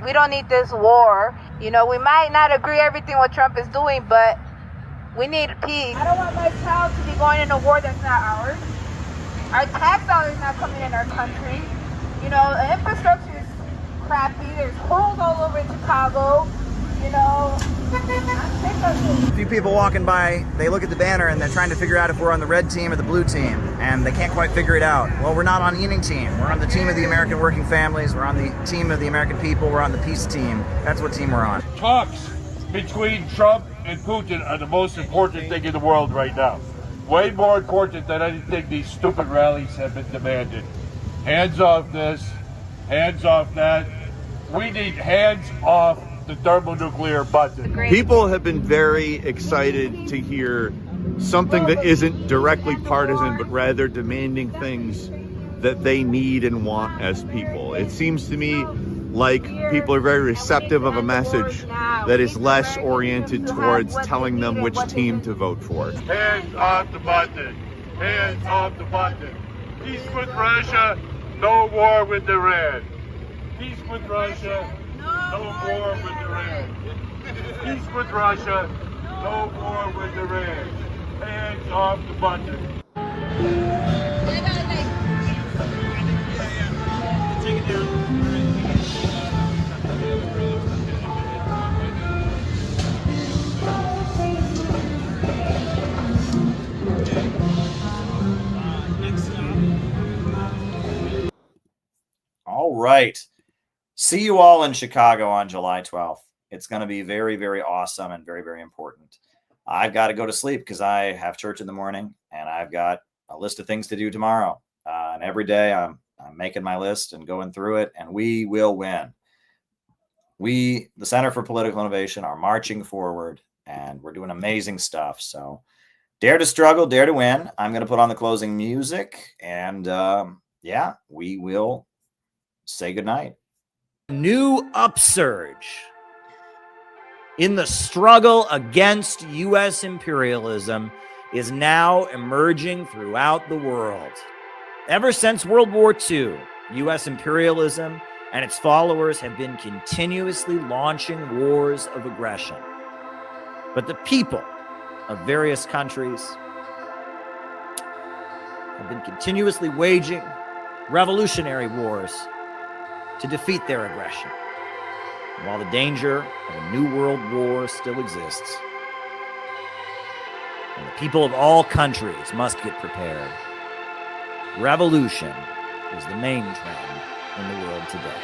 We don't need this war. You know, we might not agree everything what Trump is doing, but we need peace. I don't want my child to be going in a war that's not ours. Our tax dollars not coming in our country. You know, the infrastructure is crappy. There's holes all over Chicago. You know, I'm sick of it. A few people walking by, they look at the banner and they're trying to figure out if we're on the red team or the blue team, and they can't quite figure it out. Well, we're not on any team. We're on the team of the American working families. We're on the team of the American people. We're on the peace team. That's what team we're on. Talks between Trump and Putin are the most important thing in the world right now. Way more important than anything these stupid rallies have been demanded. Hands off this, hands off that. We need hands off the thermonuclear button. People have been very excited to hear something that isn't directly partisan, but rather demanding things that they need and want as people. It seems to me like people are very receptive of a message that is less oriented towards telling them which team to vote for. Hands off the button. Hands off the button. Peace with Russia, no war with Iran. Peace with Russia, no war with Iran. Peace with Russia, no war with Iran. Hands off the button. Take it down. All right. See you all in Chicago on July 12th. It's going to be very, very awesome and very, very important. I've got to go to sleep because I have church in the morning and I've got a list of things to do tomorrow. And every day I'm making my list and going through it, and we will win. We, the Center for Political Innovation, are marching forward and we're doing amazing stuff. So dare to struggle, dare to win. I'm going to put on the closing music and yeah, we will say goodnight. New upsurge in the struggle against U.S. imperialism is now emerging throughout the world. Ever since World War II, U.S. imperialism and its followers have been continuously launching wars of aggression. But the people of various countries have been continuously waging revolutionary wars to defeat their aggression. And while the danger of a new world war still exists, and the people of all countries must get prepared, revolution is the main trend in the world today.